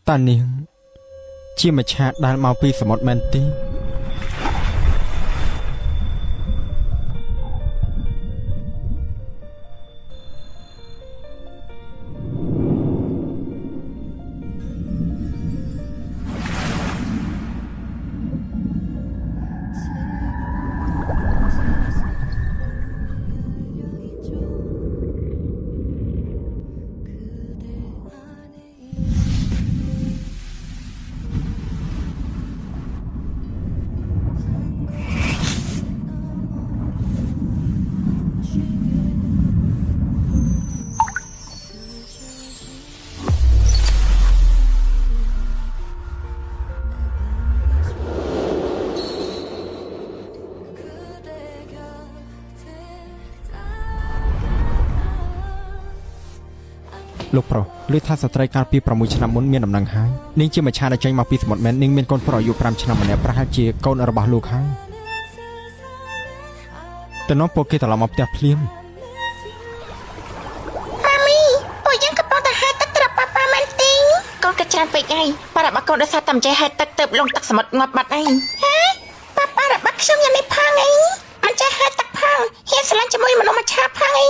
តានាងជាមច្ឆាដែលមកពីសមុទ្រមែនទេលោកប្រុសលើថាស្ត្រីកាលពី6ឆ្នាំមុនមានដំណឹងហើយនាងជាមច្ឆាដែលចេញមកពីសមុទ្រមែននាងមានកូនប្រុសអាយុ5ឆ្នាំម្នាក់ប្រហែលជាកូនរបស់លោកហើយតើនាំពួកគេត្រឡប់មកផ្ទះភ្លាមម៉ាមីពួកយើងកំពុងតែហែកទឹកត្រប៉ាប៉ាមែនទេកូនក៏ច្រើនពេកហើយប៉ារបស់កូនដោយសារតែមិនចេះហែកទឹកទៅលងទឹកសមុទ្រងាប់បាត់អីហេប៉ាប៉ារបស់ខ្ញុំយ៉ាងនេះផងអីមិនចេះហែកទឹកផងហ៊ានស្រឡាញ់ជាមួយមនុស្សមច្ឆាផងអី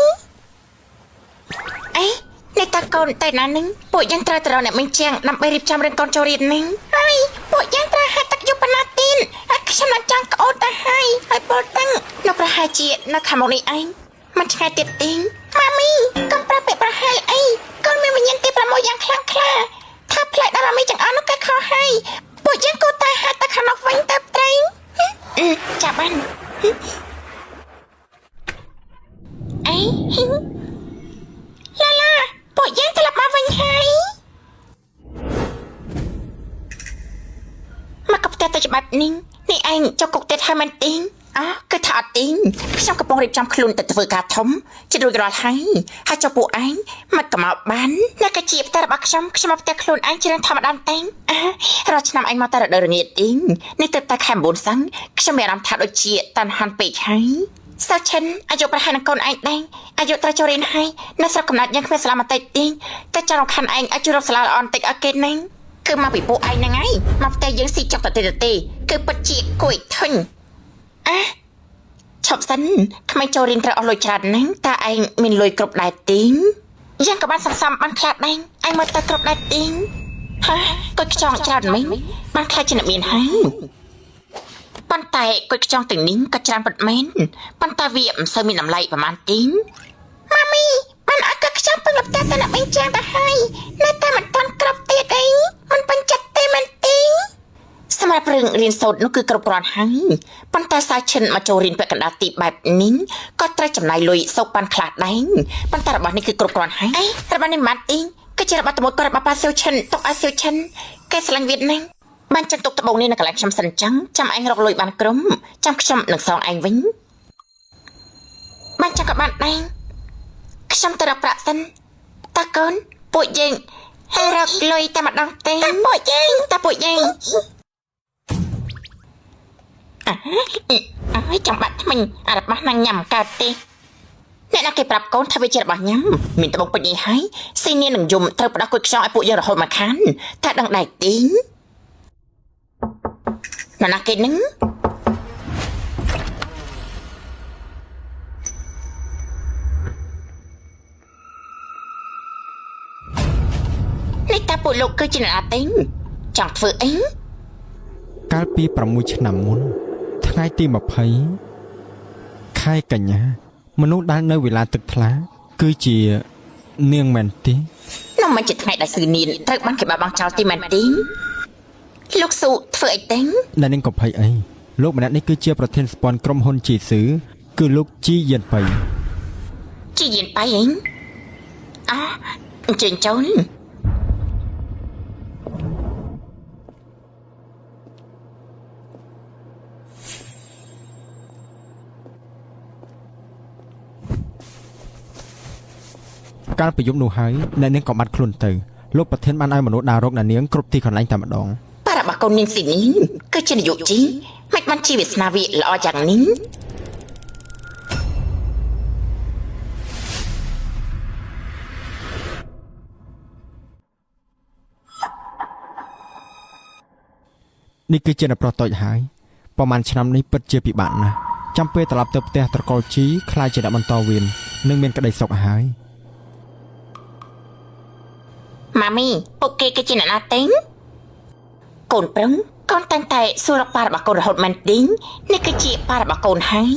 នេះតាកូនតែណានឹងពួកយើងត្រូវទៅរកអ្នកមិញជាងដើម្បីរៀបចំរឿងកូនចូលរៀននឹងហើយពួកយើងត្រូវហែកទឹកយប់ប៉ុណ្ណាទៀតហើយខ្ញុំនឹងចង់ក្អូតទៅហើយពលទឹកនៅប្រហែលជានៅខាងមុខនេះឯងមិនឆ្ងាយទៀតទេម៉ាមីកុំប្រាប់ពាក្យប្រហែលអីកូនមានវិញ្ញាណទី6យ៉ាងខ្លាំងក្លាថាផ្លែដល់ម៉ាមីចង្អល់នោះគេខុសហើយពួកយើងគួរតែហែកទឹកខាងនោះវិញទៅត្រេងចាប់បានអីឡាឡាពួកយើងត្រឡប់មកវិញហើយមកកុំផ្ទះទៅច្បាប់នេះឯងចុកគុកទៀតហើយមែនទេគឺថាអត់ទេខ្ញុំកំពុងរៀបចំខ្លួនទៅធ្វើការធំជិតរួចរាល់ហើយចុះពួកឯងមកក៏មកបានអ្នកក៏ជាផ្ទះរបស់ខ្ញុំមកផ្ទះខ្លួនឯងជារឿងធម្មតាទេរាល់ឆ្នាំឯងមកតែរដូវរងាទេនេះទៅតែខែ9សឹងខ្ញុំមានអារម្មណ៍ថាដូចជាតានហាន់ពេកហើយសៅឈិនអាយុប្រហែលនឹងកូនឯងដែរអាយុត្រូវចូលរៀនហើយនៅស្រុកកំណើតយើងគ្មានសាលាបន្តិចទេតែចង់រំខានឯងឲ្យជួយរកសាលាល្អបន្តិចឲ្យគេហ្នឹងគឺមកពីពួកឯងហ្នឹងហើយមកផ្ទះយើងស៊ីចុកទៅទេគឺពិតជាគួយធុញឈប់សិនក្មេងចូលរៀនត្រូវអស់លុយច្រើនណាស់តើឯងមានលុយគ្រប់ដែរទេយ៉ាងក៏បានសន្សំបានខ្លះដែរឯងមើលទៅគ្រប់ដែរទេកុយខ្ចង់ច្រើនមិនបានខ្លះជាអ្នកមានហើយប៉ុន្តែកុយខ្ចង់ទាំងនេះក៏ច្រើនពិតមែនប៉ុន្តែវាមិនសូវមានតម្លៃប្រហែលទេម៉ាមីបានឲ្យកុយខ្ចង់ពេញផ្ទះទៅអ្នកវិញចាងទៅហើយនៅតែមិនទាន់គ្រប់ទៀតអីមិនពេញចិត្តទេមែនទេសម្រាប់រឿងរៀនសូត្រនោះគឺគ្រប់គ្រាន់ហើយប៉ុន្តែសាឈិនមកចូលរៀនពាក់កណ្ដាលទីបែបនេះក៏ត្រូវចំណាយលុយសោកប៉ាន់ខ្លះដែរប៉ុន្តែរបស់នេះគឺគ្រប់គ្រាន់ហើយរបស់នេះមិនបានទេគឺជារបស់តមួយក៏របស់ប៉ាសាឈិនទុកឲ្យសាឈិនគេស្រឡាញ់វៀតណាមបានចាត់ទុកដបងនេះនៅកន្លែងខ្ញុំសិនចឹងចាំឯងរកលុយបានក្រុមចាំខ្ញុំនឹងសងឯងវិញបានចាក់ក៏បានដែរខ្ញុំទៅរកប្រាក់សិនតាកូនពួកយើងហើយរកលុយតែម្ដងទេតាពួកយើងអើយចាំបាត់ថ្មិញអារបស់ណាញ៉ាំកើតទេអ្នកណាគេប្រាប់កូនថាវាជារបស់ញ៉ាំមានត្បូងពេញនេះហើយស៊ីនាងនឹងយំត្រូវផ្ដោះគុយខ្យល់ឲ្យពួកយើងរហូតមកខានតែដឹងដែរទេអ្នកណាគេនឹងនេះតាពួកលោកគឺជាអ្នកណាទេចង់ធ្វើអីកាលពី6ឆ្នាំមុនថ្ងៃទី20ខែកញ្ញាមនុស្សដែលនៅវិឡាទឹកថ្លាគឺជានាងមែនទេនោះមិនជាថ្ងៃដែលស៊ឺនាងត្រូវបានគេបាបង់ចោលទីមែនទេលោកស៊ូធ្វើអីទេដែលនាងកំភៃអីលោកម្នាក់នេះគឺជាប្រធានស្ព័ន្ធក្រុមហ៊ុនជីស៊ឺគឺលោកជីយានបៃអញ្ជើញចូលកាលពីយប់នោះហើយអ្នកនាងក៏បាត់ខ្លួនទៅលោកប្រធានបានឲ្យមនុស្សដើររកអ្នកនាងគ្រប់ទីកន្លែងតែម្ដងប៉ារបស់កូននាងស៊ីនេះគឺជានាយកជីមិនបានជាវាសនាវាល្អយ៉ាងនេះ នេះគឺជាអ្នកប្រតូចហើយប្រហែលឆ្នាំនេះពិតជាពិបាកណាស់ចាំពេលត្រឡប់ទៅផ្ទះត្រកូលជីខ្លាចជាអ្នកបន្តវេននឹងមានក្តីសុខហើយ ម៉ាមីពួកគេគឺជាអ្នកណាទេកូនប្រឹងកូនតែងតែសួរប៉ារបស់កូនរហូតមែនទេនេះគឺជាប៉ារបស់កូនហើយ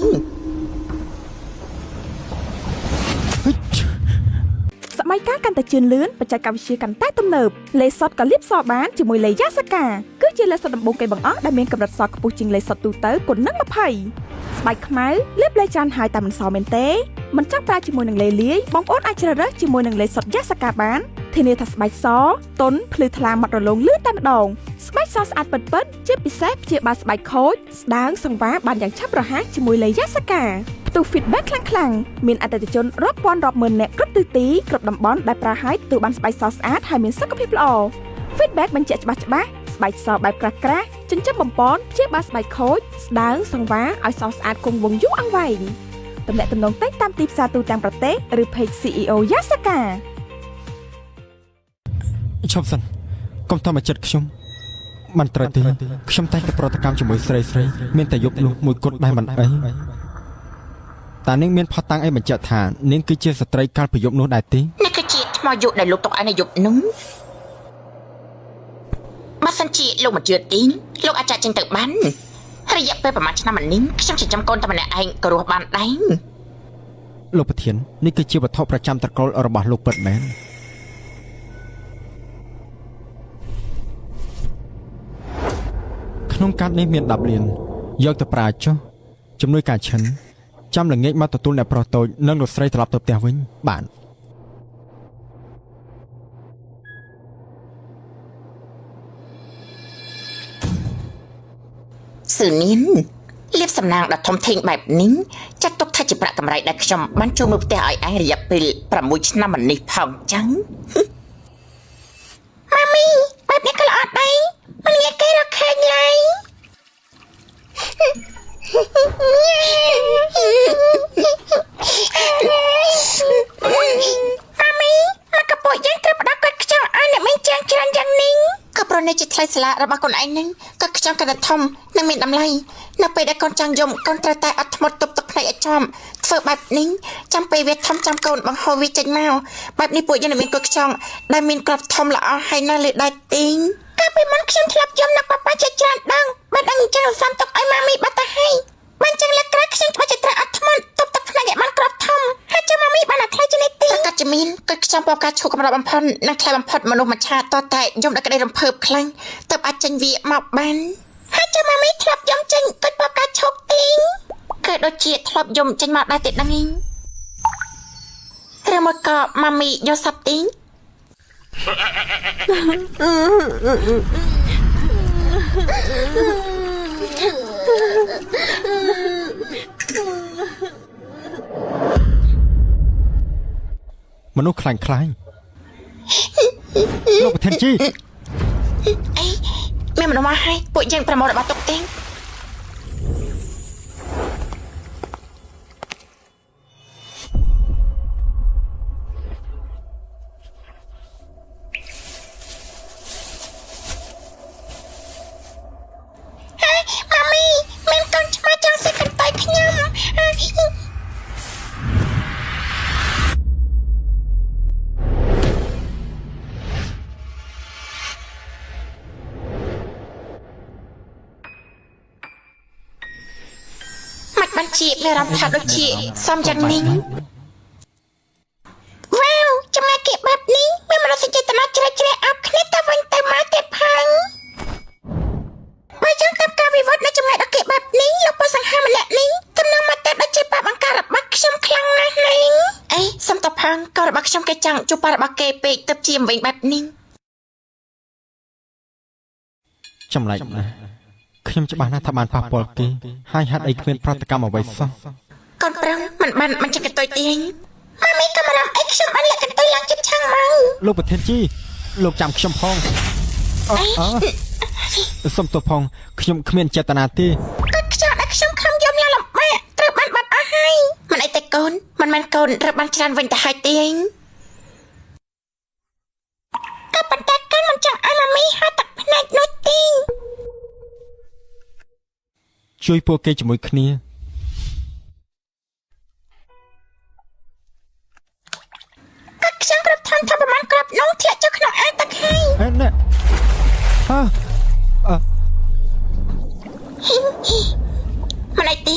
សម័យកាលកាន់តែជឿនលឿនបច្ចេកវិទ្យាកាន់តែទំនើបលេសុតក៏លាបសបានជាមួយលេយ៉ាសាកាគឺជាលេសុតដំបូងគេបង្អស់ដែលមានកម្រិតសខ្ពស់ជាងលេសុតទូទៅគុណនឹង20ស្បែកខ្មៅលាបលេច្រើនហើយតែមិនសមែនទេមិនចាំប្រើជាមួយនឹងលេលាយបងប្អូនអាចជ្រើសរើសជាមួយនឹងលេសុតយ៉ាសាកាបានធានាថាស្បែកសទន់ភ្លឺថ្លាម៉ត់រលោងលឿនតែម្ដងស្បែកសស្អាតពិតៗជាពិសេសព្យាបាលស្បែកខូចស្ដើងសង្វារបានយ៉ាងឆាប់រហ័សជាមួយលេយ៉ាសាកាផ្ទុះ feedback ខ្លាំងៗមានអតិថិជនរាប់ពាន់រាប់ម៉ឺននាក់គ្រប់ទិសទីគ្រប់តំបន់ដែលប្រើហើយទទួលបានស្បែកសស្អាតហើយមានសុខភាពល្អ feedback បញ្ជាក់ច្បាស់ស្បែកសបែបក្រាស់ៗចិញ្ចឹមបំពន់ព្យាបាលស្បែកខូចស្ដើងសង្វារឲ្យសស្អាតគង់វង្សយូរអង្វែងទំនាក់ទំនងទិញតាមទីផ្សារទូទាំងប្រទេសឬ page CEO Yasaka ឈប់សិនកុំតមកចិត្តខ្ញុំមិនត្រូវទេខ្ញុំតែប្រតិកម្មជាមួយស្រីមានតែយប់នោះមួយគត់ដែរមិនអីតានាងមានផតតាំងអីបញ្ជាក់ថានាងគឺជាស្ត្រីកាលពីយប់នោះដែរទេនេះគឺជាថ្មយុដែលលោកទុកឲ្យនៅយប់នោះបើសិនជាលោកមិនជឿទេលោកអាចចាក់ចេញទៅបានរយៈពេលប្រហែលឆ្នាំមុននេះខ្ញុំចិញ្ចឹមកូនតែម្នាក់ឯងក៏រស់បានដែរ លោកប្រធាននេះគឺជាវត្ថុប្រចាំត្រកូលរបស់លោកពិតមែនក្នុងកាតនេះមាន10លានយកទៅប្រើចុះជំនួយការឈិនចាំល្ងាចមកទទួលអ្នកប្រុសតូចនិងលោកស្រីត្រឡប់ទៅផ្ទះវិញបានសឺនីនលៀបសំណាងដ៏ធំធេងបែបនេះចាត់ទុកថាជាប្រាក់កម្រៃដែលខ្ញុំបានចូលមកផ្ទះឲ្យឯងរយៈពេល6ឆ្នាំមុននេះផងចឹងម៉ាមីបែបនេះក៏ល្អដែរមិនងាយគេរកឃើញឡើយម៉ាមីមកកពុយយ៉ាងត្រូវផ្ដោតគាត់ខ្ចង់ឲ្យអ្នកមានចាងច្រើនយ៉ាងនេះក៏ប្រណិតជាថ្លៃសាលារបស់កូនឯងនឹងក៏ខ្ចង់កណ្ដាធំនិងមានតម្លៃនៅពេលដែលកូនចង់យំកូនត្រូវតែអត់ធ្មត់ទប់ទឹកភ្នែកឲ្យចំធ្វើបែបនេះចាំពេលវាធំចាំកូនបង្ហូរវាចេញមកបែបនេះពួកយើងនឹងមានគាត់ខ្ចង់ដែលមានក្របធំល្អហើយនៅលើដៃទីងកាលពីមុនខ្ញុំធ្លាប់យំនឹកប៉ាប៉ាជាច្រើនដងបើដឹងអញ្ចឹងសុំទុកឲ្យម៉ាមីបាត់ទៅហើយបានចឹងលើកក្រោយខ្ញុំច្បាស់ជាត្រូវអត់ធ្មត់ទប់ទឹកភ្នែកឲ្យបានក្របធំហើយចាំម៉ាមីបានអត់ថ្លៃជាងនេះទេប្រកាសជាមានគាត់ខ្ចង់បបការឈូកម្ដងបំផុតនិងថ្លៃបំផុតមនុស្សមួយឆាតតែយំដល់ក្តីរំភើបខ្លាំងទើបអាចចេញវាមកបានហើយចាំម៉ាមីធ្លាប់យំចេញគាត់បបការឈូកទីងគឺដូចជាធ្លាប់យំចេញមកដែរទេដឹងឬមកក៏ម៉ាមីយកសាប់ទីងមនុស្សខ្លាញ់លោកប្រធានជីអីមានមនុស្សមកហើយពួកយើងប្រមូលរបស់ទុកទេម៉ាមីមានកូនឆ្មាចង់សិកន្ទុយខ្ញុំបញ្ជាមានអារម្មណ៍ថាដូចជាសំយ៉ាងនេះវ៉ាវចំណាយគេបែបនេះមានមនោសញ្ចេតនាជ្រៅជ្រះអប់គ្នាទៅវិញទៅមកទៀតផងបើយើងតាមការវិវត្តនៃចំណាយដល់គេបែបនេះលោកប៉ាសង្ហាម្នាក់នេះទំនងមកតែដូចជាប៉ាបង្ការរបស់ខ្ញុំខ្លាំងណាស់ហើយអីសុំតផងក៏របស់ខ្ញុំគេចង់ជួបប៉ារបស់គេពេកទៅជាវិញបែបនេះចម្លែកណាស់ខ្ញុំច្បាស់ណាស់ថាបានប៉ះពាល់គេហើយហាត់អីគ្មានប្រតិកម្មអ្វីសោះកូនប្រឹងមិនបានមិនចឹងកន្ទុយទេម៉ាមីក៏មិនរំអីខ្ញុំបានលាក់កន្ទុយឡើងចិត្តឆាំងមកលោកប្រធានជីលោកចាំខ្ញុំផងសុំទោសផងខ្ញុំគ្មានចេតនាទេគាត់ខ្ចោតឲ្យខ្ញុំខំយំឡើងលំបាកត្រូវបានបាត់អស់ហើយមិនអីតែកូនមិនមែនកូនត្រូវបានច្រើនវិញទៅហើយទេក៏ប៉ុន្តែកូនមិនចង់ឲ្យម៉ាមីហៅទឹកភ្នែកនោះទេ ជួយពួកគេជាមួយគ្នា ខ្ញុំគ្រប់ថនថាប្រមាណគ្រប់នោះធ្លាក់ចុះក្នុងអាងទឹកហើយ ណែម្នាក់ទី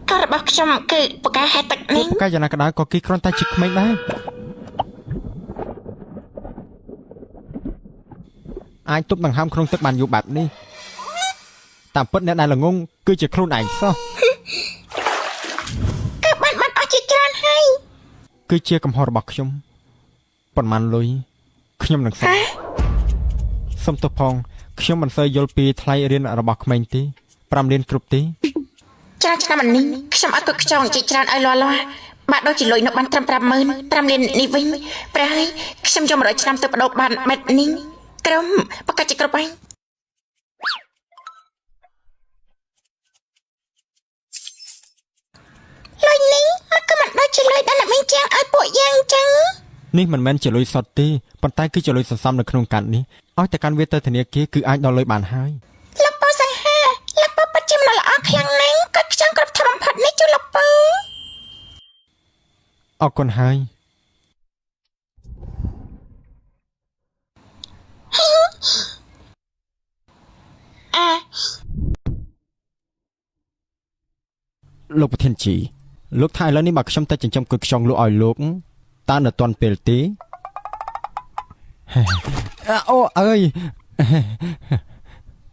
ក៏របស់ខ្ញុំគឺបកាហេតុទឹកនេះ បកាយ៉ាងណាក៏ដោយក៏គេគ្រាន់តែជាក្មេងដែរអាចទប់ដង្ហើមក្នុងទឹកបានយូរបែបនេះតាមពិតអ្នកដែលល្ងងគឺជាខ្លួនឯងសោះ គឺបានបាត់អស់ជាច្រើនហើយ គឺជាកំហុសរបស់ខ្ញុំប៉ុន្មានលុយខ្ញុំនឹងសងសុំទោសផងខ្ញុំមិនសូវយល់ពីថ្លៃរៀនរបស់ក្មេងទេ5លានគ្រប់ទេ ច្រើនឆ្នាំនេះខ្ញុំអត់គាត់ខ្ចងជាច្រើនឲ្យលាស់បាត់ដូចជាលុយនៅបានត្រឹម 50000 5លាននេះវិញប្រហែលខ្ញុំយក100ឆ្នាំទៅបដូរបានបែបនេះក្រុមបកាច់ជាគ្រប់ហើយលុយនេះមកក៏មិនដូចជាលុយដែលអ្នកមានជាងឲ្យពួកយើងអញ្ចឹង នេះមិនមែនជាលុយសុទ្ធទេប៉ុន្តែគឺជាលុយសន្សំនៅក្នុងកាត់នេះឲ្យតែកាន់វាទៅធនាគារគឺអាចដល់លុយបានហើយ លោកពូសង្ហាលោកពូពិតជាមនុស្សល្អខ្លាំងណាស់គាត់ខ្ចង់គ្រប់ធំបំផុតនេះជួយលោកពូ អរគុណហើយ លោកប្រធានជីលោកថាឥឡូវនេះបើខ្ញុំទៅចិញ្ចឹមគួយខ្ចង់លក់ឲ្យលោកតើនៅទាន់ពេលទេអូអើយ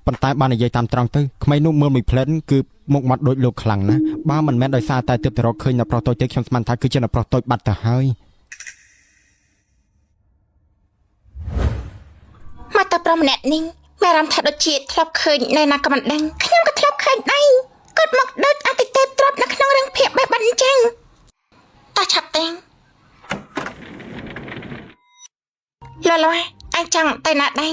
ប៉ុន្តែបាននិយាយតាមត្រង់ទៅក្មេងនោះមើលមួយផ្លែនគឺមុខមាត់ដូចលោកខ្លាំងណាស់បើមិនមែនដោយសារតែទើបទៅរកឃើញនៅប្រុសតូចទេខ្ញុំស្មានថាគឺជានៅប្រុសតូចបាត់ទៅហើយមកតើប្រុសម្នាក់នេះមានអារម្មណ៍ថាដូចជាធ្លាប់ឃើញនៅណាក៏មិនដឹងខ្ញុំក៏ធ្លាប់ឃើញដែរគាត់មកដូចអតិថិភាពទ្របនៅក្នុងរឿងភាពបែបអញ្ចឹងតើឆាប់ទេលលអញចង់ទៅណាដែរ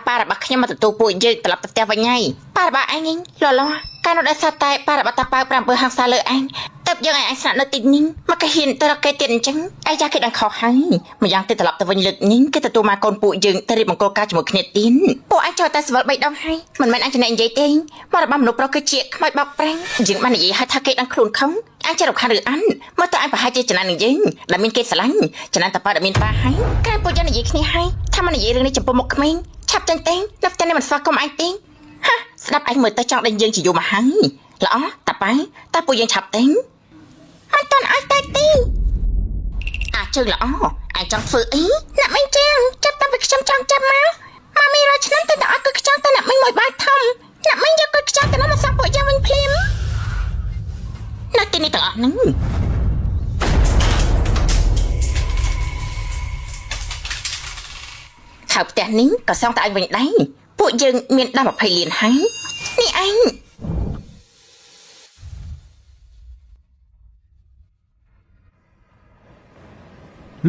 ប៉ារបស់ខ្ញុំមកទទួលពួកយើងត្រឡប់ទៅផ្ទះវិញហើយប៉ារបស់អញលលកាលនោះដោយសារតែប៉ារបស់តាប៉ៅ7ហង្សាលើអញទៅយើងឲ្យអញស្នាក់នៅទីនេះមកក៏ហ៊ានទៅរកគេទៀតអញ្ចឹងអាយ៉ាគេដឹងខុសហើយម្យ៉ាងទៅត្រឡប់ទៅវិញលើកនេះគេទទួលមកកូនពួកយើងទៅរៀបមង្គលការជាមួយគ្នាទៀតពួកអញចូលតែស្វល់3ដងហើយមិនមែនអញចំណេញនិយាយទេមករបស់មនុស្សប្រុសគឺជាខ្មោចបោកប្រាំងយើងបាននិយាយឲ្យថាគេដឹងខ្លួនខំអញចេះរកខានឬអានមកទៅអញប្រហែលជាចំណាននឹងយើងដែលមានគេស្រឡាញ់ចំណានតាប៉ៅដែលមានប៉ាហើយក្រែពួកយើងនិយាយគ្នាហើយថាមិននិយាយរឿងនេះចំពោះមុខក្មេងឆាប់ចេញទេនៅផ្ទះនេះមិនស្វាគមន៍អញទេហាស្ដាប់អញមើលទៅចង់ដេញយើងជាយូរមកហើយល្អតាប៉ៅតើពួកយើងឆាប់ទេមិនតន់ឲ្យតែទីអាចជើងល្អអញចង់ធ្វើអីអ្នកមិនចឹងចាប់តាំងពីខ្ញុំចង់ចាប់មកម៉ាមីរយឆ្នាំទៅអត់គាត់ខ្ចង់ទៅអ្នកមិនមួយបាច់ធំអ្នកមិនយកគាត់ខ្ចង់ទៅនោះមកសាប់ពួកយើងវិញភ្លាមនៅទីនេះទាំងអស់ហ្នឹងខៅផ្ទះនេះក៏សងតែអញវិញដែរពួកយើងមានដល់20លានហើយនេះអញ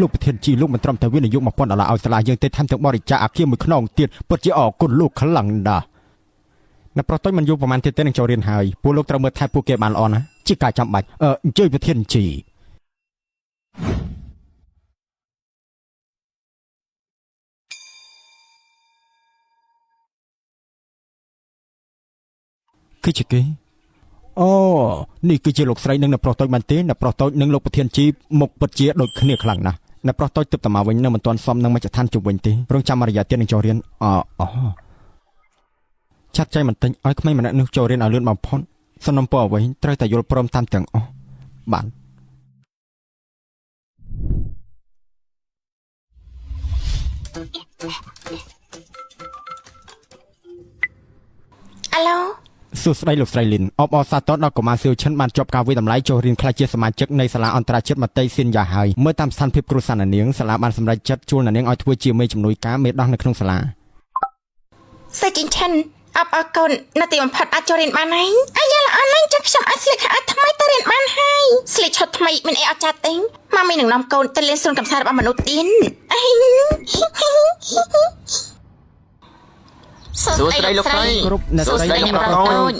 លោកប្រធានជីលោកមិនត្រឹមតែវិនិយោគ$1000ឲ្យសាលាយើងទេថែមទាំងបរិច្ចាគអាគារមួយខ្នងទៀតពិតជាអរគុណលោកខ្លាំងណាស់អ្នកប្រុសតូចមិនយូរប្រហែលទៀតទេនឹងចូលរៀនហើយពួកលោកត្រូវមើលថែពួកគេបានល្អណាស់ជាការចាំបាច់អញ្ជើញប្រធានជីគឺជាគេអូនេះគឺជាលោកស្រីនិងអ្នកប្រុសតូចមែនទេអ្នកប្រុសតូចនិងលោកប្រធានជីមុខពិតជាដូចគ្នាខ្លាំងណាស់អ្នកប្រុសតូចទើបតែមកវិញនៅមិនទាន់សមនឹងមជ្ឈដ្ឋានជុំវិញទេរងចាំរយៈទៀតនឹងចូលរៀនចាត់ចែងបន្តិចឲ្យក្មេងម្នាក់នោះចូលរៀនឲ្យលឿនបំផុតសំណុំពរអ្វីត្រូវតែយល់ព្រមតាមទាំងអស់បានអាឡូ សួស្តីលោកស្រីលីនអបអរសាទរដល់កុមារសៀវឈិនបានជាប់ការវិតម្លៃចូលរៀនខ្លះជាសមាជិកនៃសាលាអន្តរជាតិមត្តេយស៊ីនយ៉ាហើយមើលតាមស្ថានភាពគ្រួសារនាងសាលាបានសម្រេចចិត្តជួលនាងឲ្យធ្វើជាមេជំនួយការមេដោះនៅក្នុងសាលាសេជីនឈិនអបអរគុណនៅទីបំផុតអាចចូលរៀនបានហើយអាយ៉ាល្អណាស់ចឹងខ្ញុំអាចស្លៀកខោអាវថ្មីទៅរៀនបានហើយស្លៀកឈុតថ្មីមិនអីអត់ចាស់ទេម៉ាមីនឹងនាំកូនទៅលេងសួនកំសាន្តរបស់មនុស្សទៀតសួស្តីលោកស្រីគ្រប់អ្នកស្រីអ្នកប្រុសតូច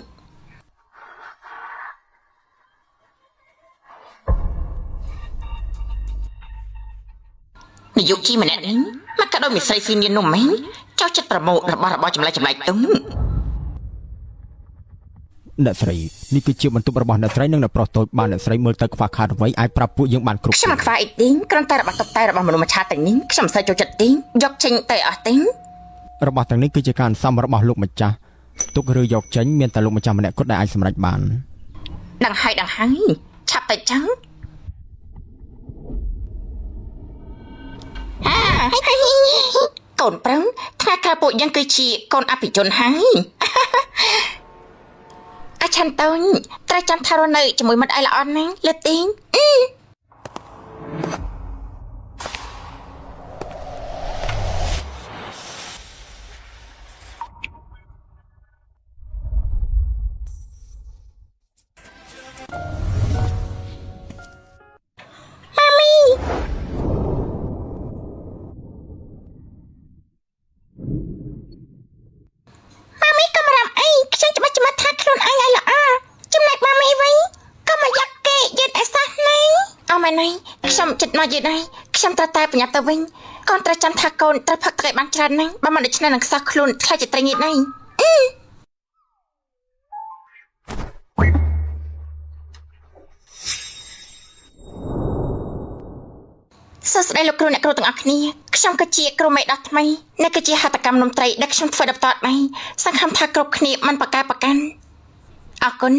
នាយកជីម្នាក់នេះមកក៏ដូចមានស្រីស៊ីនៀននោះមែនចោះចិត្តប្រមូលរបស់ចម្លែកទុំ អ្នកស្រីនេះគឺជាបន្ទុករបស់អ្នកស្រីនិងអ្នកប្រុសតូចបានអ្នកស្រីមើលទៅខ្វះខាតអ្វីអាចប្រាប់ពួកយើងបានគ្រប់ ខ្ញុំមិនខ្វះអីទេគ្រាន់តែរបស់តុបតែរបស់មនុស្សម្ចាស់ទាំងនេះខ្ញុំមិនសូវចូលចិត្តទេយកចេញទៅអស់ទេ របស់ទាំងនេះគឺជាការអន្សំរបស់លោកម្ចាស់ទុកឬយកចេញមានតែលោកម្ចាស់ម្នាក់គត់ដែលអាចសម្រេចបាន ដឹងហើយឆាប់ទៅចឹងកូនប្រឹងថ្ងៃក្រោយពួកយើងគឺជាកូនអភិជនហើយអាឆាន់តូនត្រូវចាំថារស់នៅជាមួយមិត្តឯល្អណាស់លើទីង ខ្ញុំចិត្តមកយឺតហើយខ្ញុំត្រូវតែប្រញាប់ទៅវិញកូនត្រូវចាំថាកូនត្រូវផឹកទឹកឲ្យបានច្រើនណាស់បើមិនដូច្នេះនឹងខ្សោះខ្លួនខ្លាចជាត្រីងៀតនេះសួស្តីលោកគ្រូអ្នកគ្រូទាំងអស់គ្នាខ្ញុំគឺជាគ្រូមេដោះថ្មីនេះគឺជាហត្ថកម្មនំត្រីដែលខ្ញុំធ្វើដល់តបនេះសង្ឃឹមថាគ្រប់គ្នាមិនប្រកែប្រកាន់អរគុណ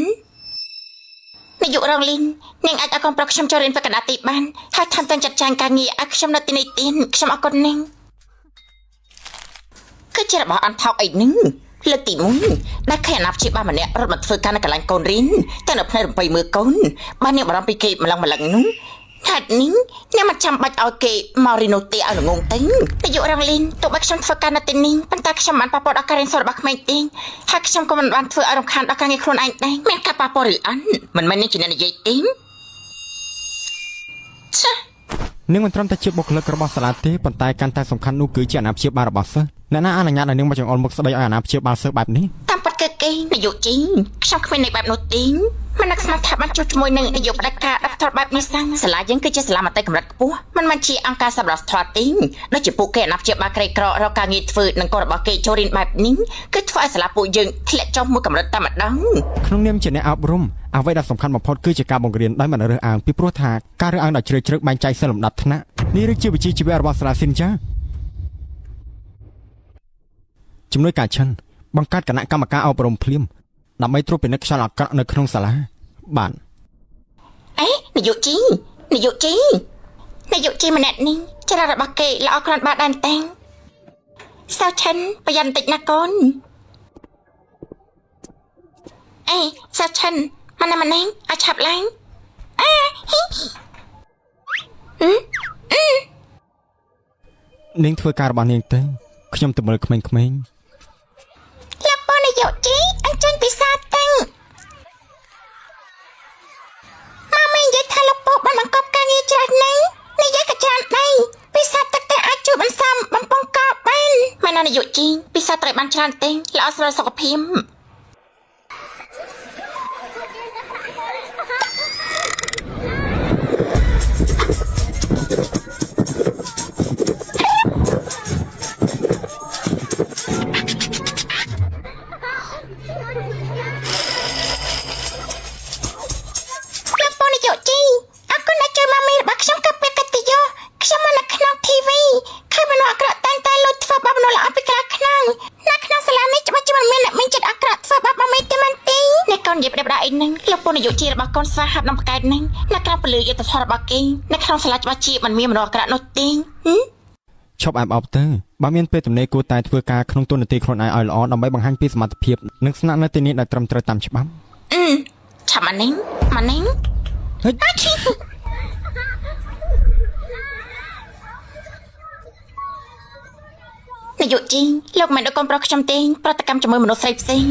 នាយករងលីននាងអាចឲ្យកូនប្រុសខ្ញុំចូលរៀនពីកណ្ដាលទីបានហើយថែមទាំងចាត់ចែងការងារឲ្យខ្ញុំនៅទីនេះទៀតខ្ញុំអរគុណនាងគឺជារបស់អន្តថោកអីនឹងលើកទី1ដែលខេអាណាព្យាបាលម្នាក់រត់មកធ្វើការនៅកន្លែងកូនរៀនតែនៅផ្នែករំពៃមើលកូនបាននាងបារម្ភពីគេម្លឹងនោះហេតុនេះនាងមិនចាំបាច់ឲ្យគេមករីនោះទេឲ្យងងទៅនាយករងលីនទោះបីខ្ញុំធ្វើការនៅទីនេះប៉ុន្តែខ្ញុំមិនប៉ះពាល់ដល់ការរៀនសូត្ររបស់ក្មេងទេហើយខ្ញុំក៏មិនបានធ្វើឲ្យរំខានដល់ការងារខ្លួនឯងដែរមានការប៉ះពាល់ឬអត់មិនមែននាងជាអ្នកនិយាយទេនាងមិនត្រឹមតែជាបុគ្គលិករបស់សាលាទេប៉ុន្តែកាន់តែសំខាន់នោះគឺជាអាណាព្យាបាលរបស់សិស្សអ្នកណាអនុញ្ញាតឲ្យនាងមកចង្អុលមុខស្ដីឲ្យអាណាព្យាបាលសិស្សបែបនេះតាមពិតគឺគេនាយកជីខ្ញុំគ្មាននៃបែបនោះទេមិននឹកស្មានថាបានជួបជាមួយនឹងនាយកផ្ដាច់ការដាក់ថតបែបនេះសាំងសាលាយើងគឺជាសាលាមត្តេយកម្រិតខ្ពស់មិនមែនជាអង្គការសម្រាប់ស្ថិតទេដូចជាពួកគេអាណាព្យាបាលក្រីក្ររកការងារធ្វើនឹងកូនរបស់គេចូលរៀនបែបនេះគឺធ្វើឲ្យសាលាពួកយើងធ្លាក់ចុះមួយកម្រិតតែម្ដងក្នុងនាមជាអ្នកអប់រំអ្វីដែលសំខាន់បំផុតគឺជាការបង្រៀនដោយមិនរើសអើងពីព្រោះថាការរើសអើងដោយជ្រើសជ្រើសបែងចែកសិលលំដាប់ថ្នាក់នេះឬជាវិជ្ជាជីវៈរបស់សាលាស៊ីនចាជំនួយការឆិនបង្កើតគណៈកម្មការអប់រំភ្លាមដើម្បីត្រួតពិនិត្យខ្យល់អាក្រក់នៅក្នុងសាលាបានអេនាយកជីម្នាក់នេះចរិតរបស់គេល្អគ្រាន់បើដែរតែងសៅឆិនប្រយ័ត្នបន្តិចណាកូនអេសៅឆិនម៉ណែឲ្យឆាប់ឡើងនាងធ្វើការរបស់នាងទៅខ្ញុំទៅមើលក្មេងៗលោកបងនាយកជីអញ្ចឹងពិសាទៅម៉ាមីនិយាយថាលោកពូបានបង្កប់ការងារច្រើនណាស់និយាយក៏ច្រើនដែរពិសាទឹកតែអាចជួយបន្សំបំពង់កបានម៉ែនាយកជីពិសាត្រូវបានច្រើនទេល្អសម្រាប់សុខភាពលោកពូនយោជារបស់កូនស្វាហាប់នំផ្កែតនឹងនៅក្រៅពលឺយុទ្ធធម៌របស់គេនៅក្នុងសាលាច្បាប់ជាមិនមានមនុស្សអាក្រក់នោះទេឈប់អែបអបទៅបើមានពេលទំនេរគួរតែធ្វើការក្នុងទូនាទីខ្លួនឯងឲ្យល្អដើម្បីបង្ហាញពីសមត្ថភាពនិងស្នាក់នៅទីនេះដែលត្រឹមត្រូវតាមច្បាប់ឆាប់ម៉ានីងនាយកជីលោកមិនដឹងកូនប្រុសខ្ញុំទេប្រតិកម្មជាមួយមនុស្សស្រីផ្សេង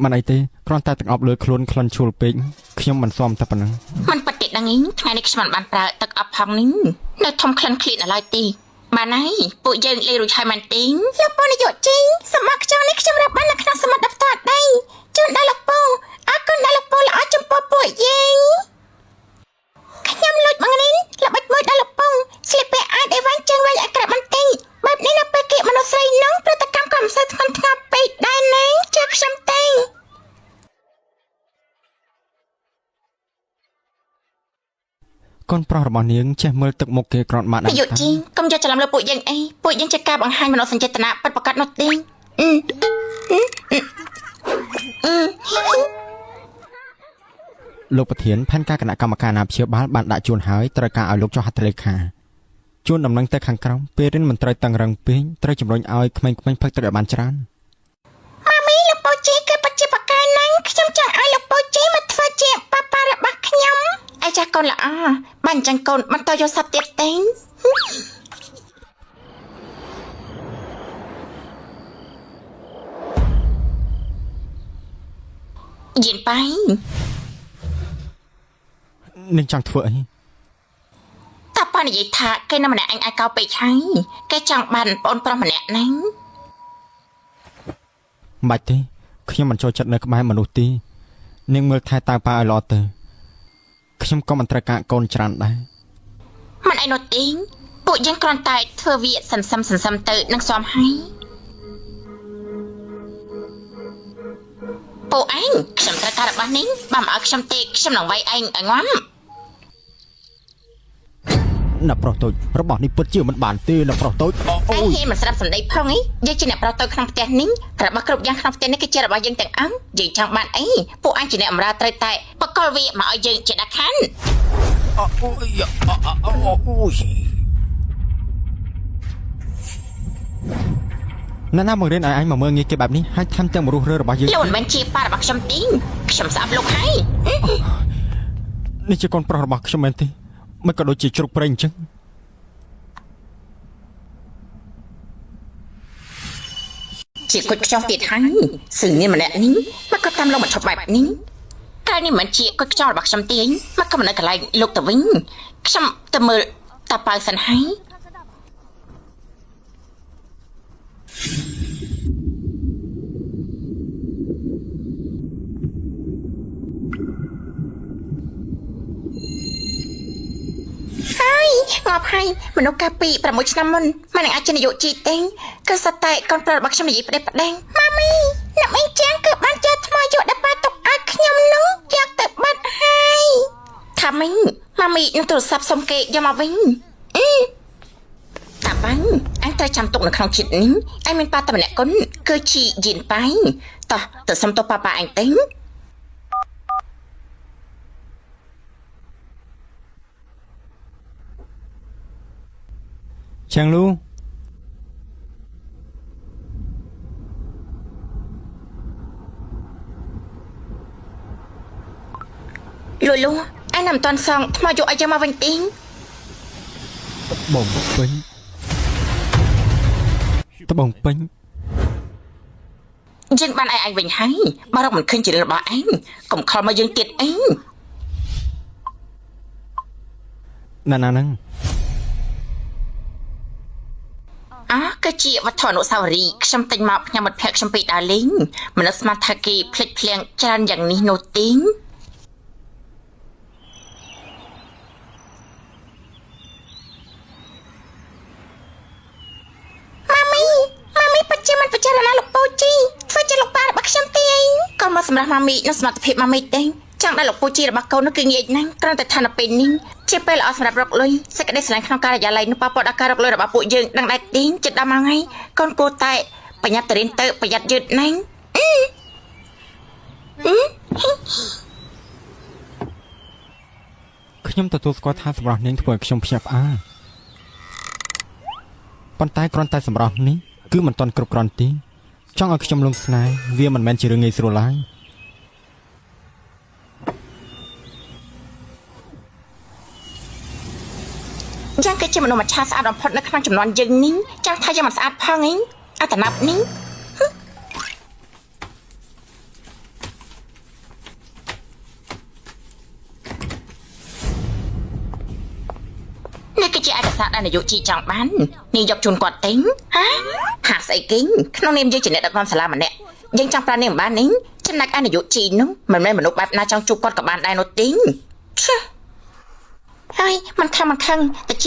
មិនអីទេគ្រាន់តែទាំងអប់លើខ្លួនក្លិនឈួលពេកខ្ញុំមិនសមតែប៉ុណ្ណឹងមិនប៉តិដឹងថ្ងៃនេះខ្ញុំបានប្រើទឹកអប់ផងនេះនៅធំក្លិនឃ្លៀតនៅឡើយទេបានហើយពួកយើងលេរួចហើយមែនទេលោកពូនាយកជីសម្រាប់ខ្យល់នេះខ្ញុំរាប់បាននៅក្នុងសមុទ្រដបតតដែរជូនដល់លោកពូអរគុណដល់លោកពូល្អចំពោះពួកយើងខ្ញុំលួចបង្រៀនល្បិចមួយដល់លោកពូស្លៀកពាក់អាចឲ្យវែងជើងវែងអាក្រក់បន្តិចបែបនេះនៅពេលគេមនុស្សស្រីនោះប្រតិកម្មក៏មិនសូវធ្ងន់ធ្ងរពេកដែរណាចាខ្ញុំទេ កូនប្រុសរបស់នាងចេះមើលទឹកមុខគេក្រត់ម៉ាត់ នាយកជីងកុំយកច្រឡំលើពួកយើងអីពួកយើងជាការបង្ហាញមនោសញ្ចេតនាពិតប្រាកដនោះទេលោកប្រធានផែនការគណៈកម្មការអាណាព្យាបាលបានដាក់ជួនហើយត្រូវការឲ្យលោកចុះហត្ថលេខាជួនដំណឹងទៅខាងក្រោមពេលរៀនមិនត្រូវតឹងរឹងពេកត្រូវជំរុញឲ្យក្មេងៗផឹកទឹកឲ្យបានច្រើន ម៉ាមីលោកពូជីគឺបច្ចេកបកាយណាស់ខ្ញុំចង់ឲ្យលោកពូជីមកធ្វើជាប៉ាប៉ារបស់ខ្ញុំអាចារ្យកូនល្អបានអញ្ចឹងកូនបន្តយកសັບទៀតទេយិនបាយ នាងចង់ធ្វើអី តាប៉ានិយាយថាគេនៅម្នាក់អញឲ្យកោពេកហើយគេចង់បានបងប្រុសម្នាក់ហ្នឹង មិនបាច់ទេខ្ញុំមិនចូលចិត្តនៅក្បែរមនុស្សទេនាងមើលថែតើប៉ាឲ្យល្អទៅខ្ញុំក៏មិនត្រូវការកូនច្រើនដែរ មិនអីនោះទេពួកយើងគ្រាន់តែធ្វើវាសន្សំទៅនឹងសមហើយពួកឯងខ្ញុំត្រូវការរបស់នេះបើមិនឲ្យខ្ញុំទេខ្ញុំនឹងវាយឯងឲ្យងាប់ អ្នកប្រុសតូចរបស់នេះពិតជាមិនបានទេអ្នកប្រុសតូច ឯងហ៊ានមិនស្ដាប់សម្ដីផងអីយើងជាអ្នកប្រុសតូចក្នុងផ្ទះនេះរបស់គ្រប់យ៉ាងក្នុងផ្ទះនេះគឺជារបស់យើងទាំងអង្គយើងចង់បានអីពួកអញជាអ្នកបម្រើត្រូវតែបកលវាមកឲ្យយើងជាដាច់ខាន ណាមករៀនឲ្យអញមកមើលងាយគេបែបនេះហើយថែមទាំងមរុះរើរបស់យើង លោកមិនមែនជាប៉ារបស់ខ្ញុំទេខ្ញុំស្អប់លោកហើយ នេះជាកូនប្រុសរបស់ខ្ញុំមែនទេមិនក៏ដូចជាជ្រុកប្រេងអញ្ចឹង ជាគុជខ្ចោះទៀតហើយសឹងនេះម្នាក់នេះមកក៏តាមលោកមកឈប់បែបនេះកាលនេះមិនជាគុជខ្ចោះរបស់ខ្ញុំទេមកក៏មិននៅកន្លែងលោកទៅវិញខ្ញុំទៅមើលតាប៉ៅសិនហើយ ហើយងាប់ហើយមនុស្សកាលពី6ឆ្នាំមុនមិនអាចជានាយកជីទេគឺសត្វតែកូនប្រុសរបស់ខ្ញុំនិយាយផ្ដេសផ្ដែងម៉ាមីអ្នកអីចឹងគឺបានយកថ្មយកដល់ប៉ាទុកឲ្យខ្ញុំនោះយកទៅបាត់ហើយថាមីងម៉ាមីនឹងទូរស័ព្ទសុំគេយកមកវិញតាបាញ់អញត្រូវចាំទុកនៅក្នុងជាតិនេះអញមានប៉ាតែម្នាក់គុណគឺជាយិនប៉ៃតោះទៅសុំទោសប៉ាអញទៅ ចាងលូ លូអញមិនតាន់សងថ្មយកឲ្យយកមកវិញទេ បងពេញត្បូងពេញ យើងបានឲ្យអញវិញហើយបើរកមិនឃើញជារឿងរបស់ឯងកុំខលមកយើងទៀតអី ណាហ្នឹង គឺជាវត្ថុអនុស្សាវរីយ៍ខ្ញុំទិញមកផ្ញើមិត្តភក្តិខ្ញុំពីដើរលេងមិនស្មានថាគេភ្លេចភ្លាំងច្រើនយ៉ាងនេះនោះទេម៉ាមីពិតជាមិនពិចារណាលោកពូជីធ្វើជាលោកប៉ារបស់ខ្ញុំទេកុំមកសម្រាប់ម៉ាមីនិងសមត្ថភាពម៉ាមីទេចង់ដល់លោកពូជីរបស់កូននោះគឺងាយណាស់គ្រាន់តែថានៅពេលនេះជាពេលល្អសម្រាប់រកលុយសេចក្តីស្រឡាញ់ក្នុងការិយាល័យនោះប៉ះពាល់ដល់ការរកលុយរបស់ពួកយើងដឹងដែរទេចិត្តដល់មកហើយកូនគួរតែប្រញាប់ទៅរៀនទៅប្រយ័ត្នយឺតណាស់ខ្ញុំទទួលស្គាល់ថាសម្រាប់នាងធ្វើឲ្យខ្ញុំភ្ញាក់ផ្អើលប៉ុន្តែគ្រាន់តែសម្រាប់នេះគឺមិនទាន់គ្រប់គ្រាន់ទេចង់ឲ្យខ្ញុំលងស្នេហ៍វាមិនមែនជារឿងងាយស្រួលឡើយ យ៉ាងគឺជាមនុស្សមច្ឆាស្អាតបំផុតនៅក្នុងចំនួនយើងនេះចាំថាយើងមិនស្អាតផងឯងអត្តណាប់នេះនេះគឺជាឯកសារដែលនាយកជីចង់បាននាងយកជូនគាត់ទេហាស្អីគេក្នុងនាមយើងជាអ្នកដឹកនាំសាលាម្នាក់យើងចង់ប្រើនាងមិនបានទេចំណែកឯនាយកជីនោះមិនមែនមនុស្សបែបណាចង់ជួបគាត់ក៏បានដែរនោះទេ ហើយមិនខឹងតិច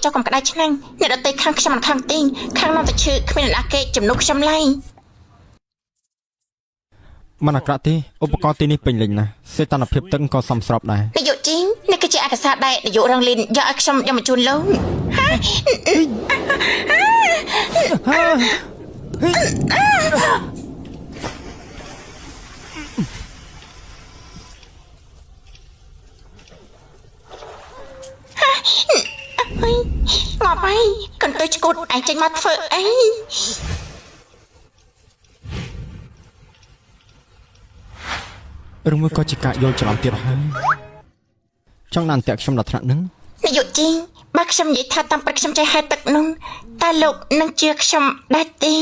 ចុះកុំក្តៅឆ្នាំងអ្នកដតីខាងខ្ញុំមិនខឹងទេខាងនោះតែឈឺគ្មានអ្នកណាគេជំនួសខ្ញុំឡើយ មិនអាក្រក់ទេឧបករណ៍ទីនេះពេញលេញណាស់សីតុណ្ហភាពទឹកក៏សមស្របដែរ នាយកជីនេះគឺជាឯក កសាដែរនាយករងលីនយកឲ្យខ្ញុំយកមកជូនលោកងាប់ហើយកន្ទុយឈួតឯងចេញមកធ្វើអីឬមួយក៏ជាការយល់ច្រឡំទៀតហើយចង់ដាក់អន្ទាក់ខ្ញុំដល់ថ្នាក់ហ្នឹងនាយកជីងបើខ្ញុំនិយាយថាតាមព្រឹកខ្ញុំចេះហែទឹកនោះតែលោកនឹងជឿខ្ញុំដែរទេ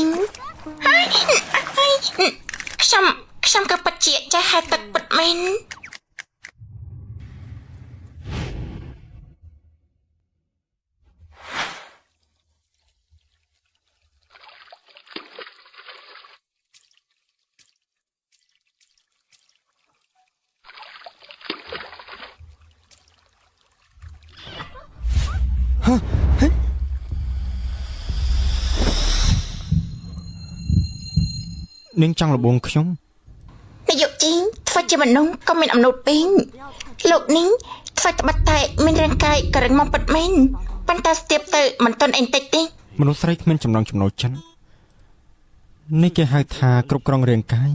ខ្ញុំក៏ពិតជាចេះហែទឹកពិតមែននាងចង់លបងខ្ញុំនាយកជីងធ្វើជាមនុស្សក៏មានអំណូតពេញលោកនេះធ្វើត្បិតតែមានរាងកាយក៏រឹងមាំពិតមែនប៉ុន្តែស្ទាបទៅមិនទាន់អីតិចទេមនុស្សស្រីគ្មានចំណងចំណូលចិត្តនេះគេហៅថាគ្រប់គ្រងរាងកាយ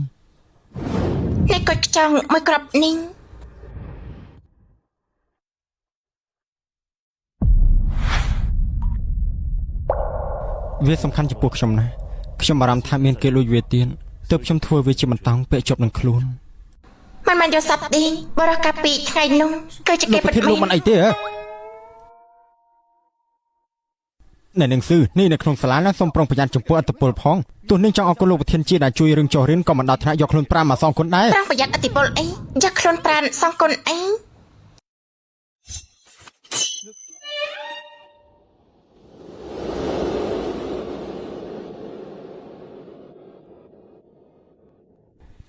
នេះក៏ចង់មួយក្របនេះវាសំខាន់ចំពោះខ្ញុំណាស់ខ្ញុំបារម្ភថាមានគេលួចវាទៀតទើបខ្ញុំធ្វើវាជាបន្តោងពាក់ជាប់នឹងខ្លួនមិនយកសັບទេបរិះកាពីថ្ងៃនោះគឺជាគេពិតមែនលោកមិនអីទេហ៎ណែនឹងស៊ឺនេះនៅក្នុងសាលាណាសូមប្រុងប្រយ័ត្នចំពោះអត្តពលផងទោះនឹងចង់អរគុណលោកប្រធានជាដែលជួយរឿងចោះរៀនក៏មិនដល់ថ្នាក់យកខ្លួនប្រាំមកសងគុណដែរប្រុងប្រយ័ត្នអត្តពលអីយកខ្លួនប្រានសងគុណអី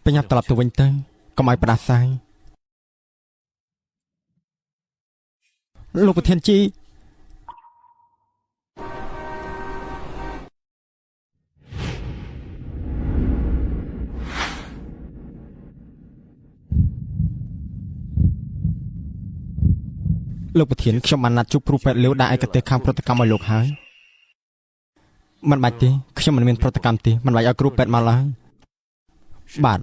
បញ្ញាប់ត្រឡប់ទៅវិញទៅកុំឲ្យផ្ដាសាយលោកប្រធានជីលោកប្រធានខ្ញុំបានណាត់ជួបគ្រូពេទ្យលាវដាក់ឯកទេសខាងប្រតិកម្មឲ្យលោកហើយមិនបាច់ទេខ្ញុំមិនមានប្រតិកម្មទេមិនបាច់ឲ្យគ្រូពេទ្យមកឡើយបាទ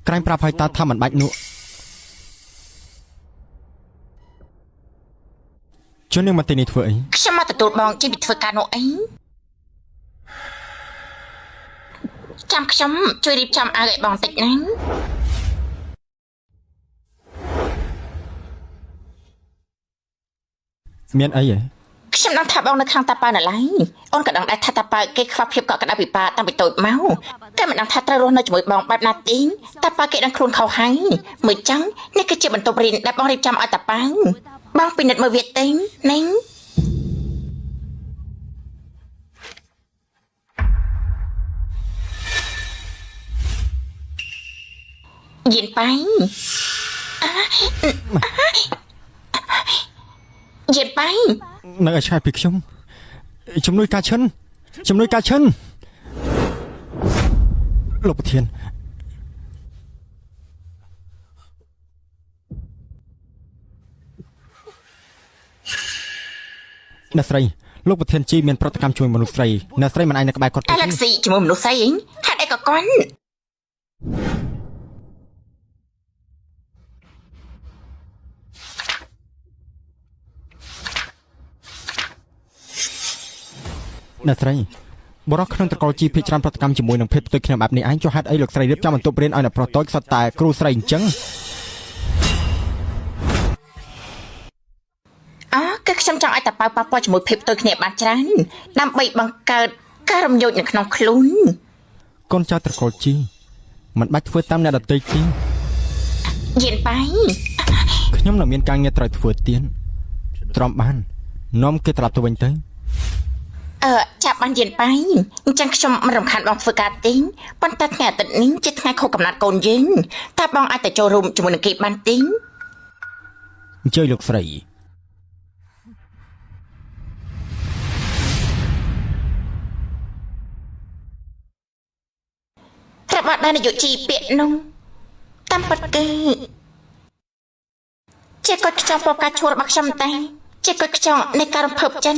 ក្រែងប្រាប់ឲ្យតើថាមិនបាច់នោះជន់នឹងមកទីនេះធ្វើអីខ្ញុំមកទទួលបងជិះពីធ្វើការនោះអីចាំខ្ញុំជួយរៀបចំអាវឲ្យបងតិចណាមានអីហ៎ខ្ញុំដឹងថាបងនៅខាងតាប៉ៅណឡៃអូនក៏ដឹងដែរថាតាប៉ៅគេខ្វះភាពកក់ក្ដៅពិបាកតាំងពីតូចមកតែមិនដឹងថាត្រូវរស់នៅជាមួយបងបែបណាទេតាប៉ៅគេដឹងខ្លួនខុសហើយមើលចឹងនេះគឺជាបន្ទប់រៀនដែលបងរៀបចំឲ្យតាប៉ៅបងពិនិត្យមើលវាទេណាយិនប៉ៃយិនប៉ៃនៅឲ្យឆ្ងាយពីខ្ញុំជំនួយការឈិនលោកប្រធានអ្នកស្រីលោកប្រធានជីមានប្រតិកម្មជួយមនុស្សស្រីអ្នកស្រីមិនអាចនៅក្បែរគាត់ទេអាឡែកស៊ីជាមួយមនុស្សស្រីហ៎ហេតុអីក៏គាត់អ្នកស្រីបរិះក្នុងតកលជីភិកច្រើនប្រតិកម្មជាមួយនឹងភេទផ្ទុយគ្នាបែបនេះឯងចុះហេតុអីលោកស្រីរៀបចំបន្ទប់រៀនឲ្យអ្នកប្រុសតូចសុទ្ធតែគ្រូស្រីអញ្ចឹងគឺខ្ញុំចង់ឲ្យតាប៉ៅប៉ះពាល់ជាមួយភេទផ្ទុយគ្នាបានច្រើនដើម្បីបង្កើតការរំយោចនៅក្នុងខ្លួនកូនចៅតកលជីមិនបាច់ធ្វើតាមអ្នកដទៃទេយិនប៉ៃខ្ញុំនៅមានការងារត្រូវធ្វើទៀតទ្រាំបាននាំគេត្រឡប់ទៅវិញទៅ ចាប់បានយានបាយអញ្ចឹងខ្ញុំមិនរំខានបងធ្វើការទេប៉ុន្តែថ្ងៃអាទិត្យនេះជាថ្ងៃខុសកំណត់កូនយើងតើបងអាចទៅចូលរួមជាមួយនឹងគេបានទេ អញ្ជើញលោកស្រី ប្រាប់បាននាយកជីពាក្យនោះតាមពិតគឺជាគាត់ខ្ចង់ប្រកាសឈួររបស់ខ្ញុំតែជាគាត់ខ្ចង់នៃការរំភើបចិន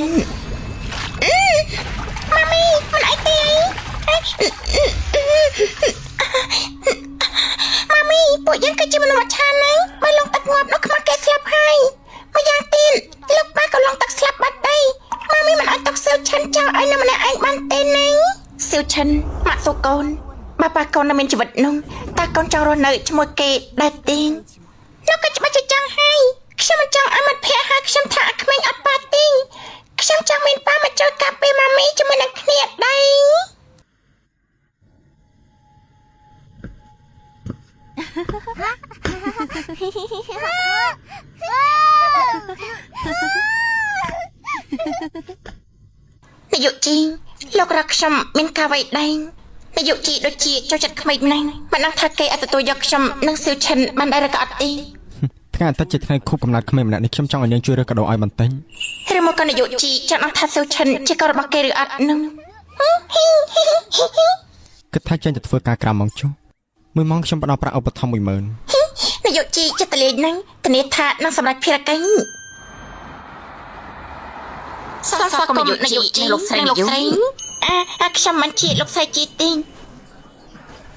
ម៉ាមីមិនអីទេម៉ាមីពួកយើងគឺជាមនុស្សឆានណាបើលងទឹកងាប់នោះខ្មាស់គេស្លាប់ហើយម្យ៉ាងទៀតលោកប៉ាក៏លងទឹកស្លាប់បាត់ដែរម៉ាមីមិនអាចទុកសៀវឈិនចោលឲ្យនៅម្នាក់ឯងបានទេណាសៀវឈិនម៉ាក់សូកូនបើប៉ាកូននៅមានជីវិតនោះតើកូនចង់រស់នៅជាមួយគេដែរទេលោកក៏ច្បាស់ជាចង់ហើយខ្ញុំមិនចង់ឲ្យមិត្តភក្តិហើយខ្ញុំថាក្មេងអត់ប៉ាទេខ្ញុំចង់មានប៉ាមកជួយការពារម៉ាមីជាមួយនឹងគ្នាដែរនាយកជីលោករកខ្ញុំមានការអ្វីដែរនាយកជីដូចជាចូលចិត្តក្មេងណាស់មិនដឹងថាគេអាចទទួលយកខ្ញុំនិងសៀវឈិនបានដែរឬក៏អត់ទេថ្ងៃអាទិត្យជាថ្ងៃខួបកំណត់ក្មេងម្នាក់នេះខ្ញុំចង់ឲ្យនាងជួយរើសកាដូឲ្យបន្តិចឬមកក៏នាយកជីចង់អត់ថាសៀវឈិនជាកូនរបស់គេឬអត់នឹងគិតថាចេញទៅធ្វើការក្រៅម៉ោងចុះ1ម៉ោងខ្ញុំផ្ដល់ប្រាក់ឧបត្ថម្ភ 10000 នាយកជីចិត្តតលេងហ្នឹងធានាថានឹងសម្រេចភារកិច្ចសោះក៏នាយកជីលោកស្រីខ្ញុំមិនជាលោកស្រីជីទី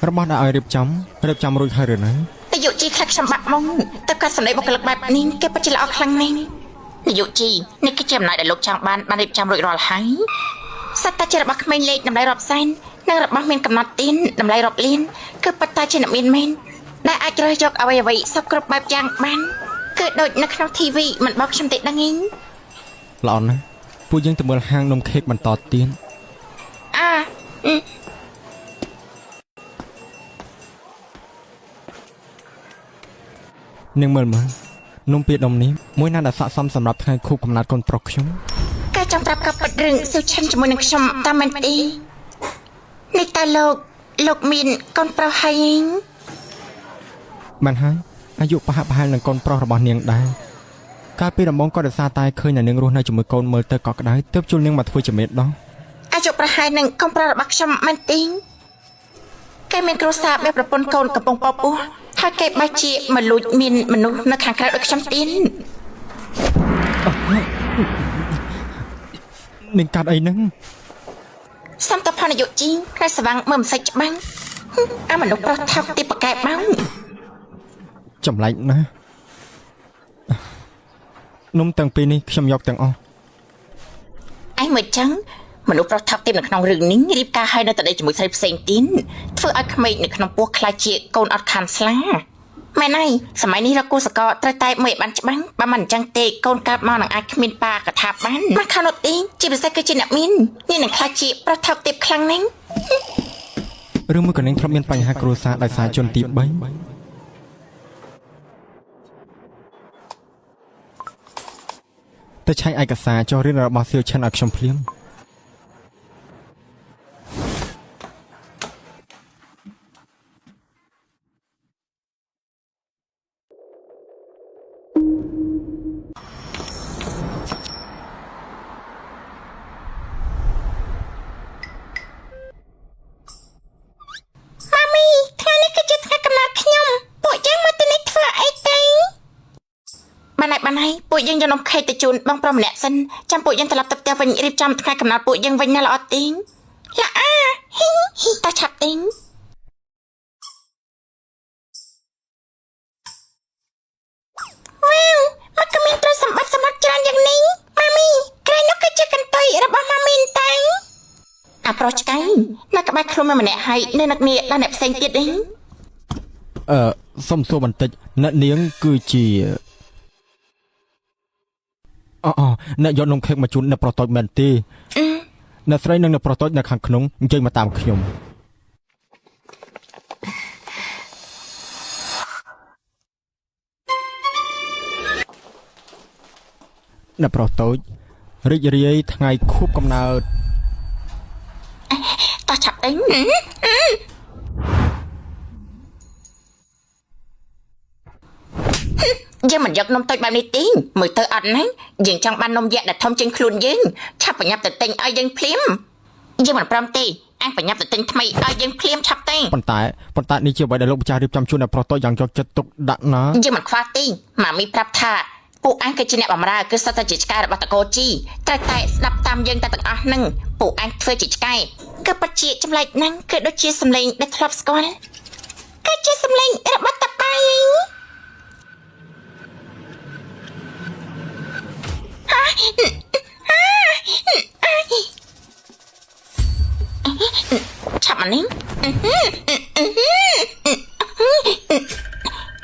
របស់ដែលឲ្យរៀបចំរួចហើយឬនៅនាយកជីខ្លាចខ្ញុំបាក់មុងតែគាត់សម្ដីបុគ្គលិកបែបនេះគេពិតជាល្អខ្លាំងណាស់នាយកជីនេះគឺជាអំណាចដែលលោកចង់បានរៀបចំរួចរាល់ហើយសត្វតាជារបស់ក្មេងលេខតម្លៃរាប់សែននិងរបស់មានកំណត់ទានតម្លៃរាប់លានគឺប៉ុន្តែជាអ្នកមានមែនដែលអាចរើសយកអ្វីសពគ្រប់បែបយ៉ាងបានគឺដូចនៅក្នុង TV មិនបោកខ្ញុំទេដឹងទេល្អណាស់ពួកយើងទៅមើលហាងនំខេកបន្តទៀតនាងមើលនំពីដុំនេះមួយណាដែលស័ក្តិសមសម្រាប់ថ្ងៃខួបកំណត់កូនប្រុសខ្ញុំការចង់ប្រាប់កពិតរឿងសៀវឈិនជាមួយនឹងខ្ញុំតាមមិនទេនេះតើលោកមានកូនប្រុសហើយបានហើយអាយុប្រហាក់ប្រហែលនឹងកូនប្រុសរបស់នាងដែរកាលពីដំបូងក៏ដោយសារតែឃើញតែនាងរស់នៅជាមួយកូនមើលទៅកក់ក្ដៅទើបជួលនាងមកធ្វើជាមេដោះអាយុប្រហែលនឹងកូនប្រុសរបស់ខ្ញុំមែនទេគេមានគ្រួសារបែបប្រពន្ធកូនកំពុងពោពោះហើយគេបាច់ជាមកលួចមានមនុស្សនៅខាងក្រៅដូចខ្ញុំទៀតនាងកាត់អីហ្នឹងសំតផនយុជីក្រៃស្វាំងមើលមិនសិចច្បាំងអាមនុស្សប្រុសថោកទីបកែបោងចម្លែកណាស់នំទាំងពីរនេះខ្ញុំយកទាំងអស់ឯងមើលចឹងមនុស្សប្រុសថោកទីនៅក្នុងរឿងនេះរៀបការឲ្យនៅតែដេកជាមួយស្រីផ្សេងទៀតធ្វើឲ្យក្មេងនៅក្នុងពោះខ្លាចជាកូនអត់ខានស្លាមែនហើយសម័យនេះរកគូសកលត្រូវតែមើលបានច្បាស់បើមិនអញ្ចឹងទេកូនកើតមកនឹងអាចគ្មានប៉ាកថាបានមកខាងនោះទេជាពិសេសគឺជាអ្នកមាននេះនឹងខ្លាចជាប្រុសថោកទីខ្លាំងណាស់ឬមួយក៏នឹងធ្លាប់មានបញ្ហាគ្រួសារដោយសារជនទី3ទៅឆែកឯកសារចុះរៀនរបស់សៀវឈិនឲ្យខ្ញុំភ្លាមពួកយើងយកនំខេកទៅជូនបងប្រុសម្នាក់សិនចាំពួកយើងត្រឡប់ទៅផ្ទះវិញរៀបចំថ្ងៃកំណត់ពួកយើងវិញណាល្អទីងល្អតើឆាប់ទីងវ៉ាវមកក៏មានទ្រព្យសម្បត្តិច្រើនយ៉ាងនេះម៉ាមីក្រែងនោះគឺជាកន្ទុយរបស់ម៉ាមីតែអាប្រុសឆ្កែនៅក្បែរខ្លួនម្នាក់ហើយនៅនឹកនេះដល់អ្នកផ្សេងទៀតទេសុំសួរបន្តិចអ្នកនាងគឺជាអ្នកយកនំខេកមកជូនអ្នកប្រុសតូចមែនទេអ្នកស្រីនិងអ្នកប្រុសតូចនៅខាងក្នុងអញ្ជើញមកតាមខ្ញុំអ្នកប្រុសតូចរីករាយថ្ងៃខួបកំណើត តោះឆាប់ទៅយើងមិនយកនំតូចបែបនេះទេមើលទៅអត់ណាយើងចង់បាននំយក្សដែលធំជាងខ្លួនយើងឆាប់ប្រញាប់ទៅទិញឲ្យយើងភ្លាមយើងមិនព្រមទេអញប្រញាប់ទៅទិញថ្មីឲ្យយើងភ្លាមឆាប់ទេប៉ុន្តែនេះជាអ្វីដែលលោកម្ចាស់រៀបចំជូនដល់ប្រុសតូចយ៉ាងយកចិត្តទុកដាក់ណាយើងមិនខ្វះទេម៉ាមីប្រាប់ថាពួកអញគឺជាអ្នកបម្រើគឺសុទ្ធតែជាឆ្កែរបស់តកូជីត្រូវតែស្ដាប់តាមយើងតែទាំងអស់ហ្នឹងពួកអញធ្វើជាឆ្កែគឺពិតជាចម្លែកណាស់គឺដូចជាសម្លេងដែលធ្លាប់ស្គាល់គឺជាសម្លេងរបស់តាប៉ៃឆាប់មកនេះ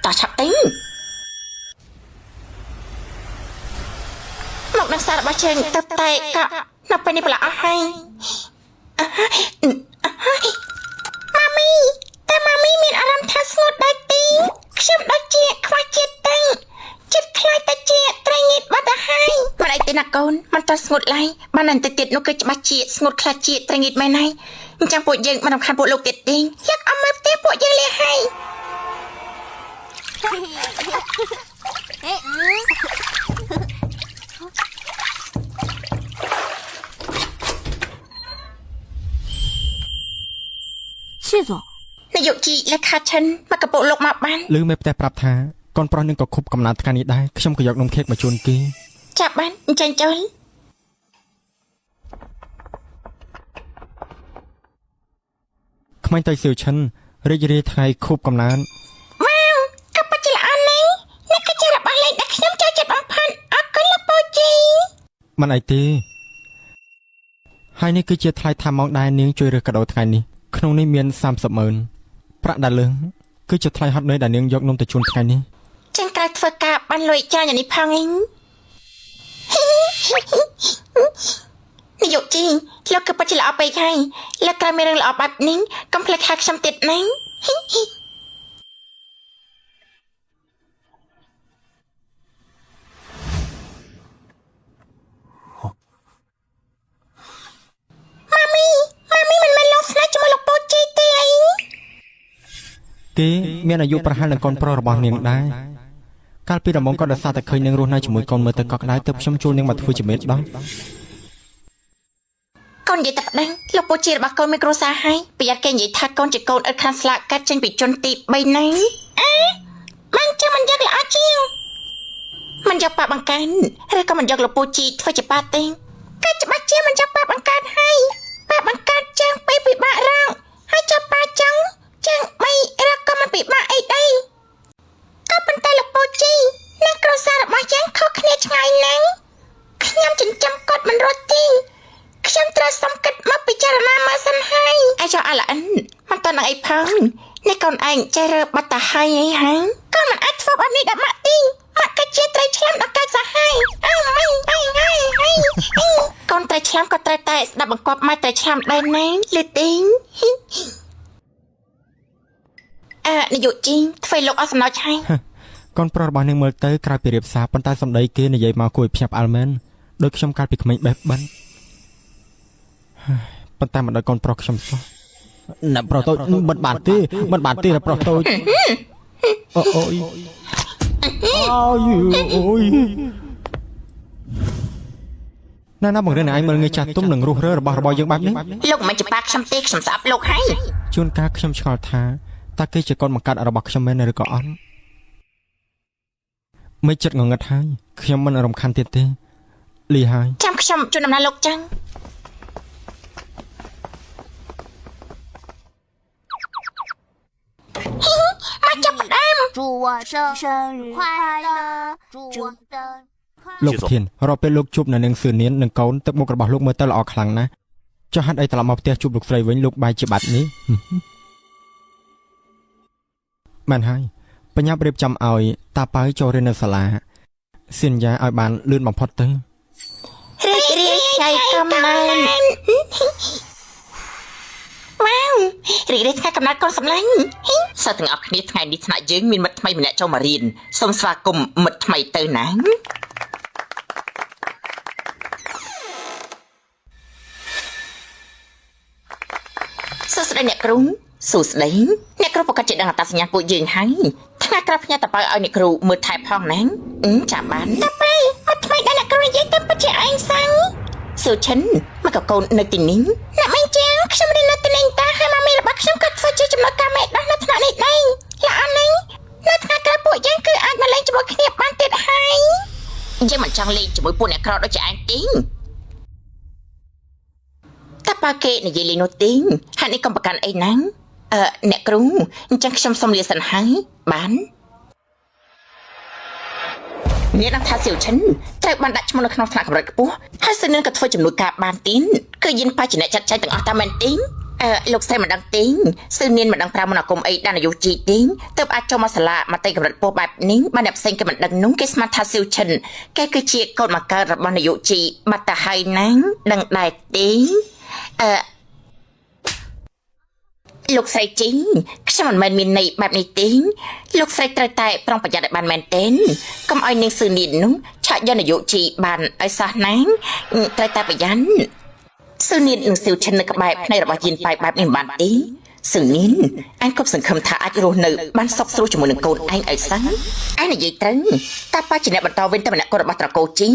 តោះឆាប់ទៅមកនឹងសាររបស់ជើងទៅតែក៏នៅពេលនេះប្រឡាក់អស់ហើយម៉ាមីតែម៉ាមីមានអារម្មណ៍ថាស្ងួតដែរទេខ្ញុំដូចជាខ្វះជាតិទៅចិត្តខ្លាចតែជាត្រីងៀតបាត់ទៅហើយមិនអីទេណាកូនមិនតស្ងួតឡើយបានតែទៀតនោះគឺច្បាស់ជាស្ងួតខ្លាចជាត្រីងៀតមែនហើយអញ្ចឹងពួកយើងមិនរំខានពួកលោកទៀតទេយកអមមើលផ្ទះពួកយើងលាហើយ谢总នាយកជីលេខាឈិនមកកពុកលោកមកបានឮមេផ្ទះប្រាប់ថាកូនប្រុសនឹងក៏ខុបកំណត់ថ្ងៃនេះដែរខ្ញុំក៏យកនំខេកមកជូនគេចាប់បានអញ្ចឹងចូលក្មេងតៃសៀវឈិនរីករាយថ្ងៃខួបកំណើតវ៉ាវក៏ពិតជាល្អណាស់នេះគឺជារបស់លេងដែលខ្ញុំចូលចិត្តបំផុតអរគុណលោកពូជីមិនអីទេហើយនេះគឺជាថ្លៃថាម៉ោងដែលនាងជួយរើសកាដូថ្ងៃនេះក្នុងនេះមាន300000ប្រាក់ដែលលើគឺជាថ្លៃហត់នឿយដែលនាងយកនំទៅជូនថ្ងៃនេះចឹងក្រោយធ្វើការបានលុយច្រើនយ៉ាងនេះផងឯងនាយកជីលោកក៏ពិតជាល្អពេកហើយលោកក្រោយមានរឿងល្អបែបនេះកុំភ្លេចខាខ្ញុំទៀតណាម៉ាមីមិនមែនលោកស្នេហ៍ជាមួយលោកពូជីទេអីគេមានអាយុប្រហែលនឹងកូនប្រុសរបស់នាងដែរកាលពីដំបូងក៏ដោយសារតែឃើញនាងរស់នៅជាមួយកូនមើលទៅកក់ក្ដៅទើបខ្ញុំជួលនាងមកធ្វើជាមេដោះកូននិយាយតែប្តឹងលោកពូជារបស់កូនមានគ្រួសារហើយប្រយ័ត្នគេនិយាយថាកូនជាកូនឥតខានស្លាកកាត់ចេញពីជនទី3ហ្នឹងបានចាំមិនយកល្អជាងមិនយកប៉ាបង្កើនឬក៏មិនយកលោកពូជីធ្វើជាប៉ាទេក៏ច្បាស់ជាមិនយកប៉ាបង្កើនហើយប៉ាបង្កើនចាំងពេលពិបាករកហើយចាប់ប៉ាចឹងបីរកក៏មិនពិបាកអីដែរក៏ប៉ុន្តែលោកពូជីនិងគ្រួសាររបស់យើងខុសគ្នាឆ្ងាយណាស់ខ្ញុំចិញ្ចឹមគាត់មិនរត់ទេខ្ញុំត្រូវសុំគិតមកពិចារណាមើលសិនហើយអាយចុះអាឡិនមិនតនឹងអីផងនេះកូនឯងចេះរើបាត់តាហើយអីហើយកូនមិនអាចធ្វើបែបនេះដល់ម៉ាក់ទេម៉ាក់ក៏ជាត្រីឆ្លាមដល់កាច់សាហាយកូនត្រីឆ្លាមក៏ត្រូវតែស្ដាប់បង្គាប់ម៉ែត្រីឆ្លាមដែរណាលឺទេនាយកជីធ្វើលោកអស់សំណោចហើយកូនប្រុសរបស់នាងមើលទៅក្រៅពីរៀបសារប៉ុន្តែសម្ដីគេនិយាយមកគួរឲ្យភ្ញាក់ផ្អើលមែនដូចខ្ញុំកាលពីក្មេងបេះបិណ្ឌប៉ុន្តែមិនដោយកូនប្រុសខ្ញុំសោះអ្នកប្រុសតូចមិនបានទេអ្នកប្រុសតូចអូយណាបង្រៀនឲ្យឯងមើលងាយចាស់ទុំនឹងរុះរើរបស់យើងបែបនេះលោកមិនច្បាស់ខ្ញុំទេខ្ញុំស្អប់លោកហើយជួនកាលខ្ញុំឆ្ងល់ថាតើគេជាកូនបង្កើតរបស់ខ្ញុំមែនឬក៏អត់មិនចិត្តងងឹតហើយខ្ញុំមិនរំខានទៀតទេលីហើយចាំខ្ញុំជូនដំណើរលោកចឹងមកចាប់ផ្ដើម祝我生日快乐祝我的លោកធានរកពេលលោកជួបនៅនឹងសឿនៀននិងកូនទឹកមុខរបស់លោកមើលទៅល្អខ្លាំងណាស់ចុះហេតុអីត្រឡប់មកផ្ទះជួបលោកស្រីវិញលោកបាយជាបាត់នេះមែនហើយបញ្ញាប់រៀបចំឲ្យតាប៉ៅចូលរៀននៅសាលាសន្យាឲ្យបានលឿនបំផុតទៅរីករាយថ្ងៃកំណើតវ៉ាវរីករាយថ្ងៃកំណើតកូនសម្លាញ់សិស្សទាំងអស់គ្នាថ្ងៃនេះថ្នាក់យើងមានមិត្តថ្មីម្នាក់ចូលមករៀនសូមស្វាគមន៍មិត្តថ្មីទៅណា សួស្តីអ្នកគ្រូសួស្តីអ្នកគ្រូប្រកាសជាដឹងអត្តសញ្ញាណពួកយើងហើយថ្ងៃក្រោយផ្ញើតប៉ៅឲ្យអ្នកគ្រូមើលថែផងណាចាំបានតប៉ៅមកថ្មីដែរអ្នកគ្រូនិយាយទៅពិតជាឯងសាំងសួឈិនមកកកូននៅទីនេះអ្នកមិនចឹងខ្ញុំរៀននៅទីនេះតាហើយម៉ាមីរបស់ខ្ញុំក៏ធ្វើជាចំណុចការមេដោះនៅថ្នាក់នេះដែរល្អណាស់នៅថ្ងៃក្រោយពួកយើងគឺអាចមកលេងជាមួយគ្នាបានទៀតហើយយើងមិនចង់លេងជាមួយពួកអ្នកក្រដូចជាឯងទេតែបើគេនិយាយលេងនោះទេហាក់នេះកុំប្រកាន់អីណាអ្នកគ្រូអញ្ចឹងខ្ញុំសូមលាសិនហើយបានអ្នកនឹងថាសៀវឈិនត្រូវបានដាក់ឈ្មោះនៅក្នុងថ្នាក់កម្រិតខ្ពស់ហើយសិននឹងក៏ធ្វើចំនួនការបានទៀតគឺយិនបច្ចៈចាត់ចែងទាំងអស់តាមមែនទេលោកស្រីមិនដឹងទេសឿននានមិនដឹងប្រាមនអាគមអីដល់នយោជីទេទើបអាចចូលមកសាលាមត្តេយកម្រិតពោះបែបនេះបានអ្នកផ្សេងគេមិនដឹងនោះគេស្មានថាសៀវឈិនគេគឺជាកូនមកកើតរបស់នយោជីបាត់ទៅហើយណាដឹងដែរទេលោកស្រីជីខ្ញុំមិនមែនមានន័យបែបនេះទេលោកស្រីត្រូវតែប្រុងប្រយ័ត្នឲ្យបានមែនទេកុំឲ្យនាងសឿននាននោះឆាក់យកនយោជីបានឲ្យសោះណាត្រូវតែប្រយ័ត្នសឿននាននឹងសៀវឈិននៅក្បែរភ្នែករបស់យិនប៉ៃបែបនេះមិនបានទេសឿននានអញគប់សង្ឃឹមថាអាចរស់នៅបានសុខស្រួលជាមួយនឹងកូនឯងឲ្យសិនឯងនិយាយត្រូវតាប៉ាជាអ្នកបន្តវិញទៅម្នាក់កូនរបស់ត្រកូលជី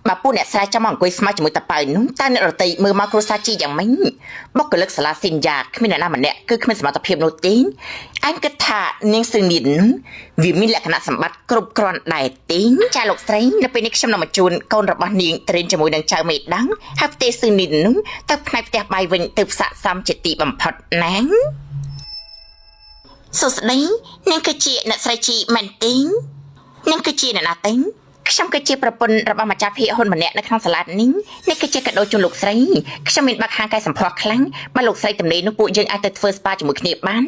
បើពួកអ្នកស្រាយចាំមកអង្គុយស្មាជាមួយតាប៉ៅនោះតើអ្នករតីមើលមកគ្រួសារជីយ៉ាងម៉េចបុគ្គលិកសាលាស៊ីនយ៉ាគ្មានអ្នកណាម្នាក់គឺគ្មានសមត្ថភាពនោះទេអញគិតថានាងសឿននាននោះវាមានលក្ខណៈសម្បត្តិគ្រប់គ្រាន់ដែរទេចាលោកស្រីនៅពេលនេះខ្ញុំនឹងមកជួនកូនរបស់នាងត្រៀនជាមួយនឹងចៅមេដាំងហើយផ្ទៃសឿននាននោះទៅផ្នែកផ្ទះបាយវិញទៅផ្សាក់សំជាទីបំផុតណាសួស្តីនាងគឺជាអ្នកស្រីជីមែនទេនាងគឺជាអ្នកណាទេខ្ញុំគឺជាប្រពន្ធរបស់ម្ចាស់ភាគហ៊ុនម្នាក់នៅក្នុងសាលានេះនេះគឺជាកាដូជូនលោកស្រីខ្ញុំមានបាក់ហាងកែសម្ផស្សខ្លាំងបើលោកស្រីទំនេរនោះពួកយើងអាចទៅធ្វើស្ប៉ាជាមួយគ្នាបាន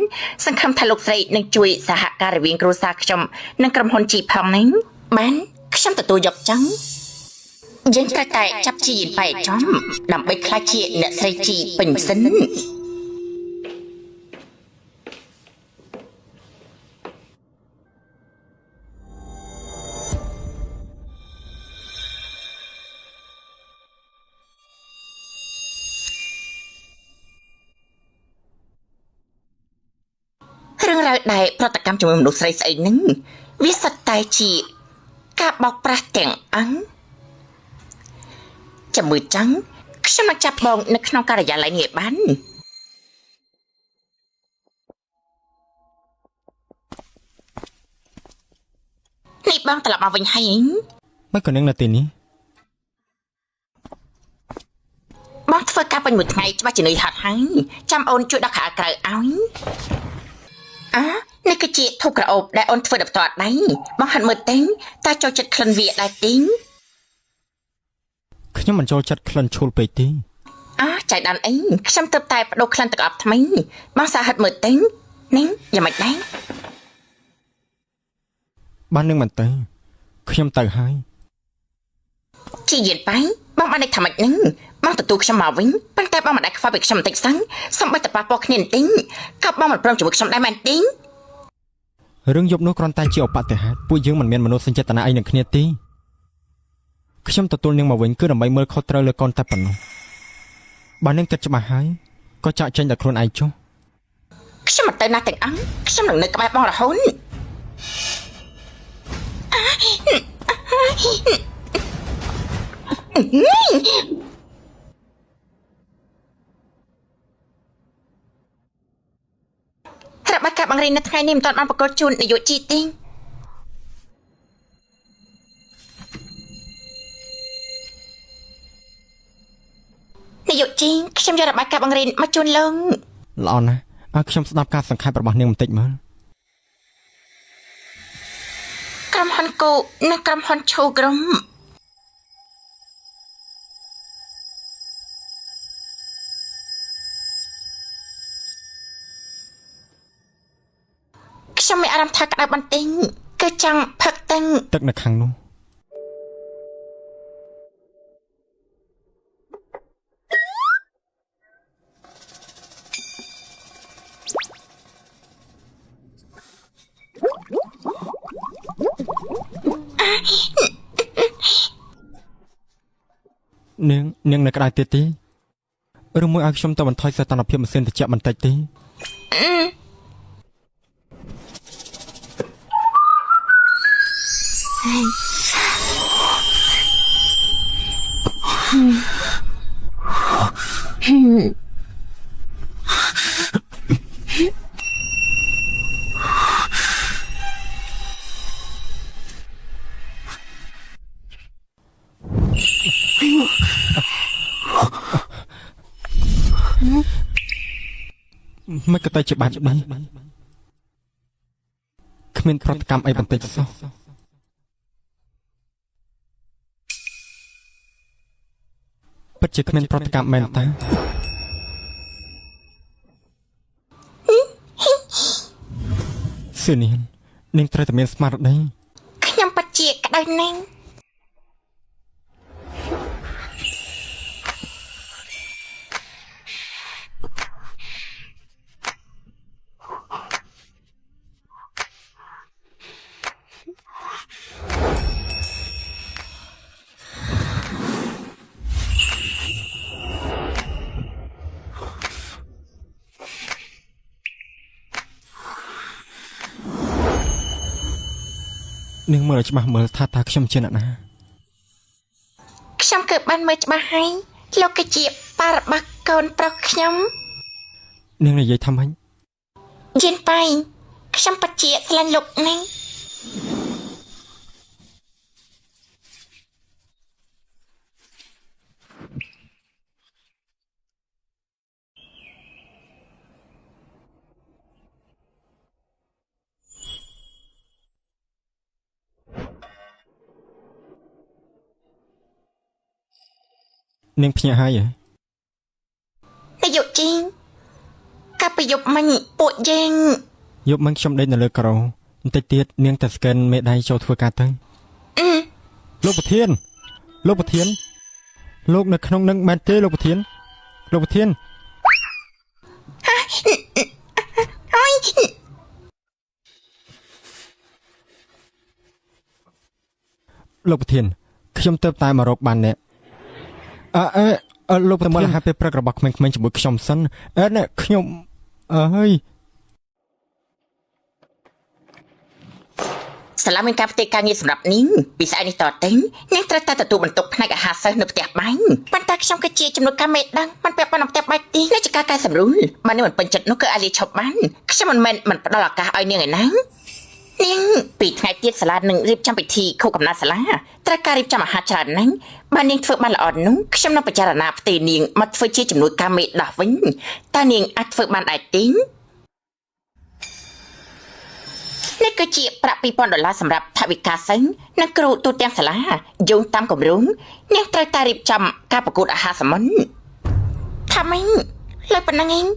សង្ឃឹមថាលោកស្រីនឹងជួយសហការរវាងគ្រួសារខ្ញុំនិងក្រុមហ៊ុនជីផងនេះបានខ្ញុំទទួលយកចឹងយើងត្រូវតែចាប់ជីយិនបែកចំដើម្បីខ្លាចជាអ្នកស្រីជីពេញសិនរឿងរ៉ាវដែលប្រតិកម្មជាមួយមនុស្សស្រីស្អីហ្នឹងវាសិតតែជាការបោកប្រាស់ទាំងអង្គចាំមើលចឹងខ្ញុំនឹងចាប់បងនៅក្នុងការិយាល័យនេះបាននេះបងត្រឡប់មកវិញហើយមិនក៏នឹងនៅទីនេះបងធ្វើការពេញមួយថ្ងៃច្បាស់ជានឿយហត់ហើយចាំអូនជួយដាក់ខោក្រៅឲ្យនេះគឺជាធូបក្រអូបដែលអូនធ្វើដល់ផ្ទាល់ដៃបងហាត់មើលទេតើចូលចិត្តក្លិនវាដែរទេខ្ញុំមិនចូលចិត្តក្លិនឈូលពេកទេចៃដានអីខ្ញុំទៅតែបដូរក្លិនទឹកអប់ថ្មីបងសាហាត់មើលទេនេះយ៉ាងម៉េចដែរបាននឹងមិនទៅខ្ញុំទៅហើយជីយិនប៉ៃបងបានតែថាម៉េចហ្នឹងបងទទួលខ្ញុំមកវិញប៉ុន្តែបងមិនដែលខ្វល់ពីខ្ញុំបន្តិចសិនសំបីតប៉ះពាល់គ្នាបន្តិចក៏បងមិនព្រមជាមួយខ្ញុំដែរមែនទេរឿងយប់នោះគ្រាន់តែជាឧបទ្ទហេតុពួកយើងមិនមានមនោសញ្ចេតនាអីនឹងគ្នាទេខ្ញុំទទួលនាងមកវិញគឺដើម្បីមើលខុសត្រូវលើកូនតែប៉ុណ្ណោះបើនាងគិតច្បាស់ហើយក៏ចាក់ចេញដល់ខ្លួនឯងចុះខ្ញុំមិនទៅណាទាំងអង្គខ្ញុំនឹងនៅក្បែរបងរហូតរបាយការណ៍បង្រៀននៅថ្ងៃនេះមិនទាន់បានប្រកល់ជូននាយកជីទេនាយកជីខ្ញុំយករបាយការណ៍បង្រៀនមកជូនលោកល្អណាស់ឲ្យខ្ញុំស្ដាប់ការសង្ខេបរបស់នាងបន្តិចមើលក្រុមហ៊ុនគូនិងក្រុមហ៊ុនឈូក្រុមខ្ញុំមានអារម្មណ៍ថាក្តៅបន្តិចគឺចង់ផឹកទឹកនៅខាងនោះនាងនៅក្តៅទៀតទេ ឬមួយឲ្យខ្ញុំទៅបន្ថយសីតុណ្ហភាពម៉ាស៊ីនត្រជាក់បន្តិចទេមិនក៏ទៅជាបាត់នេះគ្មានប្រតិកម្មអីបន្តិចសោះពិតជាគ្មានប្រតិកម្មមែនតើសឿននាងត្រូវតែមានស្មារតី ខ្ញុំពិតជាក្តៅណាស់នាងមើលឲ្យច្បាស់មើលថាតើខ្ញុំជាអ្នកណា ខ្ញុំគឺបានមើលច្បាស់ហើយលោកគឺជាប៉ារបស់កូនប្រុសខ្ញុំ នាងនិយាយថាម៉េច យិនប៉ៃខ្ញុំពិតជាស្រឡាញ់លោកណាស់នាងភ្ញាក់ហើយហ៎ នាយកជីងកាប់ប្រយុបមិញពួកយើង យប់មិញខ្ញុំដេកនៅលើការ៉ូបន្តិចទៀតនាងតែស្កេនមេដៃចូលធ្វើការទៅលោកប្រធានលោកប្រធានលោកនៅក្នុងនឹងមែនទេលោកប្រធានលោកប្រធានលោកប្រធានខ្ញុំទៅតែមករកបានអ្នកលោកប្រធានមកហើយពេលព្រឹករបស់ក្មេងៗជាមួយខ្ញុំសិនអ្នកខ្ញុំអើយ សាលាមានការផ្ទេរការងារសម្រាប់នាងពីស្អែកនេះតទៅនាងត្រូវតែទទួលបន្ទុកផ្នែកអាហារសិស្សនៅផ្ទះបាញ់ប៉ុន្តែខ្ញុំគឺជាចំនួនការមេដឹងមិនពាក់ព័ន្ធនឹងផ្ទះបាច់ទេនេះជាការកែសម្រួលបើនាងមិនពេញចិត្តនោះគឺអាចលាឈប់បានខ្ញុំមិនមែនមិនផ្ដល់ឱកាសឲ្យនាងឯណានាងពីថ្ងៃទៀតសាលានឹងរៀបចំពិធីខួបកំណើតសាលាត្រូវការរៀបចំអាហារច្រើនណាស់បើនាងធ្វើបានល្អនោះខ្ញុំនឹងពិចារណាផ្ទេរនាងមកធ្វើជាចំនួនការមេដោះវិញតើនាងអាចធ្វើបានដែរទេ នេះគឺជាប្រាក់$2,000សម្រាប់ថវិកាសិញនិងគ្រូទូទាំងសាលាយោងតាមគម្រោងនាងត្រូវតែរៀបចំការប្រកួតអាហារសមុនថាម៉េចលើប៉ុណ្ណឹងឯង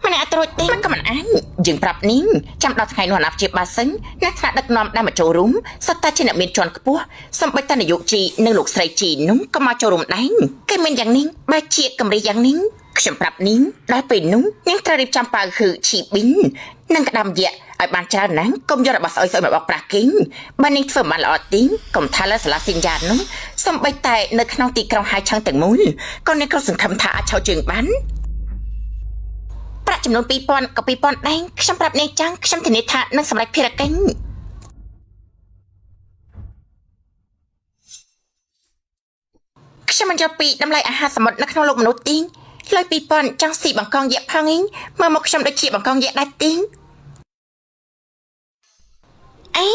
មិនអាចរួចទេមិនក៏មិនអាចយើងប្រាប់នាងចាំដល់ថ្ងៃនោះអាណាព្យាបាលសិនអ្នកថ្នាក់ដឹកនាំដែលមកចូលរួមសុទ្ធតែជាអ្នកមានជាន់ខ្ពស់សូម្បីតែនាយកជីនិងលោកស្រីជីនោះក៏មកចូលរួមដែរគេមានយ៉ាងនេះបើជាកម្រិតយ៉ាងនេះខ្ញុំប្រាប់នាងដល់ពេលនោះនាងត្រូវរៀបចំប៉ៅគឺឈីប៊ីននិងក្តាមយៈឲ្យបានច្រើនណាស់កុំយករបស់ស្អុយៗមកបោកប្រាស់គេងបើនាងធ្វើបានល្អទីកុំថាលើសាលាសញ្ញានោះសំបីតែនៅក្នុងទីក្រុងហាយឆាំងទាំងមូលក៏នាងក៏សង្ឃឹមថាអាចឈរជើងបានប្រាក់ចំនួន$2,000ក៏$2,000ដែរខ្ញុំប្រាប់នាងចឹងខ្ញុំធានាថានឹងសម្រេចភារកិច្ចខ្ញុំមិនយកពីតម្លៃអាហារសមុទ្រនៅក្នុងលោកមនុស្សទីលុយ$2,000ចង់ស៊ីបង្កងយៈផងឯងមើលមកខ្ញុំដូចជាបង្កងយៈដែរទីអី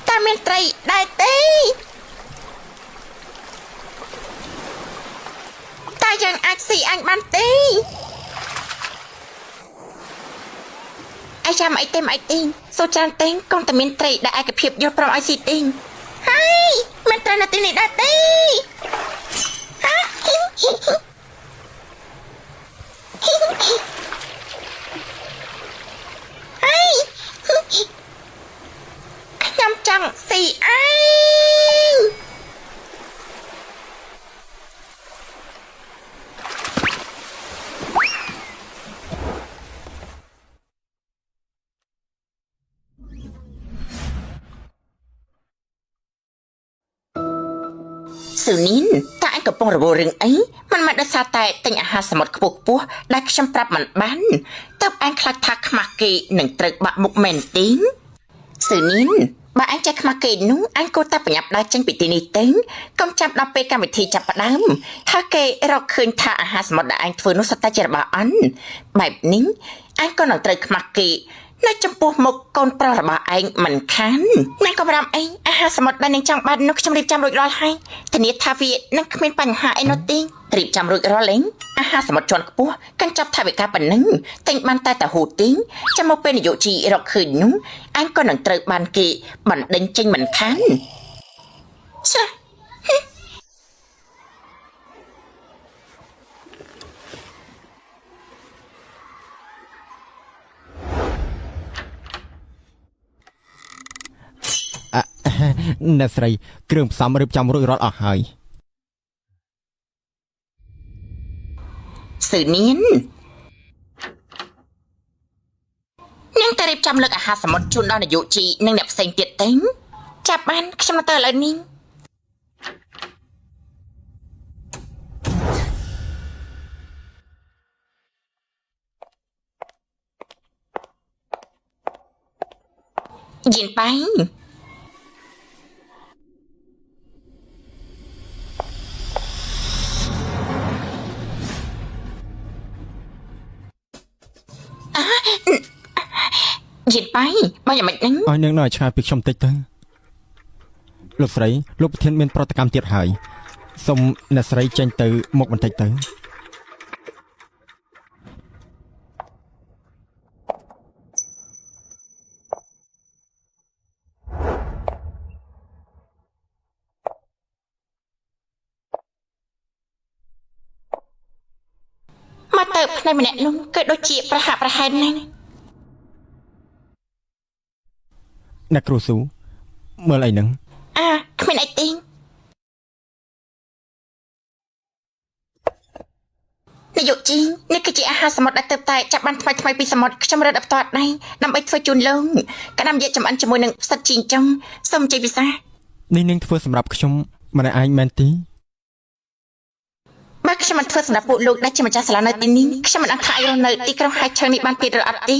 តើមានត្រីដែរទេតើយើងអាចស៊ីអញបានទេអាយ៉ាមអីទេមកអីទីសូចានទេកុំតែមានត្រីដែលឯកភាពយកប្រមឲ្យស៊ីទីហើយមានត្រីនៅទីនេះដែរទេខ្ញុំចង់ស៊ីអី ស៊ឺនីនតើឯងកំពុងរវល់រឿងអីមិនមែនដោយសារតែទិញអាហារសមុទ្រខ្ពស់ៗដែលខ្ញុំប្រាប់មិនបានទើបឯងខ្លាចថាខ្មាស់គេនឹងត្រូវបាក់មុខមែនទេស៊ឺនីនបើឯងចេះខ្មាស់គេនោះឯងគួរតែប្រញាប់ដើរចេញពីទីនេះទៅកុំចាំដល់ពេលកម្មវិធីចាប់ផ្ដើមថាគេរកឃើញថាអាហារសមុទ្រដែលឯងធ្វើនោះសុទ្ធតែជារបស់អន់បែបនេះឯងក៏នឹងត្រូវខ្មាស់គេនៅចំពោះមុខកូនប្រុសរបស់ឯងមិនខាននាងក៏បារម្ភអីអាហារសមុទ្រដែលនាងចង់បាននោះខ្ញុំរៀបចំរួចរាល់ហើយធានាថាវានឹងគ្មានបញ្ហាអីនោះទេរៀបចំរួចរាល់លេងអាហារសមុទ្រជាន់ខ្ពស់កាន់ចាប់ថវិកាប៉ុណ្ណឹងទិញបានតែហូរទេចាំមកពេលនយោជីរកឃើញនោះឯងក៏នឹងត្រូវបានគេបណ្ដេញចេញមិនខានចាអ្នកស្រីគ្រឿងផ្សំរៀបចំរួចរាល់អស់ហើយស៊ឺនីននាងតែរៀបចំលើកអាហារសមុទ្រជូនដល់នាយកជីនិងអ្នកផ្សេងទៀតទេចាប់បានខ្ញុំទៅឥឡូវនេះយិនបៃយិនបៃមកយ៉ាងម៉េចហ្នឹងឲ្យនាងនៅឆ្ងាយពីខ្ញុំតិចទៅលោកស្រីលោកប្រធានមានប្រតិកម្មទៀតហើយសូមអ្នកស្រីចេញទៅមុខបន្តិចទៅមកទៅផ្នែកម្នាក់នោះគឺដូចជាប្រហាក់ប្រហែលណាស់អ្នកគ្រូស៊ូមើលអីហ្នឹងគ្មានអីទេនាយកជីនេះគឺជាអាហារសមុទ្រដែលទើបតែចាប់បានថ្មីពីសមុទ្រខ្ញុំរត់អត់ផ្ទាត់ដែរដើម្បីធ្វើជូនលោកកណ្ដាំយកចំអិនជាមួយនឹងផ្សិតជីងចុងសូមជ័យពិសានេះនាងធ្វើសម្រាប់ខ្ញុំម្នាក់ឯងមែនទេបើខ្ញុំមិនធ្វើសម្រាប់ពួកលោកដែលជាម្ចាស់សាលានៅទីនេះខ្ញុំមិនអត់ថាឲ្យរស់នៅទីក្រុងហៃឆឹងនេះបានទៀតឬអត់ទេ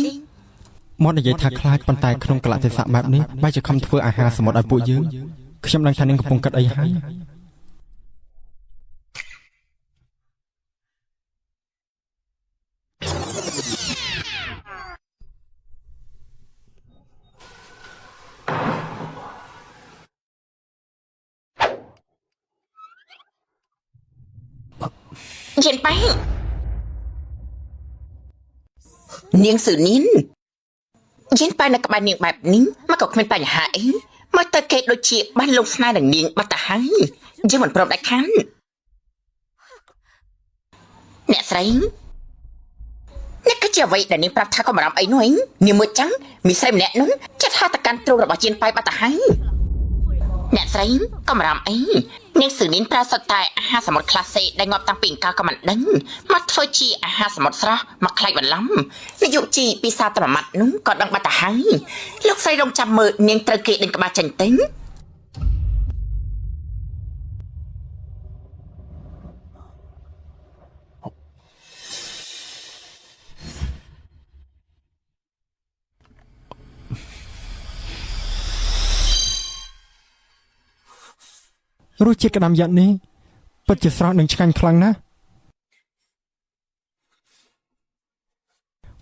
មកនិយាយថាខ្លាចប៉ុន្តែក្នុងកលៈទេសៈបែបនេះបែរជាខំធ្វើអាហារសមុទ្រឲ្យពួកយើងខ្ញុំដឹងថានាងកំពុងគិតអីហើយយិនបៃនាងស៊ឺនីនយិនបៃនៅក្បែរនាងបែបនេះមកក៏គ្មានបញ្ហាអីមកទៅគេដូចជាបានលងស្នេហ៍នឹងនាងបាត់ទៅហើយយើងមិនព្រមដាច់ខានអ្នកស្រីនេះគឺជាអ្វីដែលនាងប្រាប់ថាកុំបារម្ភអីនោះឯងនាងមើលចឹងមីស្រីម្នាក់នោះចិត្តហៅទៅកាន់ទ្រូងរបស់យិនបៃបាត់ទៅហើយអ្នកស្រីកុំបារម្ភអីនាងស៊ឺនីនប្រើសុទ្ធតែអាហារសមុទ្រក្លាសេដែលងាប់តាំងពីអង្ការក៏មិនដឹងមកធ្វើជាអាហារសមុទ្រស្រស់មកខ្លាចបន្លំនាយកជីពីសាតម៉ាត់នោះក៏ដឹងបាត់ទៅហើយលោកស្រីរងចាំមើលនាងត្រូវគេដេញក្បាលចេញទៅរសជាតិក្តាមយ៉ាត់នេះពិតជាស្រស់និងឆ្ងាញ់ខ្លាំងណាស់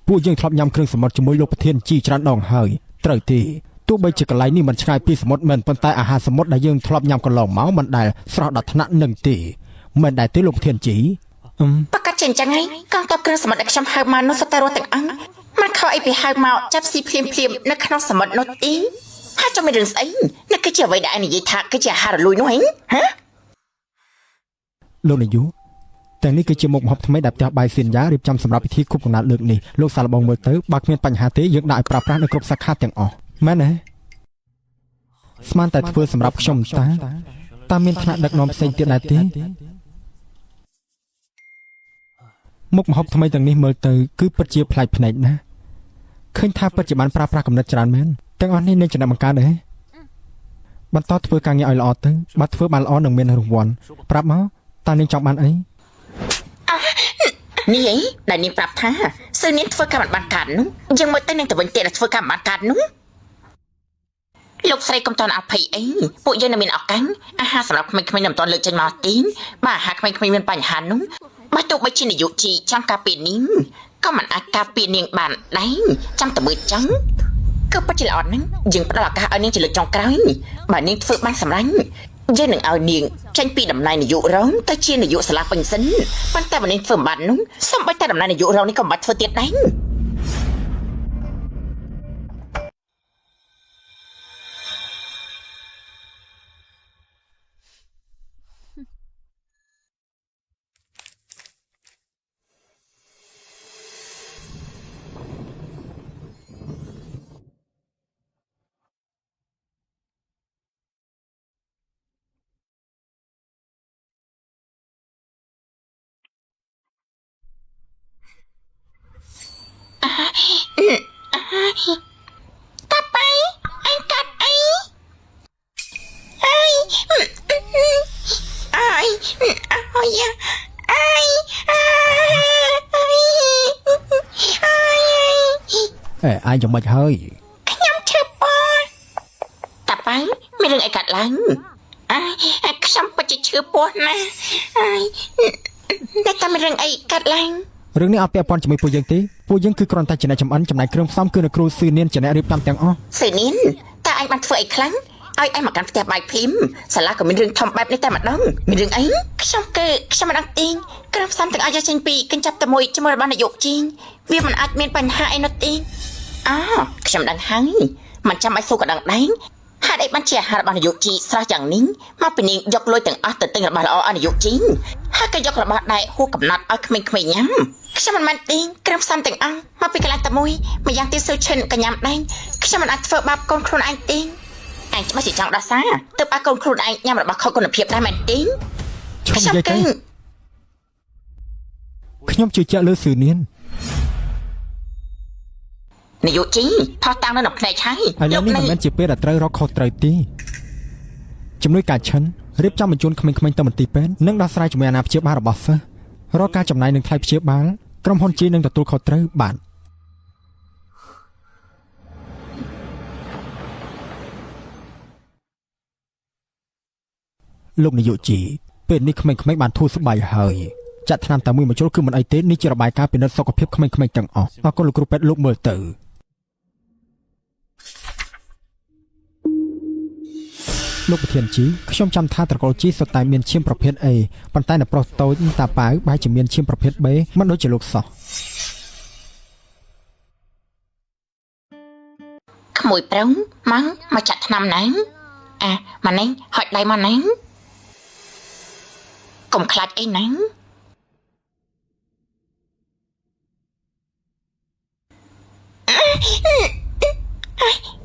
ពួកយើងធ្លាប់ញ៉ាំគ្រឿងសមុទ្រជាមួយលោកប្រធានជីច្រើនដងហើយត្រូវទេទោះបីជាកន្លែងនេះមិនឆ្ងាយពីសមុទ្រមែនប៉ុន្តែអាហារសមុទ្រដែលយើងធ្លាប់ញ៉ាំកន្លងមកមិនដែលស្រស់ដល់ថ្នាក់នឹងទេមិនដែលទេលោកប្រធានជីប្រកាសជាអញ្ចឹងហើយកងទ័ពគ្រឿងសមុទ្រដែលខ្ញុំហៅមកនោះសុទ្ធតែរស់ទាំងអង្គមិនខុសអីពីហៅមកចាប់ស៊ីភ្លាមនៅក្នុងសមុទ្រនោះទេហើយចាំមានរឿងស្អីនេះគឺជាអ្វីដែលឯងនិយាយថាគឺជាអាហាររលួយនោះហ៎លោកនាយកទាំងនេះគឺជាមុខម្ហូបថ្មីដែលផ្ទះបាយសៀនយ៉ារៀបចំសម្រាប់ពិធីគប់កំណើតលើកនេះលោកសាឡបងមើលទៅបើគ្មានបញ្ហាទេយើងដាក់ឲ្យប្រើប្រាស់នៅគ្រប់សាខាទាំងអស់មែនទេស្មានតែធ្វើសម្រាប់ខ្ញុំតាមានថ្នាក់ដឹកនាំផ្សេងទៀតដែរទេមុខម្ហូបថ្មីទាំងនេះមើលទៅគឺពិតជាប្លែកភ្នែកណាស់ឃើញថាពិតជាបានប្រើប្រាស់កំណត់ច្រើនមែនទាំងអស់នេះនឹងចំណេះបង្កើតទេ បន្តធ្វើការងារឲ្យល្អទៅបើធ្វើបានល្អនឹងមានរង្វាន់ប្រាប់មកតើនាងចង់បានអី នេះអីដែលនាងប្រាប់ថាសឺនាងធ្វើការមិនបានកាត់នោះយើងមើលទៅនឹងទៅវិញទៀតធ្វើការមិនបានកាត់នោះលោកស្រីកុំតន់អភ័យអីពួកយើងនៅមានឱកាសអាហារសម្រាប់ក្មេងៗមិនតន់លើកចេញមកទេបើអាហារក្មេងៗមានបញ្ហានោះបើទោះបីជានាយកជីចង់ការពារនាងក៏មិនអាចការពារនាងបានដែរចាំតែមើលចឹងក៏ពិតជាល្អណាស់យើងផ្ដល់ឱកាសឲ្យនាងជាលើកចុងក្រោយបើនាងធ្វើបានសម្រេចយើងនឹងឲ្យនាងចេញពីតំណែងនាយករងទៅជានាយកសាលាពេញសិនប៉ុន្តែបើនាងធ្វើមិនបាននោះសូម្បីតែតំណែងនាយករងនេះក៏មិនបាច់ធ្វើទៀតដែរតាប៉ៃអញកាត់អីអើយអើយអើយអើយអញយ៉ាងម៉េចហើយ ខ្ញុំឈឺពោះតាប៉ៃមានរឿងអីកាត់ឡើងខ្ញុំពិតជាឈឺពោះណាស់តែតែមានរឿងអីកាត់ឡើង រឿងនេះអត់ពាក់ព័ន្ធជាមួយពួកយើងទេពួកយើងគឺគ្រាន់តែជាអ្នកចំអិនចំណែកគ្រឿងផ្សំគឺនៅគ្រូស៊ឺនៀនជាអ្នករៀបចំទាំងអស់ ស៊ឺនៀនតើអញបានធ្វើអីខ្លាំងឲ្យឯងមកកាន់ផ្ទះបាយភីមសាលាក៏មានរឿងធំបែបនេះតែម្ដងមានរឿងអីខ្ញុំមិនដឹងទេគ្រឿងផ្សំទាំងអស់យកចេញពីកញ្ចប់តែមួយជាមួយរបស់នាយកជីងវាមិនអាចមានបញ្ហាអីនោះទេខ្ញុំដឹងហើយមិនចាំបាច់សួរក៏ដឹងដែរហេតុអីបានជាអាហាររបស់នាយកជីស្រស់យ៉ាងនេះមកពីនាងយកលុយទាំងអស់ទៅទិញរបស់ល្អឲ្យនាយកជីងហើយក៏យករបស់ដែរហួសកំណត់ឲ្យក្មេងៗញ៉ាំខ្ញុំមិនមែនទេគ្រឿងផ្សំទាំងអស់មកពីកន្លែងតែមួយម្យ៉ាងទៀតស៊ូឈិនក៏ញ៉ាំដែរខ្ញុំមិនអាចធ្វើបាបកូនខ្លួនឯងទេអញច្បាស់ជាចង់ដោះសារទើបឲ្យកូនខ្លួនឯងញ៉ាំរបស់ខុសគុណភាពដែរមែនទេ ខ្ញុំជឿជាក់លើស៊ឺនៀន នាយកជីផោះតាំងនៅក្នុងភ្នែកហើយ ឥឡូវនេះមិនមែនជាពេលដែលត្រូវរកខុសត្រូវទេជំនួយការឈិនរៀបចំបញ្ជូនក្មេងៗទៅមន្ទីរពេទ្យនិងដោះស្រាយជាមួយអាណាព្យាបាលរបស់សិស្សរកការចំណាយនឹងថ្លៃព្យាបាលក្រុមហ៊ុនជីនឹងទទួលខុសត្រូវបានលោកនាយកជីពេលនេះក្មេងៗបានធូរស្បើយហើយចាក់ថ្នាំតែមួយមកជុលគឺមិនអីទេនេះជារបាយការណ៍ពិនិត្យសុខភាពក្មេងៗទាំងអស់អរគុណលោកគ្រូពេទ្យលោកមើលទៅលោកប្រធានជីខ្ញុំចាំថាត្រកូលជីសុទ្ធតែមានឈាមប្រភេទ A ប៉ុន្តែនៅប្រុសតូចតាប៉ាវបែរជាមានឈាមប្រភេទ B មិនដូចជាលោកសោះក្មួយប្រឹងម៉ាំងមកចាក់ថ្នាំណាម៉ាណែងហុចដៃមកណាកុំខ្លាចអីណា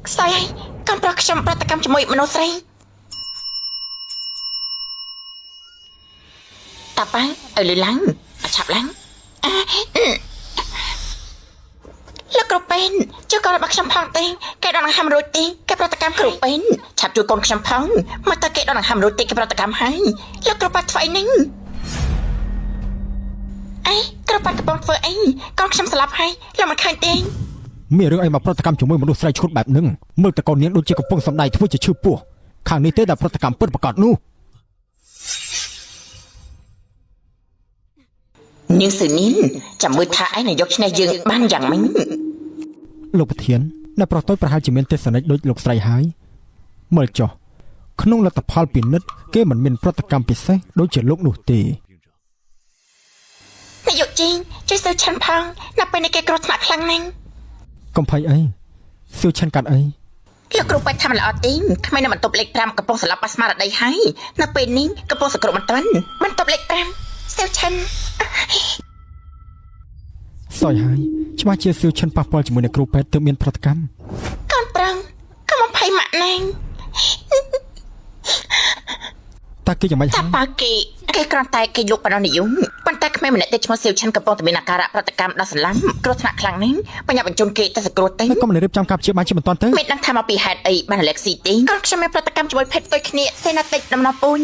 ខ្សោយហើយកូនប្រុសខ្ញុំប្រតិកម្មជាមួយមនុស្សស្រីតាប៉ាឲ្យលឺឡើងឆាប់ឡើងលោកគ្រូពេនជួយកូនរបស់ខ្ញុំផងទេគេដកដង្ហើមរួចទេគេប្រតិកម្មគ្រូពេនឆាប់ជួយកូនខ្ញុំផងមកតើគេដកដង្ហើមរួចទេគេប្រតិកម្មហើយលោកគ្រូប៉ាធ្វើអីហ្នឹងគ្រូប៉ាកំពុងធ្វើអីកូនខ្ញុំស្លាប់ហើយលោកមិនឃើញទេមានរឿងអីមកប្រតិកម្មជាមួយមនុស្សស្រីឈុតបែបហ្នឹងមើលតកូននាងដូចជាកំពុងសម្ដែងធ្វើជាឈឺពោះខាងនេះទេដែលប្រតិកម្មពិតប្រាកដនោះនាងស៊ឺនៀនចាំមើលថាឯងនឹងយកឈ្នះយើងបានយ៉ាងម៉េចលោកប្រធានអ្នកប្រុសតូចប្រហែលជាមានទេសនិកដូចលោកស្រីហើយមើលចុះក្នុងលទ្ធផលពិនិត្យគេមិនមានប្រតិកម្មពិសេសដូចជាលោកនោះទេនាយកជីងជួយស៊ឺឆាន់ផងនៅពេលនេះគេគ្រោះថ្នាក់ខ្លាំងណាស់កំភៃអីស៊ឺឆាន់កាត់អីលោកគ្រូពេទ្យថាមិនល្អទេក្មេងនៅបន្ទប់លេខ5កំពុងស្លាប់បាស្មារតីហើយនៅពេលនេះកំពុងសង្គ្រោះបន្ទាន់បន្ទប់លេខ5ស៊ឺឆាន់សយហើយច្បាស់ជាស៊ឺឆាន់ប៉ះពាល់ជាមួយនឹងគ្រូពេទ្យទើបមានប្រតិកម្មកូនប្រឹងកុំបំភ័យម៉ាក់ណាងតាគេយ៉ាងម៉េចតាប៉ាគេ គេគ្រាន់តែគេលោកបណ្ដោះនិយមប៉ុន្តែក្មេងម្នាក់ទៀតឈ្មោះសៀវឆាន់កំពុងតែមានអាការៈប្រតិកម្មដល់សន្លំគ្រោះថ្នាក់ខ្លាំងណាស់បញ្ញាបញ្ជូនគេទៅសង្គ្រោះទេ ហើយកុំរៀបចំការព្យាបាលជាបន្តទៅ មិនដឹងថាមកពីហេតុអីបានអាឡែកស៊ីទេកូនខ្ញុំមានប្រតិកម្មជាមួយភេទផ្ទុយគ្នាសេណាតិចដំណពុញ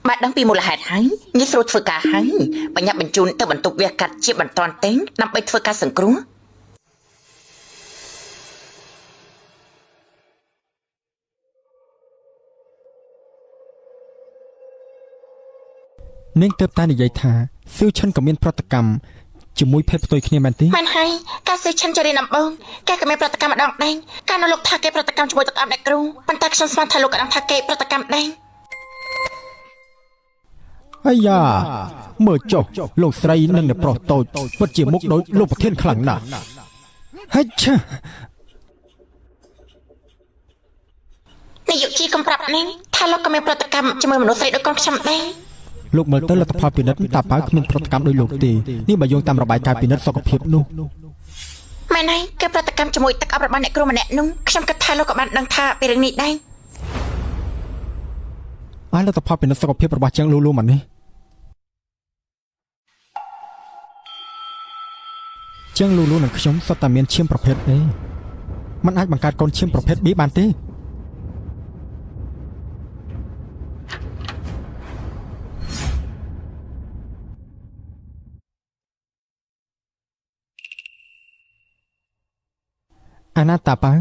បាទដឹងពីមូលហេតុហើយងាយស្រួលធ្វើការហើយបញ្ញាបញ្ជូនទៅបន្ទប់វះកាត់ជាបន្តទេដើម្បីធ្វើការសង្គ្រោះ នាងទៅតែនិយាយថាសៀវឆាន់ក៏មានប្រតិកម្មជាមួយភេទផ្ទុយគ្នាមែនទេ មែនហើយការសេឆាន់ចរិនដំបងគេក៏មានប្រតិកម្មម្ដងដែរការនៅលោកថាគេប្រតិកម្មជាមួយទឹកអប់អ្នកគ្រូប៉ុន្តែខ្ញុំស្មានថាលោកក៏ដឹងថាគេប្រតិកម្មដែរ អាយ៉ាមើលចុះលោកស្រីនិងអ្នកប្រុសតូចពិតជាមុខដូចលោកប្រធានខ្លាំងណាស់ហើយឆា នាយកជីកំប្រាប់នាងថាលោកក៏មានប្រតិកម្មជាមួយមនុស្សស្រីដូចកូនខ្ញុំដែរ លោកមើលទៅលទ្ធផលពិនិត្យតាប៉ៅគ្មានប្រតិកម្មដោយលោកទេនេះបើយោងតាមរបាយការណ៍ពិនិត្យសុខភាពនោះ មែនហើយគេប្រតិកម្មជាមួយទឹកអប់របស់អ្នកគ្រូម្នាក់នោះខ្ញុំគិតថាលោកក៏បានដឹងថាពីរឿងនេះដែរ ហើយលទ្ធផលពិនិត្យសុខភាពរបស់ជាងលូលូមកនេះជាងលូលូនិងខ្ញុំសុទ្ធតែមានឈាមប្រភេទ A มันអាចបង្កើតកូនឈាមប្រភេទ B បានទេ អាណាតាប៉ៅ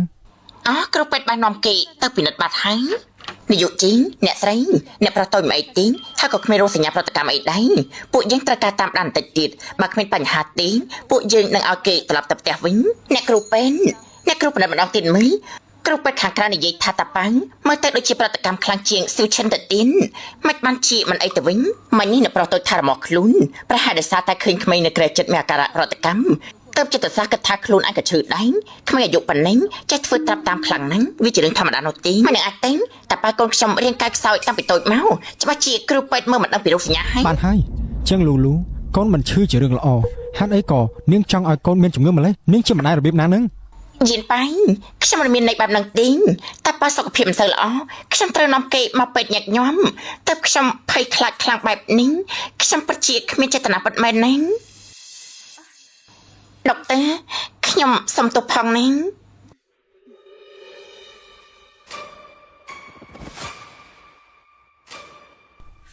អូគ្រូពេទ្យបាននាំគេទៅពិនិត្យបាត់ហើយនាយកជីអ្នកស្រីអ្នកប្រតូចមិនអីទេថាក៏គ្មានរោគសញ្ញាប្រតិកម្មអីដែរពួកយើងត្រូវការតាមដានបន្តិចទៀតបើគ្មានបញ្ហាទេពួកយើងនឹងឲ្យគេត្រឡប់ទៅផ្ទះវិញអ្នកគ្រូពេទ្យអ្នកគ្រូពិនិត្យម្ដងទៀតមើលគ្រូពេទ្យខាងក្រៅនិយាយថាតាប៉ៅមើលទៅដូចជាប្រតិកម្មខ្លាំងជាងស៊ីវឈិនទៅទៀតមិនបានជាមិនអីទៅវិញមិញនេះអ្នកប្រតូចថារមាស់ខ្លួនប្រហែលដោយសារតែឃើញក្មេងនៅក្រែចិត្តមានអាការៈប្រតិកម្ម ទៅចិត្តសាស្ត្រគិតថាខ្លួនឯងក៏ឈឺដែរគ្មានអាយុប៉ុណ្ណេះចេះធ្វើត្រាប់តាមខ្លាំងណាស់វាជារឿងធម្មតានោះទេមិននឹងអាចទេតែប៉ាកូនខ្ញុំរៀងកាយខ្សោយតាំងពីតូចមកច្បាស់ជាគ្រូពេទ្យមើលមិនដឹងពីរោគសញ្ញាហើយ បានហើយជាងលូលូកូនមិនឈឺជារឿងល្អហេតុអីក៏នាងចង់ឲ្យកូនមានជំងឺម្លេះនាងជាម្ដាយរបៀបណានឹង យៀនប៉ៃខ្ញុំមិនមានន័យបែបហ្នឹងទេតែប៉ាសុខភាពមិនសូវល្អខ្ញុំត្រូវនាំគេមកពេទ្យញាក់ញ័មទៅខ្ញុំភ័យខ្លាចខ្លាំងបែបនេះខ្ញុំពិតជាគ្មានចេតនាពិតមែនទេ ដុកទ័រខ្ញុំសុំទោសផងនាង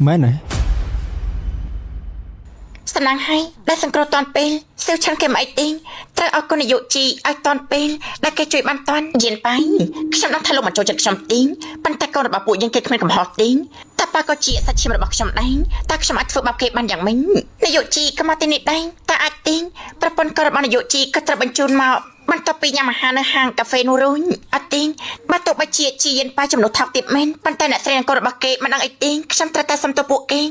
មែនទេ សំណាងហើយដែលសង្គ្រោះតាន់ពេលសៀវឆាន់គេមិនអីទេត្រូវឲ្យគុណនាយកជីឲ្យតាន់ពេលដែលគេជួយបានតាន់យៀនប៉ៃខ្ញុំដឹងថាលោកមិនចូលចិត្តខ្ញុំទេប៉ុន្តែកូនរបស់ពួកយើងគេគ្មានកំហុសទេតែប៉ាក៏ជាសាច់ឈាមរបស់ខ្ញុំដែរតែខ្ញុំអាចធ្វើបាបគេបានយ៉ាងម៉េចនាយកជីក៏មកទីនេះដែរតែអាចទេប្រពន្ធកូនរបស់នាយកជីក៏ត្រូវបញ្ជូនមកបន្ទាប់ពីញ៉ាំអាហារនៅហាងកាហ្វេនោះរួចអត់ទេបើទោះបីជាយៀនប៉ៃចំណុចថោកទៀតមែនប៉ុន្តែអ្នកស្រីនិងកូនរបស់គេមិនដឹងអីទេខ្ញុំត្រូវតែសុំទោសពួកគេ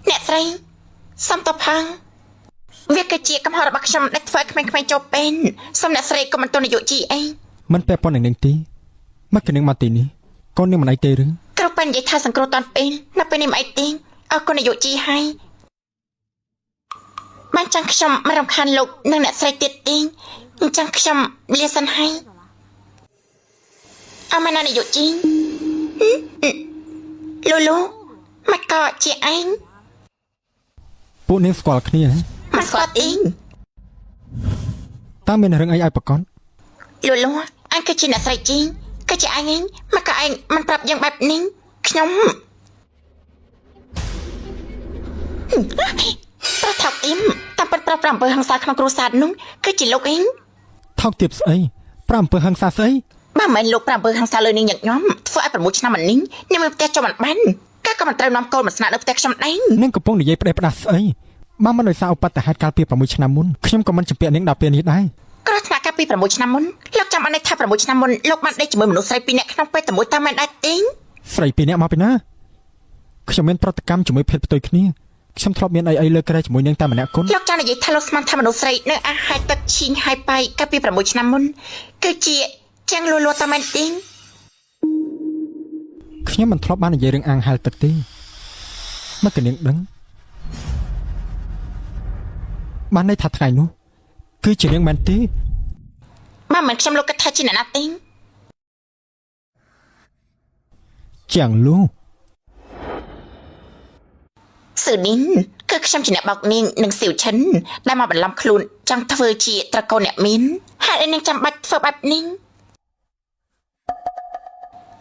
អ្នកស្រីសុំទោសផងវាគឺជាកំហុសរបស់ខ្ញុំដែលធ្វើឲ្យក្មេងៗចូលពេនសុំអ្នកស្រីកុំបន្ទោសនាយកជីអី មិនពាក់ព័ន្ធនឹងនាងទេមកគេនាងមកទីនេះកូននាងមិនអីទេឬ គ្រូពេទ្យនិយាយថាសង្គ្រោះតាន់ពេលនៅពេលនេះមិនអីទេអរគុណនាយកជីហើយបានចាំខ្ញុំមិនរំខានលោកនិងអ្នកស្រីទៀតទេអញ្ចឹងខ្ញុំលាសិនហើយអរមែនណានាយកជីលូលូមកក៏ជាឯង ពួកនាងស្គាល់គ្នាហ៎ មិនស្គាល់ទេ តើមានរឿងអីឲ្យប្រកប លូលូអញគឺជាអ្នកស្រីជីគឺជាឯងមកក៏ឯងមិនប្រាប់យើងបែបនេះខ្ញុំប្រថាប់អ៊ីមតាមពិតប្រាប់អំពើហិង្សាក្នុងគ្រួសារនោះគឺជាលោកអ៊ីង ថោកទាបស្អីប្រាំអំពើហិង្សាស្អី បើមិនលោកប្រាប់អំពើហិង្សាលើនាងញឹកញាប់ធ្វើឲ្យ6ឆ្នាំមកនេះនាងមិនផ្ទះចូលមិនបានកាក៏មិនត្រូវនាំកូនមកស្នាក់នៅផ្ទះខ្ញុំដែរ នាងកំពុងនិយាយផ្ដេសផ្ដាសស្អីបើមិនដោយសារឧបទ្ទហេតុកាលពី6ឆ្នាំមុនខ្ញុំក៏មិនជំពាក់នាងដល់ពេលនេះដែរ គ្រោះថ្នាក់កាលពី6ឆ្នាំមុនលោកចាំអត់ន័យថា6ឆ្នាំមុនលោកបានដេកជាមួយមនុស្សស្រី2នាក់ក្នុងពេលតែមួយតាមមិនដែរទេ ស្រី2នាក់មកពីណាខ្ញុំមានប្រតិកម្មជាមួយភេទផ្ទុយគ្នាខ្ញុំធ្លាប់មានអីលើក្រែជាមួយនាងតែម្នាក់គុណ លោកចង់និយាយថាលោកស្មានថាមនុស្សស្រីនៅអាហារទឹកឈីងហើយបាយកាលពី6ឆ្នាំមុនគឺជាជាងលូលូតាមមែនទេ ខ្ញុំមិនធ្លាប់បាននិយាយរឿងអាងហែលទឹកទេមកគេនាងដឹង បានន័យថាថ្ងៃនោះគឺជានាងមែនទេ មកមិនខ្ញុំលោកគិតថាជាអ្នកណាទេ ជាងលោក ស៊ឺនីនគឺខ្ញុំជាអ្នកបោកនាងនិងសៀវឈិនដែលមកបន្លំខ្លួនចង់ធ្វើជាត្រកូលអ្នកមានហេតុអីនាងចាំបាច់ធ្វើបែបនេះ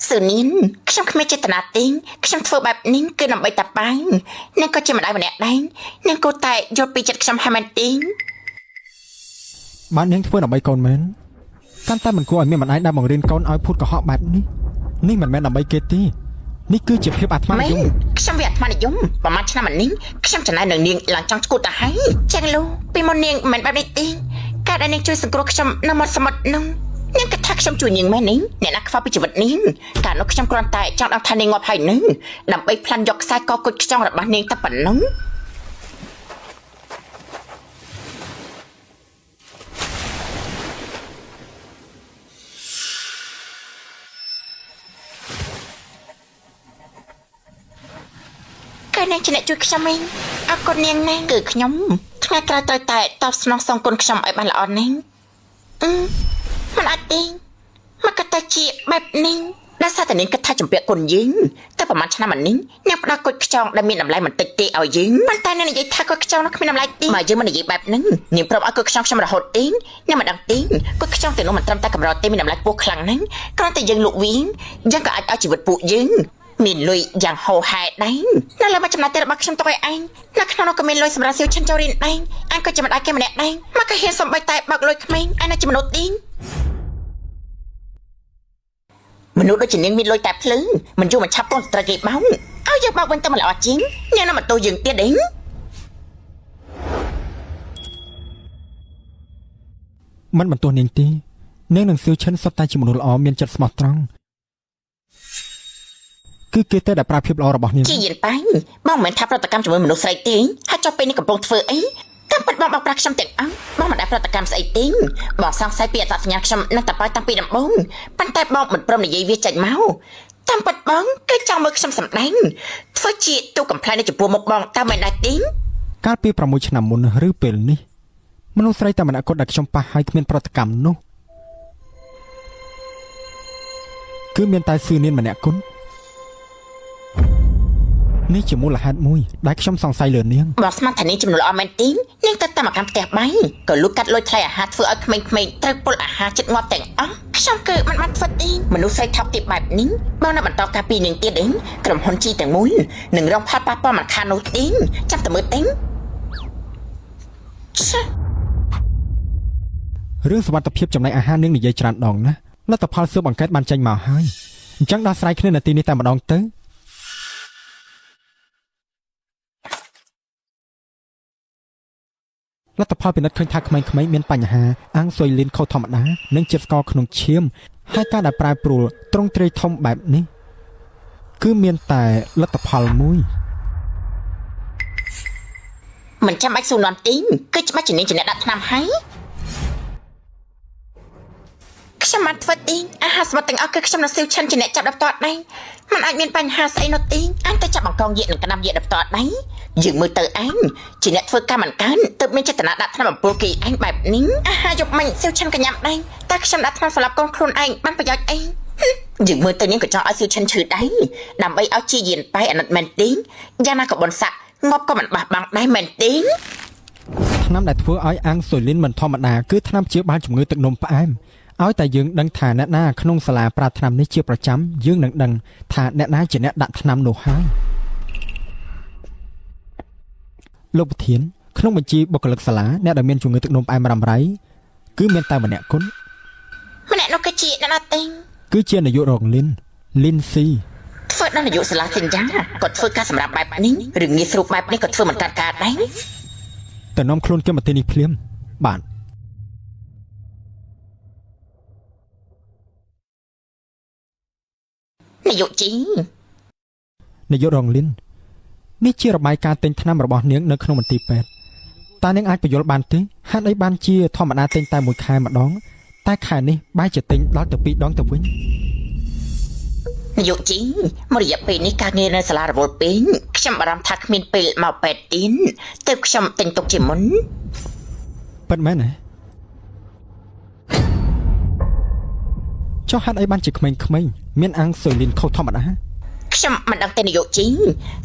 ស៊ឺនីនខ្ញុំគ្មានចេតនាទេខ្ញុំធ្វើបែបនេះគឺដើម្បីតាប៉ាំងនាងក៏ជាម្ដាយម្នាក់ដែរនាងគួរតែយល់ពីចិត្តខ្ញុំហើយមែនទេ បាននាងធ្វើដើម្បីកូនមែនកាន់តែមិនគួរឲ្យមានម្ដាយដែលបង្រៀនកូនឲ្យភូតកុហកបែបនេះនេះមិនមែនដើម្បីគេទេនេះគឺជាភាពអាត្មានិយម ខ្ញុំវាអាត្មានិយមប្រហែលឆ្នាំនេះខ្ញុំចំណាយនឹងនាងឡើងចង់ឈួតទៅហើយចឹងលោកពីមុននាងមិនបែបនេះទេការដែលនាងជួយសង្គ្រោះខ្ញុំនៅមាត់សមុទ្រនោះនាងគិតថាខ្ញុំជួយនាងមែននេះអ្នកណាខ្វល់ពីជីវិតនាងកាលនោះខ្ញុំគ្រាន់តែចង់ដឹងថានាងងាប់ហើយនឹងដើម្បីផ្លាន់យកខ្សែកគុជខ្ចង់របស់នាងតែប៉ុណ្ណឹង នាងជាអ្នកជួយខ្ញុំឯងអរគុណនាងណាស់គឺខ្ញុំថ្ងៃក្រោយត្រូវតែតបស្នងសងគុណខ្ញុំឲ្យបានល្អណាស់មិនអាចទេមកកតែជាបែបនេះដោយសារតែនាងគិតថាជំពាក់គុណយើងតែប្រហែលឆ្នាំមុននេះនាងផ្ដល់គុជខ្ចង់ដែលមានតម្លៃមិនតិចទេឲ្យយើងប៉ុន្តែនាងនិយាយថាគុជខ្ចង់នោះគ្មានតម្លៃទេមកយើងមិននិយាយបែបហ្នឹងនាងប្រាប់ឲ្យគុជខ្ចង់ខ្ញុំរហូតទេនាងមិនដឹងទេគុជខ្ចង់ទាំងនោះមិនត្រឹមតែកម្រទេមានតម្លៃខ្ពស់ខ្លាំងណាស់គ្រាន់តែយើងលក់វិញយើងក៏អាចឲ្យជីវិតពួកយើង មានលុយយ៉ាងហោហែដែរនៅលើមកចំណាយតែរបស់ខ្ញុំទុកឲ្យឯងនៅក្នុងនោះក៏មានលុយសម្រាប់សៀវឈិនចូលរៀនដែរអញក៏ជាម្ដាយគេម្នាក់ដែរមកក៏ហ៊ានសំបីតែបើកលុយក្មេងឯណាជាមនុស្សទីមនុស្សដូចជានាងមានលុយតែភ្លឺមិនយូរមិនឆាប់កូនស្ត្រីគេបោកឲ្យយើងបោកវិញទៅមិនល្អជាងនាងនៅម៉ូតូយើងទៀតទេមិនបន្ទោសនាងទេនាងនឹងសៀវឈិនសុទ្ធតែជាមនុស្សល្អមានចិត្តស្មោះត្រង់ គឺគេតែដែលប្រើភាពល្អរបស់នាង ជាយិនប៉ៃបងមិនថាប្រតិកម្មជាមួយមនុស្សស្រីទេហើយចុះពេលនេះកំពុងធ្វើអីតាមពិតបងបោកប្រាស់ខ្ញុំទាំងអស់បងមិនដែលប្រតិកម្មស្អីទេបងសង្ស័យពីអត្តសញ្ញាណខ្ញុំនឹងតប៉ាយតាំងពីដំបូងប៉ុន្តែបងមិនព្រមនិយាយវាចេញមកតាមពិតបងគឺចង់មើលខ្ញុំសម្ដែងធ្វើជាទូកំ ផ្លែនៅចំពោះមុខបងតាមមិនដែរទេ កាលពី6ឆ្នាំមុនឬពេលនេះមនុស្សស្រីតែម្នាក់គត់ដែលខ្ញុំប៉ះឲ្យគ្មានប្រតិកម្មនោះគឺមានតែស៊ឺនាងម្នាក់គុណ នេះជាមូលហេតុមួយដែលខ្ញុំសង្ស័យលើនាង បងស្មានថានាងចំនួនល្អមែនទេនាងទៅតាមកម្មផ្ទះបាយក៏លូកកាត់លុយថ្លៃអាហារធ្វើឲ្យក្មេងៗត្រូវពុលអាហារចិត្តងាប់ទាំងអស់ខ្ញុំគឺមិនបានធ្វើទេមនុស្សស្រីថោកទាបបែបនេះបងនៅបន្តការពីនាងទៀតទេក្រុមហ៊ុនជីទាំងមូលនឹងរងផលប៉ះពាល់មិនខាននោះទេចាំតែមើលទេ រឿងសុវត្ថិភាពចំណីអាហារនាងនិយាយច្រើនដងណាស់លទ្ធផលស៊ើបអង្កេតបានចេញមកហើយអញ្ចឹងដោះស្រាយគ្នានៅទីនេះតែម្ដងទៅ លទ្ធផលពិនិត្យឃើញថាក្មេងៗមានបញ្ហាអាំងស៊ុយលីនខុសធម្មតានិងជាតិស្ករក្នុងឈាមហើយការដែលប្រែប្រួលទ្រង់ទ្រាយធំបែបនេះគឺមានតែលទ្ធផលមួយ មិនចាំបាច់ស៊ូនន់ទីគឺច្បាស់ជានាងជាអ្នកដាក់ថ្នាំហើយខ្ញុំមិនធ្វើទីអាហារសម្បត្តិទាំងអស់គឺខ្ញុំនឹងសៀវឈិនជាអ្នកចាប់ដល់ផ្ទាល់ដែរមិនអាចមានបញ្ហាស្អីនោះទីអញតែចាប់បង្កងយាកនឹងក្តាំយាកដល់ផ្ទាល់ដែរយើងមើលទៅអញជាអ្នកធ្វើការមិនកើនទើបមានចេតនាដាក់ថ្នាំអំពូលគេអញបែបនេះអាហារយកមិញសៀវឈិនកញ្ញាំដែរតែខ្ញុំដាក់ថ្នាំសម្រាប់កូនខ្លួនឯងបានប្រយោជន៍អីយើងមើលទៅនាងក៏ចង់ឲ្យសៀវឈិនឈឺដែរដើម្បីឲ្យជាយានប៉ៃអាណិតមែនទីយ៉ាងណាក៏បនស័កងាប់ក៏មិនបះបង់ដែរមែនទី ថ្នាំដែលធ្វើឲ្យអាំងស៊ុយលីនមិនធម្មតាគឺថ្នាំព្យាបាលជំងឺទឹកនោមផ្អែមឲ្យតែយើងដឹងថាអ្នកណាក្នុងសាលាប្រើថ្នាំនេះជាប្រចាំយើងនឹងដឹងថាអ្នកណាជាអ្នកដាក់ថ្នាំនោះហើយលោកប្រធានក្នុងបញ្ជីបុគ្គលិកសាលាអ្នកដែលមានជំងឺទឹកនោមផ្អែមរ៉ាំរ៉ៃគឺមានតែម្នាក់គុណ ម្នាក់នោះគឺជាអ្នកណាទេ គឺជានាយករងលីនលីនស៊ី ធ្វើដល់នាយកសាលាសញ្ញាគាត់ធ្វើការសម្រាប់បែបនេះឬងាយស្រួលបែបនេះគាត់ធ្វើមិនកាត់ការដែរ ទៅនាំខ្លួនគេមកទីនេះភ្លាមបាទ នាយកជី នាយករងលីននេះជារបាយការណ៍ទិញថ្នាំរបស់នាងនៅក្នុងមន្ទីរពេទ្យតើនាងអាចបញ្យល់បានទេហេតុអីបានជាធម្មតាទិញតែមួយខែម្ដងតែខែនេះបែរជាទិញដល់ទៅ2ដងទៅវិញ នាយកជីមករយៈពេលនេះការងារនៅសាលារវល់ពេកខ្ញុំបារម្ភថាគ្មានពេលមកពេទ្យទៀតទើបខ្ញុំទិញទុកជាមុន ពិតមែនទេចុះហេតុអីបានជាក្មេងៗមានអាំងស៊ុយលីនខុសធម្មតា ខ្ញុំមិនដឹងទេនាយកជី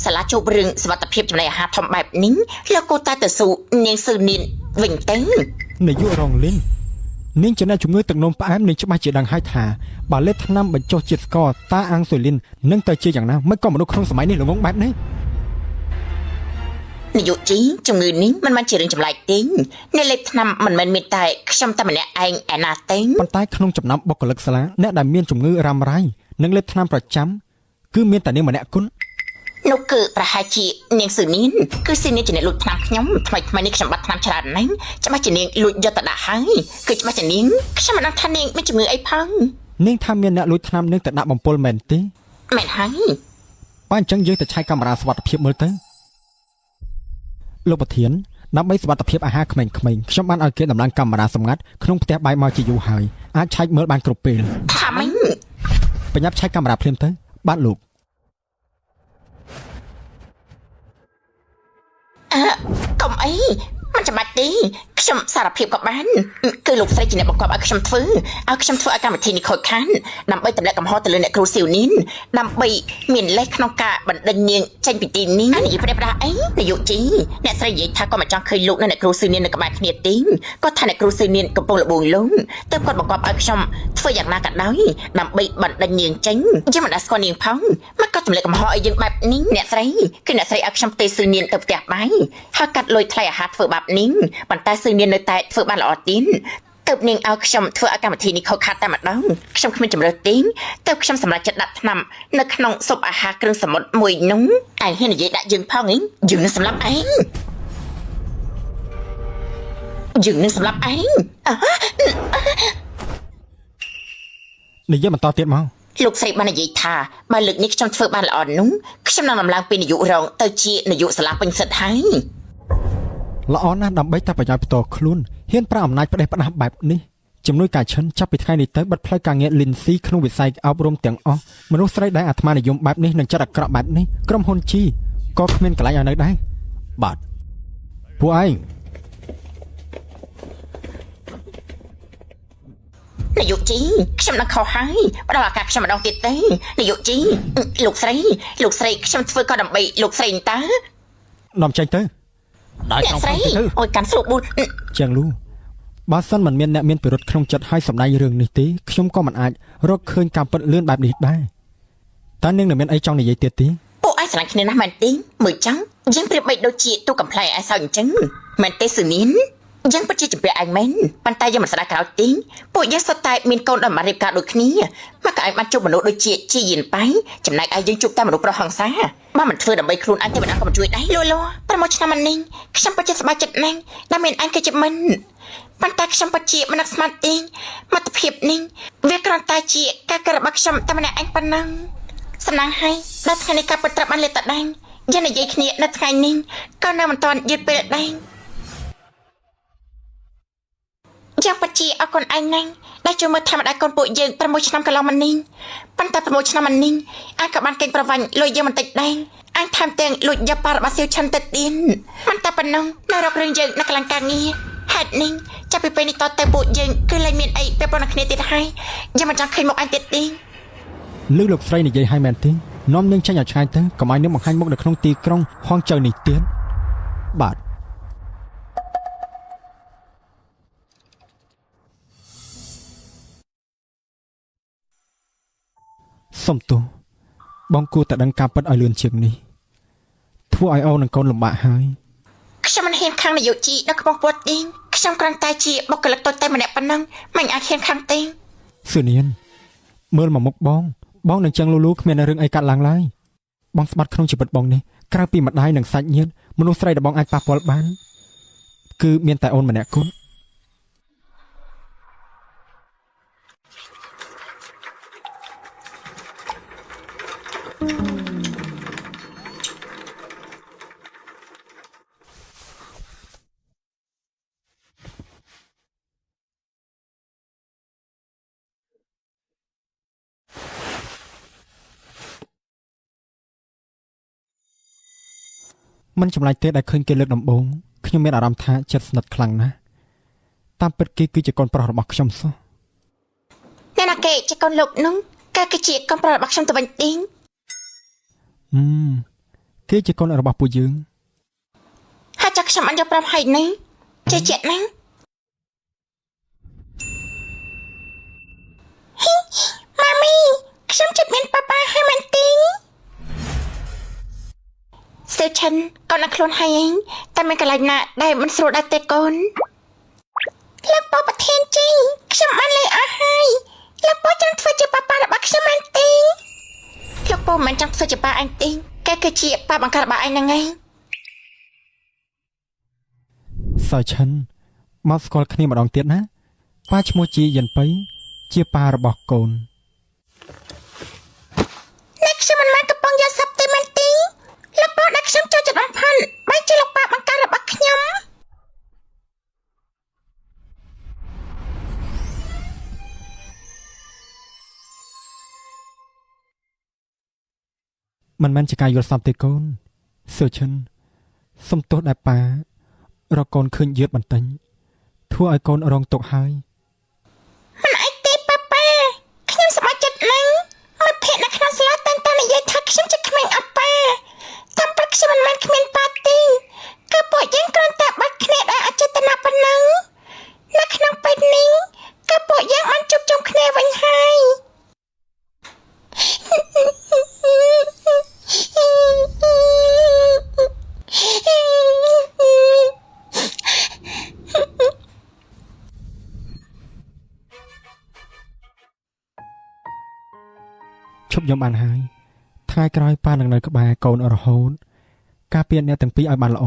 សាលាជួបរឿងសុវត្ថិភាពចំណីអាហារធំបែបនេះលោកគូតែទៅស៊ូនាងស៊ឺនីនវិញទៅ នាយករងលីននាងជាអ្នកជំងឺទឹកនោមផ្អែមនាងច្បាស់ជាដឹងហើយថាបើលេបថ្នាំបញ្ចុះជាតិស្ករតាអាំងស៊ុយលីននឹងទៅជាយ៉ាងណាមិនក៏មនុស្សក្នុងសម័យនេះល្ងងបែបនេះ នាយកជីជំងឺនេះមិនមែនជារឿងចម្លែកទេអ្នកលេបថ្នាំមិនមែនមានតែខ្ញុំតែម្នាក់ឯងឯណាទេ ប៉ុន្តែក្នុងចំណោមបុគ្គលិកសាលាអ្នកដែលមានជំងឺរ៉ាំរ៉ៃនិងលេបថ្នាំប្រចាំគឺមានតែនាងម្នាក់គត់ នោះគឺប្រហែលជានាងស៊ឺនីនគឺស៊ឺនីនជាអ្នកលួចថ្នាំខ្ញុំថ្មីនេះខ្ញុំបាត់ថ្នាំច្រើនណាស់ច្បាស់ជានាងលួចយកទៅដាក់ហើយគឺច្បាស់ជានាងខ្ញុំមិនដឹងថានាងមានជំងឺអីផង នាងថាមានអ្នកលួចថ្នាំនាងទៅដាក់បំពល់មែនទេ មែនហើយ បើអញ្ចឹងយើងទៅឆែកកាមេរ៉ាសុវត្ថិភាពមើលទៅលោកប្រធានដើម្បីសុវត្ថិភាពអាហារក្មេងៗខ្ញុំបានឲ្យគេដំឡើងកាមេរ៉ាសម្ងាត់ក្នុងផ្ទះបាយមកជាយូរហើយអាចឆែកមើលបានគ្រប់ពេល ថាម៉េច បញ្ញាប់ឆែកកាមេរ៉ាភ្លាមទៅបាទលោក កុំអីមិនចាំបាច់ទេខ្ញុំសារភាពក៏បានគឺលោកស្រីជាអ្នកបង្គាប់ឲ្យខ្ញុំធ្វើឲ្យកម្មវិធីនេះខូចខានដើម្បីទម្លាក់កំហុសទៅលើអ្នកគ្រូស៊ីវនីនដើម្បីមានលេសក្នុងការបណ្ដេញនាងចេញពីទីនេះនិយាយប្រេះប្រាស់អីនាយកជីអ្នកស្រីនិយាយថាគាត់មិនចង់ឃើញលោកនិងអ្នកគ្រូស៊ីវនីននៅក្បែរគ្នាទេគាត់ថាអ្នកគ្រូស៊ីវនីនកំពុងលបួងលងទើបគាត់បង្គាប់ឲ្យខ្ញុំធ្វើយ៉ាងណាក៏ដោយដើម្បីបណ្ដេញនាងចេញយើងមិនដាស់ស្គាល់នាងផងមកគាត់ទម្លាក់កំហុសឲ្យយើងបែបនេះអ្នកស្រីគឺអ្នកស្រីឲ្យខ្ញុំទេស៊ឺនីនទៅផ្ទះបាយហើយកាត់លុយថ្លៃអាហារធ្វើបាបនាងប៉ុន្តែស៊ឺនីននៅតែធ្វើបានល្អទៀតទើបនាងឲ្យខ្ញុំធ្វើឲ្យកម្មវិធីនេះខុសខាតតែម្ដងខ្ញុំគ្មានជំរឿទេទើបខ្ញុំសម្រេចចិត្តដាក់ថ្នាំនៅក្នុងស៊ុបអាហារគ្រឿងសមុទ្រមួយនោះឯងហ៊ាននិយាយដាក់យើងផងឯងយើងនឹងសម្លាប់ឯងនិយាយបន្តទៀតមក លោកស្រីបាននិយាយថាបើលើកនេះខ្ញុំធ្វើបានល្អនោះខ្ញុំនឹងដំឡើងពីនាយករងទៅជានាយកសាលាពេញសិទ្ធិហើយ ល្អណាស់ដើម្បីតែប្រយោជន៍ផ្ទាល់ខ្លួនហ៊ានប្រើអំណាចផ្ដេសផ្ដាស់បែបនេះជំនួយការឈិនចាប់ពីថ្ងៃនេះទៅបិទផ្លូវការងារលីនស៊ីក្នុងវិស័យអប់រំទាំងអស់មនុស្សស្រីដែលអាត្មានិយមបែបនេះនឹងចាត់អាក្រក់បែបនេះក្រុមហ៊ុនជីក៏គ្មានកន្លែងឲ្យនៅដែរបាទពួកឯង នាយកជីខ្ញុំនឹងខុសហើយបដិអាការខ្ញុំម្ដងទៀតទេនាយកជីលោកស្រីខ្ញុំធ្វើក៏ដើម្បីលោកស្រីតើ នាំចេញទៅដល់ក្នុងផ្ទះទៅ អូយកាន់ស្រួលប៊ូ ជាងលូបើសិនមិនមានអ្នកមានពិរុទ្ធក្នុងចិត្តឲ្យសម្ដែងរឿងនេះទេខ្ញុំក៏មិនអាចរកឃើញការពិតលឿនបែបនេះដែរតើនាងនឹងមានអីចង់និយាយទៀតទេ ពួកឯងស្រឡាញ់គ្នាណាស់មែនទេមើលចឹងយើងប្រៀបបីដូចជាទូកំ pl ឯងសើចអញ្ចឹងមែនទេស៊ឺនីនយើងពិតជាជំពាក់ឯងមែនប៉ុន្តែយើងមិនស្ដាយក្រោយទេពួកយើងសុទ្ធតែមានកូនដល់មករៀបការដូចគ្នាមកក៏ឯងបានជួបមនុស្សដូចជាជីយិនបៃចំណែកឯងយើងជួបតែមនុស្សប្រុសហង្សាបើមិនធ្វើដើម្បីខ្លួនឯងទេមិនអាចក៏មិនជួយដែរលូប្រមកឆ្នាំនេះខ្ញុំពិតជាសប្បាយចិត្តណាស់ដែលមានអញគឺជាមិនប៉ុន្តែខ្ញុំពិតជាមិននឹកស្មានទេមិត្តភាពនេះវាគ្រាន់តែជាការគិតរបស់ខ្ញុំតែម្នាក់ឯងប៉ុណ្ណឹងសំណាងហើយដល់ថ្ងៃនេះការពិតត្រូវបានលេបតដែងយើងនិយាយគ្នានៅថ្ងៃនេះក៏នៅមិនទាន់យឺតពេលដែរយ៉ាងពិតជាអរគុណឯងណាស់ដែលជួយមើលធម្មតាកូនពួកយើង6ឆ្នាំកន្លងមកនេះប៉ុន្តែ6ឆ្នាំមកនេះអញក៏បានកេងប្រវ័ញ្ចលុយយើងបន្តិចដែរអញថែមទាំងលួចយកប៉ារបស់សៀវឆិនទៅទៀតមិនតែប៉ុណ្ណឹងនៅរករឿងយើងនៅកន្លែងការងារហេតុនេះចាប់ពីពេលនេះតទៅពួកយើងគឺលែងមានអីពាក់ព័ន្ធនឹងគ្នាទៀតហើយយើងមិនចង់ឃើញមុខអញទៀតទេ លឺលោកស្រីនិយាយឲ្យមែនទេនាំនាងចេញឲ្យឆ្ងាយទៅកុំឲ្យនាងបង្ហាញមុខនៅក្នុងទីក្រុងហងជើនេះទៀតបាទ សុំទោសបងគួរតែដឹងការពិតឲ្យលឿនជាងនេះធ្វើឲ្យអូននិងកូនលំបាកហើយ ខ្ញុំមិនហ៊ានខាងនាយកជីនៅក្នុងពុតទេខ្ញុំគ្រាន់តែជាបុគ្គលិកតូចតែម្នាក់ប៉ុណ្ណឹងមិនអាចហ៊ានខាងទេ ស៊ឺនៀនមើលមកមុខបងនឹងចឹងលូលូគ្មានរឿងអីកាត់ឡើងឡើយបងស្បាត់ក្នុងជីវិតបងនេះក្រៅពីម្ដាយនិងសាច់ញាតិមនុស្សស្រីដែលបងអាចប៉ះពាល់បានគឺមានតែអូនម្នាក់គត់ មិនចម្លែកទេដែលឃើញគេលើកដំបូងខ្ញុំមានអារម្មណ៍ថាចិត្តស្និទ្ធខ្លាំងណាស់ តាមពិតគេគឺជាកូនប្រុសរបស់ខ្ញុំសោះ អ្នកណាគេជាកូនលោកនោះគេគឺជាកូនប្រុសរបស់ខ្ញុំទៅវិញទីង គេជាកូនរបស់ពួកយើង ហើយចាក់ខ្ញុំអត់យកប្រាប់ហើយនេះជាជាក់ណាស់ម៉ាមីខ្ញុំជិតមានប៉ាប៉ាហើយមែនទីងសិឆិនកូននៅខ្លួនហើយឯងតែមានកន្លែងណាដែលមិនស្រួលដែរទេកូនលោកពូប្រធានជីខ្ញុំបានលេអស់ហើយលោកពូចង់ធ្វើជាប៉ាប៉ារបស់ខ្ញុំមែនទីងលោកពូមិនចង់ធ្វើជាប៉ាអញទីងគេគឺជាប៉ាបង្កើតរបស់អញហ្នឹងឯង សើឆិនមកស្គាល់គ្នាម្ដងទៀតណាប៉ាឈ្មោះជីយិនប៉ៃជាប៉ារបស់កូន អ្នកខ្ញុំមិនបានកំពុងយកសັບទេមែនទីលោកពូដាក់ខ្ញុំចូលចិត្តបំផុតបែរជាលោកប៉ាបង្កើតរបស់ខ្ញុំ មិនមែនជាការយល់សប្តិទេកូនសើឆិនសុំទោសដែលប៉ារកកូនឃើញយឺតបន្តិចធ្វើឲ្យកូនរងទុក្ខហើយ មិនអីទេប៉ាប៉ាខ្ញុំសប្បាយចិត្តណាស់មិត្តភក្តិនៅក្នុងសាលាតែងតែនិយាយថាខ្ញុំជាក្មេងអប៉ាតាមពិតខ្ញុំមិនមែនគ្មានប៉ាទេគឺពួកយើងគ្រាន់តែបាត់គ្នាដោយអចេតនាប៉ុណ្ណឹងនៅក្នុងពេលនេះគឺពួកយើងបានជួបជុំគ្នាវិញហើយ ឈប់យំបានហើយថ្ងៃក្រោយប៉ានឹងនៅក្បែរកូនរហូតការពារអ្នកទាំងពីរឲ្យបានល្អ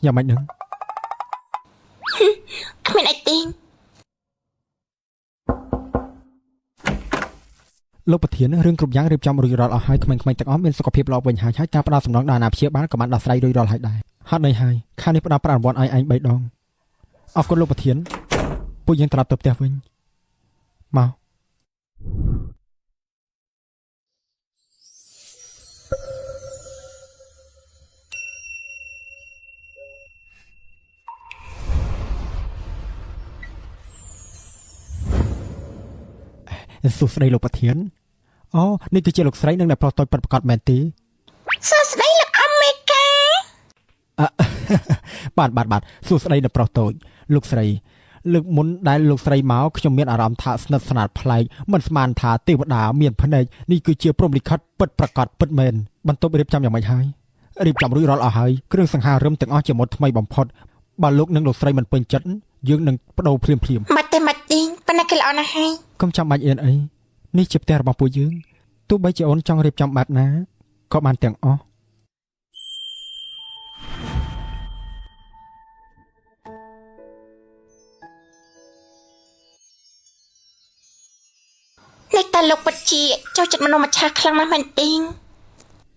យ៉ាងម៉េចនឹង គ្មានអីទេ លោកប្រធានរឿងគ្រប់យ៉ាងរៀបចំរួចរាល់អស់ហើយក្មេងៗទាំងអស់មានសុខភាពល្អវិញហើយការផ្ដល់សំណងដល់អាណាព្យាបាលក៏បានដោះស្រាយរួចរាល់ហើយដែរហត់ន័យហើយខាងនេះផ្ដល់ប្រាក់រង្វាន់ឲ្យឯង3ដងអរគុណលោកប្រធានពួកយើងត្រឡប់ទៅផ្ទះវិញមក សួស្ដីលោកប្រធានអូនេះគឺជាលោកស្រីនឹងដែលប្រុសតូចពិតប្រាកដមែនទេ សួស្ដីលោកអមេកា បាទសួស្ដីអ្នកប្រុសតូចលោកស្រីលើកមុនដែលលោកស្រីមកខ្ញុំមានអារម្មណ៍ថាស្និទ្ធស្នាលប្លែកមិនស្មានថាទេវតាមានភ្នែកនេះគឺជាព្រំលិខិតពិតប្រាកដពិតមែនបន្ទប់រៀបចំយ៉ាងម៉េចហើយរៀបចំរួចរាល់អស់ហើយគ្រឿងសង្ហារឹមទាំងអស់ជាមុតថ្មីបំផុតបើលោកនិងលោកស្រីមិនពេញចិត្តយើងនឹងបដូរភ្លាមៗ មកទេប៉ុណ្ណាគេល្អណាស់ហើយក ុំចាំបាច់អៀនអីនេះជាផ្ទះរបស់ពួកយើងទោះបីជាអូនចង់រៀបចំបែបណាក៏បានទាំងអស់ នេះតើលោកពិតជាចូលចិត្តមនុស្សម្ចាស់ខ្លាំងណាស់មែនទេ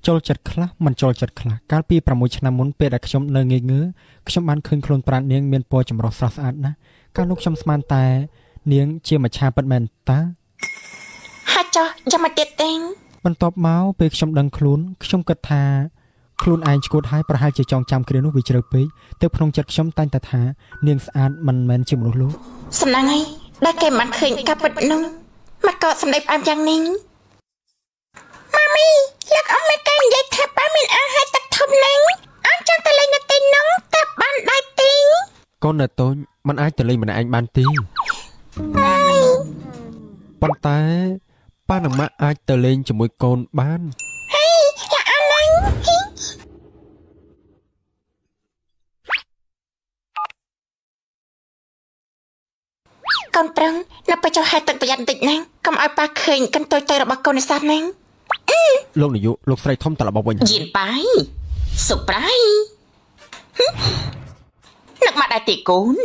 ចូលចិត្តខ្លះមិនចូលចិត្តខ្លះកាលពី6ឆ្នាំមុនពេលដែលខ្ញុំនៅងាយងើខ្ញុំបានឃើញខ្លួនប្រាណនាងមានពណ៌ចម្រុះស្រស់ស្អាតណាស់កាលនោះខ្ញុំស្មានតែនាងជាមច្ឆាពិតមែនតា ហើយចុះចាំមកទៀតទេ បន្ទាប់មកពេលខ្ញុំដឹងខ្លួនខ្ញុំគិតថាខ្លួនឯងឈួតហើយប្រហែលជាចងចាំគ្រានោះវាជ្រៅពេកទើបក្នុងចិត្តខ្ញុំតែងតែថានាងស្អាតមិនមែនជាមនុស្សលោក សំណាងហើយដែលគេមិនឃើញការពិតនោះមកក៏សម្ដីផ្អែមយ៉ាងនេះម៉ាមីលោកអមេកានិយាយថាប៉ាមានអាហារទឹកធំណាស់អញ្ចឹងទៅលេងនៅទីនោះតែបានដែរទេ កូននៅតូចមិនអាចទៅលេងម្នាក់ឯងបានទេប៉ុន្តែប៉ានិងម៉ាក់អាចទៅលេងជាមួយកូនបាន ល្អណាស់កូនប្រឹងនៅពេលចុះហែកទឹកប្រយ័ត្នបន្តិចណាកុំឲ្យប៉ាឃើញកន្ទុយទៅរបស់កូននេសាទណា លោកនាយកលោកស្រីធំត្រឡប់មកវិញ យានបាយសុប្រៃនឹកមកដែរទីកូន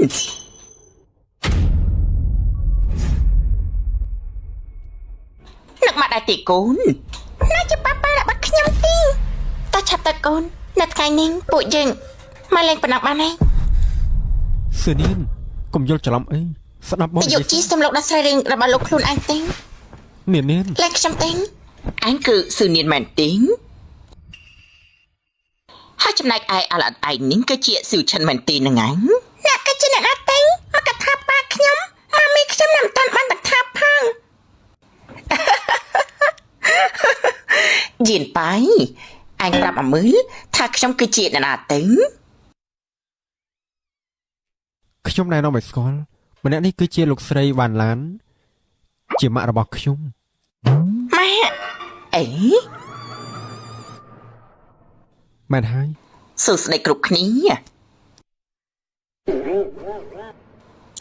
នឹកមកដែរទីកូនណាជាប៉ាប៉ារបស់ខ្ញុំទីតើឆាប់ទៅកូននៅថ្ងៃនេះពួកយើងមកលេងប៉ុណ្ណឹងបានហើយ សឿនៀនកុំយល់ច្រឡំអីស្ដាប់មក យកជីសំលោកដល់ស្រីរឿងរបស់លោកខ្លួនឯងទេ នាង លេងខ្ញុំទេអញគឺស៊ឺនៀនមែនទេហ ហើយចំណែកឯអាឡាត់ឯងនេះគឺជាស៊ូឆិនមែនទីនឹងឯងអ្នកគឺជាអ្នកណាទេមកកថាប៉ាខ្ញុំម៉ាមីខ្ញុំមិនតាន់បានកថាផងយៀនបាយអញប្រាប់អមើលថាខ្ញុំគឺជាអ្នកណាទេ ខ្ញុំណែនាំឲ្យស្គាល់ម្នាក់នេះគឺជាលោកស្រីវ៉ាន់ឡានជាម៉ាក់របស់ខ្ញុំ ម៉ាក់អី មែនហើយ សួស្ដីគ្រប់គ្នា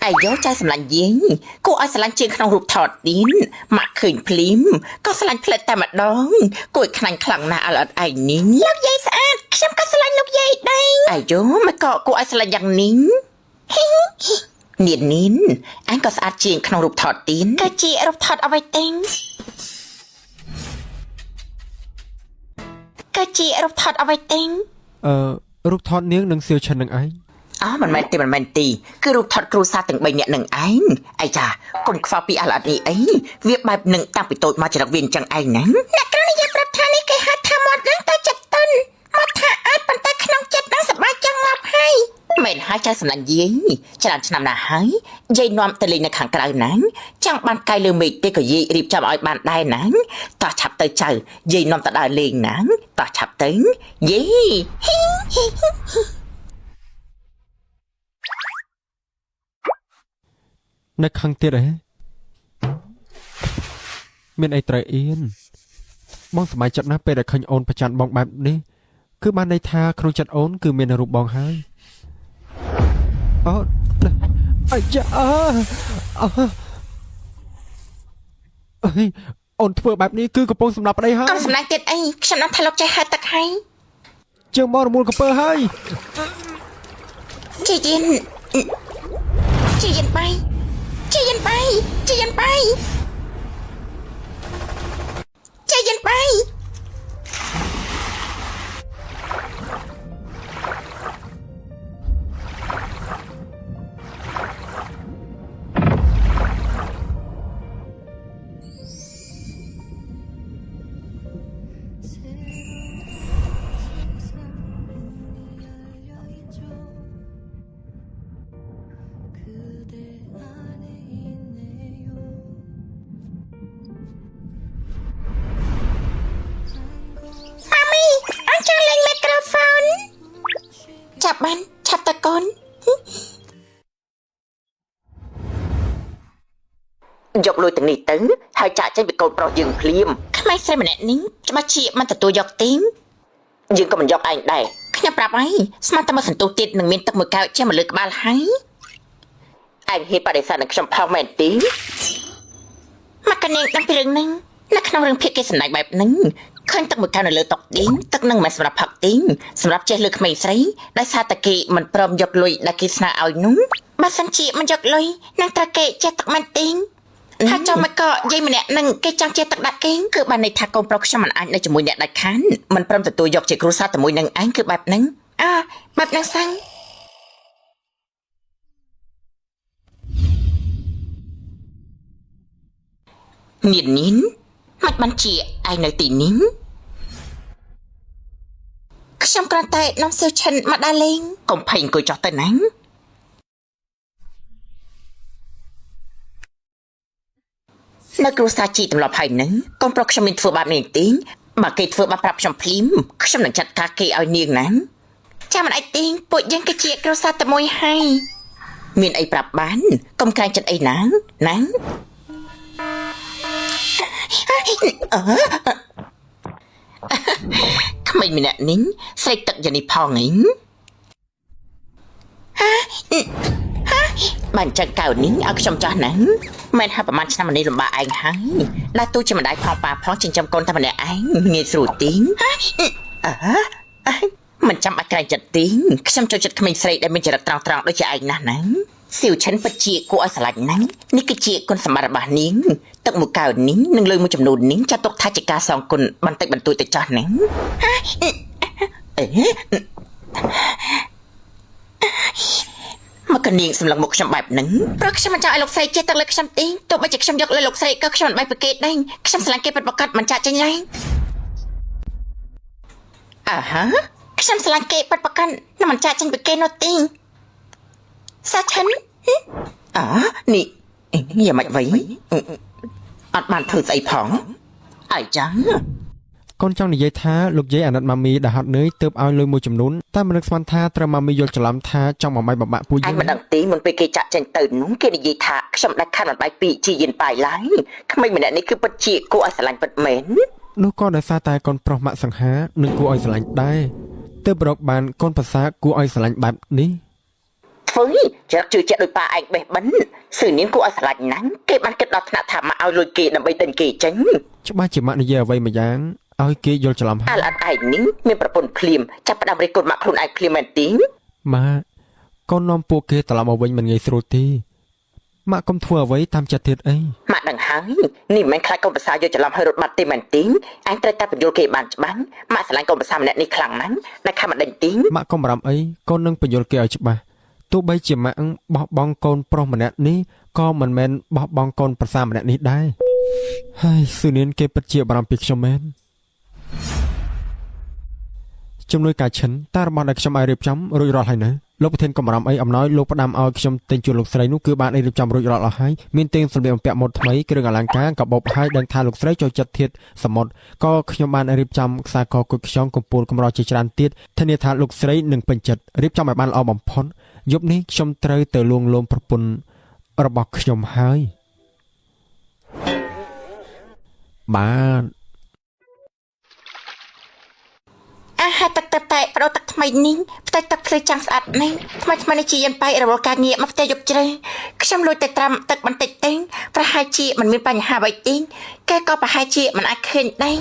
អាយចៅសម្លាញ់យាយគួរឲ្យស្រឡាញ់ជាងក្នុងរូបថតទៀនម៉ាក់ឃើញភ្លាមក៏ស្រឡាញ់ផ្លេចតែម្ដងគួរឲ្យខ្លាញ់ខ្លាំងណាស់អត់ឯងនេះលោកយាយស្អាតខ្ញុំក៏ស្រឡាញ់លោកយាយដែរអាយមិនក៏គួរឲ្យស្រឡាញ់យ៉ាងនេះនានអញក៏ស្អាតជាងក្នុងរូបថតទៀនគឺជារូបថតអ្វីទេគឺជារូបថតអ្វីទេ រូបថតនាងនិងសៀវឈិននឹងឯង មិនមែនទេគឺរូបថតគ្រូសាស្ត្រទាំង3នាក់នឹងឯងអីចាកុំខ្វល់ពីអាឡាត់នេះអីវាបែបនឹងតាំងពីតូចមកចរិតវាអញ្ចឹងឯងណាអ្នកគ្រូនិយាយប្រាប់ថានេះគេហៅថាមាត់នឹងទៅចិត្តតុនមកថាអាចប៉ុន្តែក្នុងចិត្តនឹងសប្បាយចឹងមកហើយមិនហើយចៅសម្លាញ់យាយច្រើនឆ្នាំណាស់ហើយយាយនាំទៅលេងនៅខាងក្រៅណាចង់បានកាយលើមេឃទេក៏យាយរៀបចំឲ្យបានដែរណាតោះឆាប់ទៅចៅយាយនាំទៅដើរលេងណាតោះឆាប់ទៅយាយ នៅខាងទៀតហ៎មានអីត្រូវអៀនបងសប្បាយចិត្តណាស់ពេលដែលឃើញអូនប្រច័ណ្ឌបងបែបនេះគឺបានន័យថាក្នុងចិត្តអូនគឺមានរូបបងហើយអាយ៉ាអូនធ្វើបែបនេះគឺកំពុងសម្លាប់ប្តីហើយកុំសម្លាញ់ទៀតអីខ្ញុំនឹងថាលោកចេះហៅទឹកហើយ ជើងមករមូលកំពើហើយ ជាយិនបាយចាប់បានឆាប់តកូនយកលុយទាំងនេះទៅហើយចាក់ចេញពីកូនប្រុសយើងភ្លាមក្មេងស្រីម្នាក់នេះច្បាស់ជាមិនទទួលយកទេយើងក៏មិនយកឯងដែរខ្ញុំប្រាប់ហើយស្មានតែមកសន្ទុះទៀតនឹងមានទឹកមួយកែវចេះមកលើក្បាលហើយឯងហ៊ានបដិសេធនឹងខ្ញុំផងមែនទេមកកនាងដឹងពីរឿងនេះនៅក្នុងរឿងភាគគេសម្ដែងបែបនេះឃើញទឹកមួយកែវនៅលើតុទៀងទឹកនឹងមិនសម្រាប់ផឹកទៀងសម្រាប់ចេះលើក្មេងស្រីដោយសារតែគេមិនព្រមយកលុយដែលគេស្នើឲ្យនោះបើសិនជាមិនយកលុយនឹងត្រូវគេចេះទឹកមិនទៀងហើយចាំមកក៏យាយម្នាក់នឹងគេចង់ចេះទឹកដាក់គេគឺបានន័យថាកូនប្រុសខ្ញុំមិនអាចនៅជាមួយអ្នកដាច់ខានមិនព្រមទទួលយកជាគ្រួសារតែមួយនឹងឯងគឺបែបហ្នឹងបែបហ្នឹងសាំងនាងមិនបានជាឯងនៅទីនេះខ្ញុំគ្រាន់តែនាំសៀវឈិនមកដើរលេងកុំភ័យអង្គុយចុះទៅណានៅគ្រួសារជីទម្លាប់ហើយនឹងកូនប្រុសខ្ញុំមានធ្វើបែបនេះទេបើគេធ្វើបែបប្រាប់ខ្ញុំភ្លាមខ្ញុំនឹងចាត់ការគេឲ្យនាងណាចាំមិនអាចទេពួកយើងគឺជាគ្រួសារតែមួយហើយមានអីប្រាប់បានកុំក្រែងចិត្តអីណាក្មេងម្នាក់នេះស្រែកទឹកយ៉ាងនេះផងហីបានចឹងកៅនេះឲ្យខ្ញុំចាស់ណាស់មិនហើយប្រហែលឆ្នាំនេះលំបាកឯងហើយដើរទូជាម្ដាយផងប៉ាផងចិញ្ចឹមកូនតែម្នាក់ឯងងាយស្រួលទីងមិនចាំបាច់ក្រែងចិត្តទីងខ្ញុំចូលចិត្តក្មេងស្រីដែលមានចរិតត្រង់ដូចជាឯងណាស់ណាសៀវឈិនពិតជាគួរឲ្យស្រឡាញ់ណាស់នេះគឺជាគុណសម្បត្តិរបស់នាងទឹកមួយកែវនេះនឹងលុយមួយចំនួននេះចាត់ទុកថាជាការសងគុណបន្តិចបន្តួចទៅចាស់ណាមកកនាងសម្លឹងមុខខ្ញុំបែបហ្នឹងព្រោះខ្ញុំមិនចង់ឲ្យលោកស្រីចេះទឹកលើខ្ញុំទេទោះបីជាខ្ញុំយកលើលោកស្រីក៏ខ្ញុំមិនបែបប្រកេតដែរខ្ញុំស្រឡាញ់គេពិតប្រាកដមិនចាក់ចេញឡើយ ខ្ញុំស្រឡាញ់គេបាត់ប្រកាន់នឹងមិនចាក់ចេញពីគេនោះទេសាឈិននេះយ៉ាងម៉េចវិញអត់បានធ្វើស្អីផងអាយចឹង កូនចង់និយាយថាលោកយាយអាណិតម៉ាមីដែលហត់នឿយទើបឲ្យលុយមួយចំនួនតែមិននឹកស្មានថាត្រូវម៉ាមីយល់ច្រឡំថាចង់បំបាយបំបាក់ពួក អ យើ ញ ង មិនដឹងទេមុនពេលគេចាក់ចេញទៅនោះគេនិយាយថាខ្ញុំដាច់ខាតមិនបាយពីជាយានបាយឡើយក្មេងម្នាក់នេះគឺពិតជាគួរឲ្យស្រឡាញ់ពិតមែន នោះក៏ដោយសារតែកូនប្រុសម៉ាក់សង្ហានឹងគួរឲ្យស្រឡាញ់ដែរទើបរកបានកូនប្រសាគួរឲ្យស្រឡាញ់បែបនេះ ធ្វើចាក់ជឿជាក់ដោយប៉ាឯងបេះបិណ្ឌសឿននាងគួរឲ្យស្រឡាញ់ណាស់គេបានគិតដល់ថ្នាក់ថាមកឲ្យលុយគេដើម្បីទិញគេចេញ ច្បាស់ជាម៉ាក់និយាយអ្វីមួយយ៉ាងឲ្យគេយល់ច្រឡំ អាឡអត់ឯងនេះមានប្រពន្ធភ្លាមចាប់ផ្ដើមរិះគន់ម៉ាក់ខ្លួនឯងភ្លាមមែនទេ ម៉ាក់កូននាំពួកគេត្រឡប់មកវិញមិនងាយស្រួលទេម៉ាក់កុំធ្វើអ្វីតាមចិត្តទៀតអី ម៉ាក់ដឹងហើយនេះមិនមែនខ្លាចកូនប្រសាយកច្រឡំឲ្យរត់បាត់ទេមែនទេអញត្រូវតែបញ្យល់គេបានច្បាស់ម៉ាក់ស្រឡាញ់កូនប្រសាម្នាក់នេះខ្លាំងណាស់ដែលខំមិនដេញទេ ម៉ាក់កុំបារម្ភអីកូននឹងបញ្យល់គេឲ្យច្បាស់ទោះបីជាម៉ាក់បោះបង់កូនប្រុសម្នាក់នេះក៏មិនមែនបោះបង់កូនប្រសាម្នាក់នេះដែរហើយស៊ឺនៀនគេពិតជាបារម្ភពីខ្ញុំមែនជំនួយការឈិនតារបស់ដែលខ្ញុំឲ្យរៀបចំរួចរាល់ហើយណាលោកប្រធានកុំបារម្ភអីអំណោយលោកផ្ដាំឲ្យខ្ញុំទិញជូនលោកស្រីនោះគឺបានរៀបចំរួចរាល់អស់ហើយមានទាំងសម្ភារបំពាក់ម៉ូដថ្មីគ្រឿងអលង្ការកាបូបហើយដឹងថាលោកស្រីចូលចិត្តធាតុសមុទ្រក៏ខ្ញុំបានរៀបចំខ្សែកគុជខ្យងកំពូលកម្រជាច្រើនទៀតធានាថាលោកស្រីនឹងពេញចិត្តរៀបចំឲ្យបានល្អបំផុតយប់នេះខ្ញុំត្រូវទៅលួងលោមប្រពន្ធរបស់ខ្ញុំហើយបាទ អាហារទឹកតែប្រដៅទឹកថ្មីនេះផ្ទៃទឹកភ្លឺចាំងស្អាតនេះថ្មីនេះជាយានបាយរវល់ការងារមកផ្ទះយប់ជ្រៅខ្ញុំលួចតែត្រាំទឹកបន្តិចទេប្រហែលជាមិនមានបញ្ហាអ្វីទេគេក៏ប្រហែលជាមិនអាចឃើញដែរ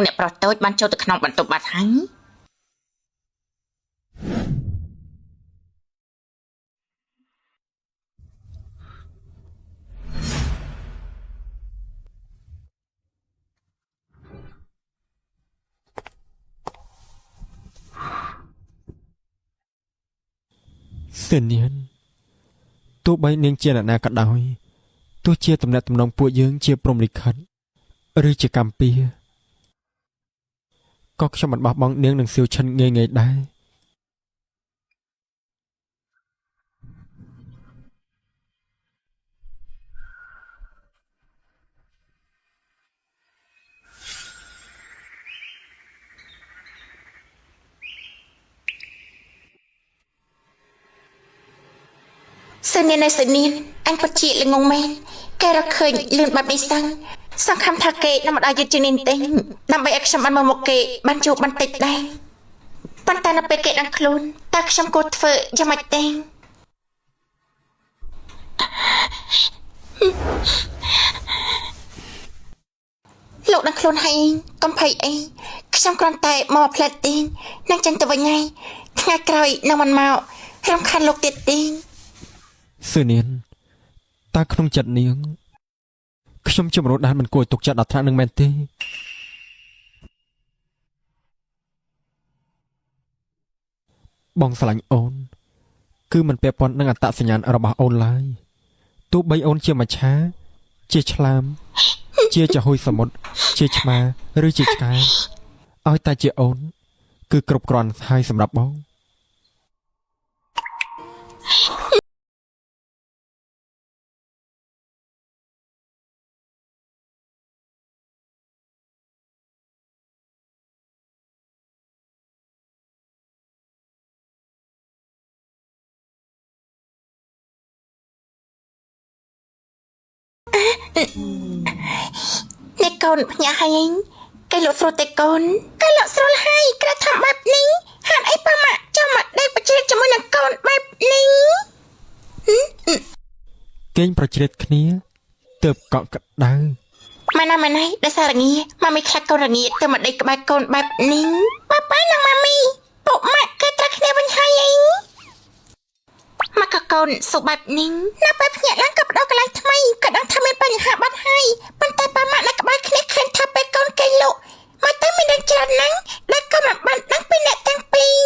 អ្នកប្រុសតូចបានចូលទៅក្នុងបន្ទប់បាត់ហើយសិននាងទោះបីនាងជាអ្នកណាក៏ដោយទោះជាតំណែងតំណងពួកយើងជាព្រំលិខិតឬជាកម្មពៀក៏ខ្ញុំមិនបោះបង់នាងនឹងសៀវឈិនងាយៗដែរសិននាងអញពិតជាល្ងងមែនគេរកឃើញលឿនបែបនេះសង្ឃឹមថាគេនឹងមិនឲ្យយឺតជាងនេះទេដើម្បីឲ្យខ្ញុំបានមើលមុខគេបានជួបបន្តិចដែរប៉ុន្តែនៅពេលគេដឹងខ្លួនតើខ្ញុំគួរធ្វើយ៉ាងម៉េចទេលោកដឹងខ្លួនហើយកុំភ័យអីខ្ញុំគ្រាន់តែមកផ្លែតទីនឹងចេញទៅវិញហើយថ្ងៃក្រោយនឹងមិនមករំខានលោកទៀតទេសឺនាងតើក្នុងចិត្តនាងខ្ញុំជាមនុស្សដែលមិនគួរទុកចិត្តដល់ថ្នាក់នឹងមែនទេបងស្រឡាញ់អូនគឺមិនពាក់ព័ន្ធនឹងអត្តសញ្ញាណរបស់អូនឡើយទោះបីអូនជាមច្ឆាជាឆ្លាមជាចាហុយសមុទ្រជាឆ្មាឬជាឆ្កែឲ្យតែជាអូនគឺគ្រប់គ្រាន់ហើយសម្រាប់បងអ្នកកូនផ្ញើហើយកែលក់ស្រួលតែកូនកែលក់ស្រួលហើយក្រែធ្វើបែបនេះហាត់អីប៉ាម៉ាក់ចាំមកដេកប្រជ្រៀតជាមួយនឹងកូនបែបនេះគេងប្រជ្រៀតគ្នាទើបកក់ក្ដៅម៉ែណាដោយសាររងាម៉ាមីខ្លាចកូនរងាទៅមកដេកក្បែរកូនបែបនេះប៉ានិងម៉ាមីពុកម៉ាក់គេត្រូវគ្នាវិញហើយមកកូនសុបែបនេះណាពេលភ្ញាក់ឡើងក៏បដោកន្លែងថ្មីក៏ដឹងថាមានបញ្ហាបាត់ហើយប៉ុន្តែប៉ាម៉ាក់នៅក្បែរគ្នាឃើញថាពេលកូនគេលក់មកទៅមានដឹងច្រើនណាស់ដែលកូនមិនបានដឹងពីអ្នកទាំងពីរ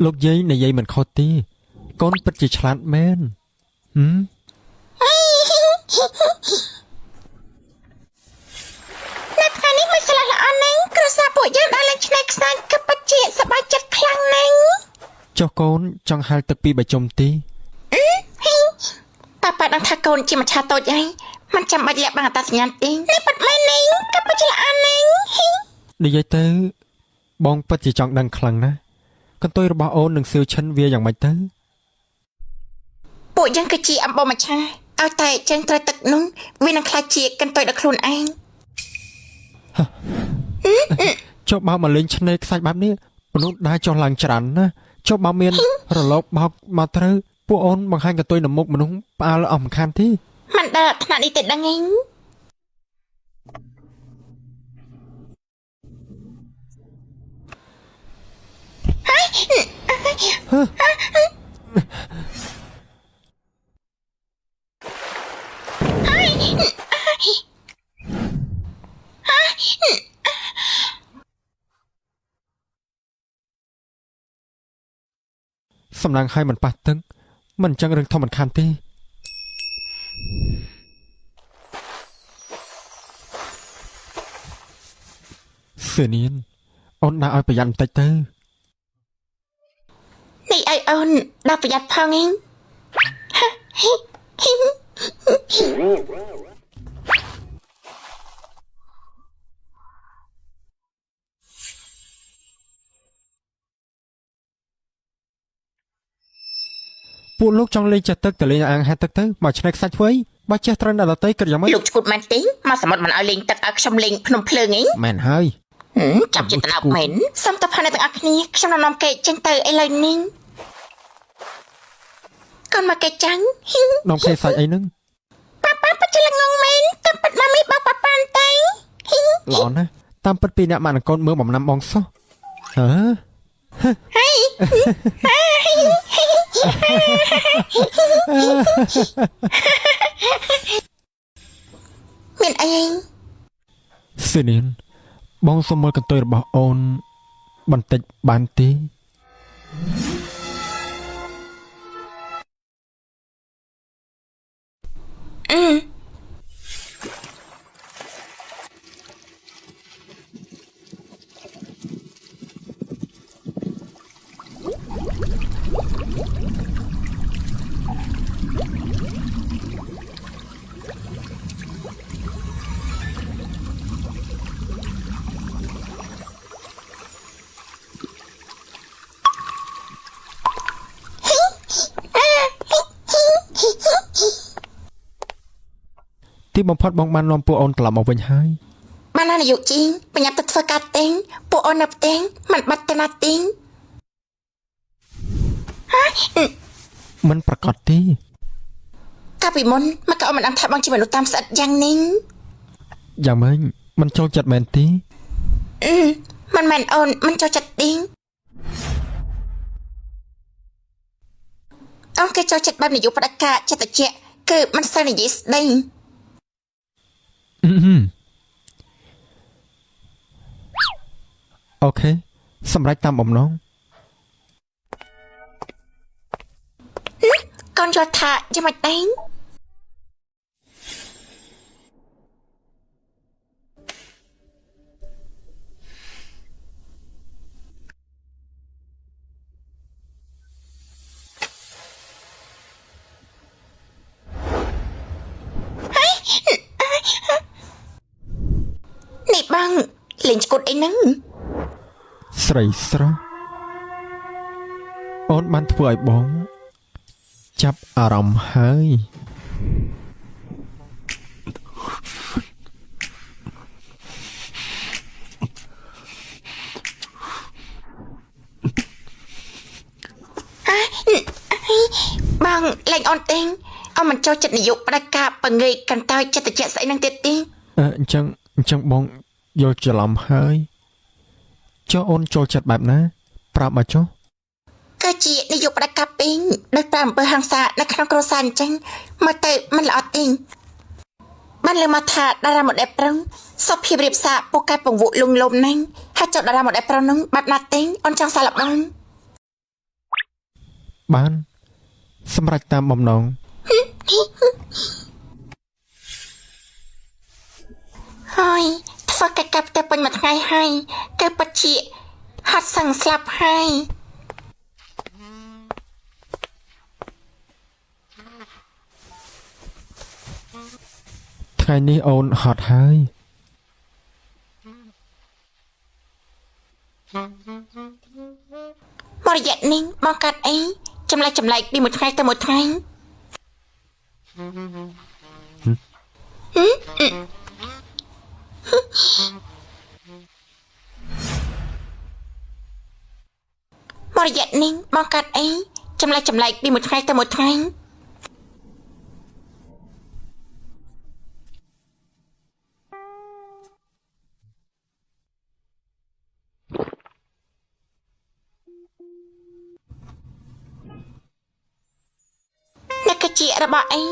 លោកយាយនិយាយមិនខុសទេកូនពិតជាឆ្លាតមែននៅថ្ងៃនេះមិនឆ្លាតល្អណាស់គ្រួសារពួកយើងដល់លេងឆ្នេរខ្សាច់ក៏ពិតជាសប្បាយចិត្តខ្លាំងណាស់ចុះកូនចង់ហែលទឹកពីបច្ចុំទេប៉ាដឹងថាកូនជាមច្ឆាតូចហើយមិនចាំបាច់លាក់បាំងអត្តសញ្ញាណទេនេះពិតមែននេះក៏ពិតជាល្អណាស់និយាយទៅបងពិតជាចង់ដឹងខ្លាំងណាស់កន្ទុយរបស់អូននឹងសៀវឈិនវាយ៉ាងម៉េចទៅពួកយើងគឺជាអំបូរមច្ឆាឲ្យតែចេញត្រូវទឹកនោះវានឹងខ្លាចជាកន្ទុយដល់ខ្លួនឯងចុះបើមកលេងឆ្នេរខ្សាច់បែបនេះមនុស្សដែរចុះឡើងច្រើនណាចុះបើមានរលកបោកមកត្រូវពួកអូនបង្ហាញកន្ទុយនៅមុខមនុស្សផ្អើលអស់មិនខានទេមិនដល់ថ្នាក់នេះទេដឹងឯងសំឡេងឲ្យមិនប៉ះទឹកមិនចឹងរឿងធំមិនខានទេសឺនាងអូនដាក់ឲ្យប្រយ័ត្នបន្តិចទៅនេះឲ្យអូនដាក់ប្រយ័ត្នផងឯងពួកលោកចង់លេងចេះទឹកទៅលេងអាងហែទឹកទៅមកឆ្នៃខ្សាច់ធ្វើអីបើចេះត្រូវដល់ដតីគិតយ៉ាងម៉េចលោកឈួតមែនទេមកសមុទ្រមិនឲ្យលេងទឹកឲ្យខ្ញុំលេងភ្នំភ្លើងអីមែនហើយចាំចិត្តណៅមែនសូមតបផងអ្នកទាំងអស់គ្នាខ្ញុំនាំគេចេញទៅឥឡូវនេះកូនមកគេចាញ់នាំគេសាច់អីហ្នឹងប៉ាពិតជាល្ងងមែនតែពិតម៉ាមីបោកប៉ាប៉ាន់តែល្អណាស់ តាមពិតពីអ្នកម៉ាក់នឹងកូនមើលបំណាំបងសោះហ៎ មានអី ស៊ីនីនបងសុំមើលកន្ទុយរបស់អូនបន្តិចបានទេ ទីបំផុតបងបាននាំពួកអូនត្រឡប់មកវិញហើយ បានណានាយកជីងបញ្ញាប់ទៅធ្វើការទិញពួកអូននៅផ្ទះមិនបាត់ទៅណាទិញ មិនប្រកាសទេ កាលពីមុនមកក៏អូនមិនដឹងថាបងជាមនុស្សតាមស្អិតយ៉ាងនេះ យ៉ាងម៉េចមិនចូលចិត្តមែនទេ មិនមែនអូនមិនចូលចិត្តទិញអូនគេចូលចិត្តបែបនាយកផ្ដាច់ការចិត្តត្រជាក់គឺមិនសូវនិយាយស្ដី អូខេសម្រេចតាមបំណង កូនយល់ថាយ៉ាងម៉េចដែរ នេះបងលេងឈុតអីហ្នឹង ស្រីស្រស់អូនបានធ្វើឲ្យបងចាប់អារម្មណ៍ហើយ បងលេងអូនទេអូនមិនចូលចិត្តនាយកផ្ដាច់ការបង្ងាយកាន់តើចិត្តត្រជាក់ស្អីហ្នឹងទៀតទេ អញ្ចឹងបងយល់ច្រឡំហើយចុះអូនចូលចិត្តបែបណាប្រាប់មកចុះ គឺជានាយកផ្ដាច់ការពេញដោយតាមអំពើហ ংস ានៅក្នុងគ្រួសារអញ្ចឹងមកទៅមិនល្អទេបានលើមកថាតារាម៉ូដែលប្រឹងសុភភាពរៀបសារពូកែពង្វក់លងលំហ្នឹងហើយចុះតារាម៉ូដែលប្រឹងហ្នឹងបែបណាទេអូនចង់សាឡប់បង បានសម្រេចតាមបំណង ហើយធ្វើកិច្ចការផ្ទះពេញមួយថ្ងៃហើយគឺពិតជាហត់សឹងស្លាប់ហើយ ថ្ងៃនេះអូនហត់ហើយ មករយៈនេះបងកាត់អីចម្លែកពីមួយថ្ងៃទៅមួយថ្ងៃមករយៈនេះបងកាត់អីចម្លែកពីមួយថ្ងៃទៅមួយថ្ងៃ នេះគឺជារបស់អី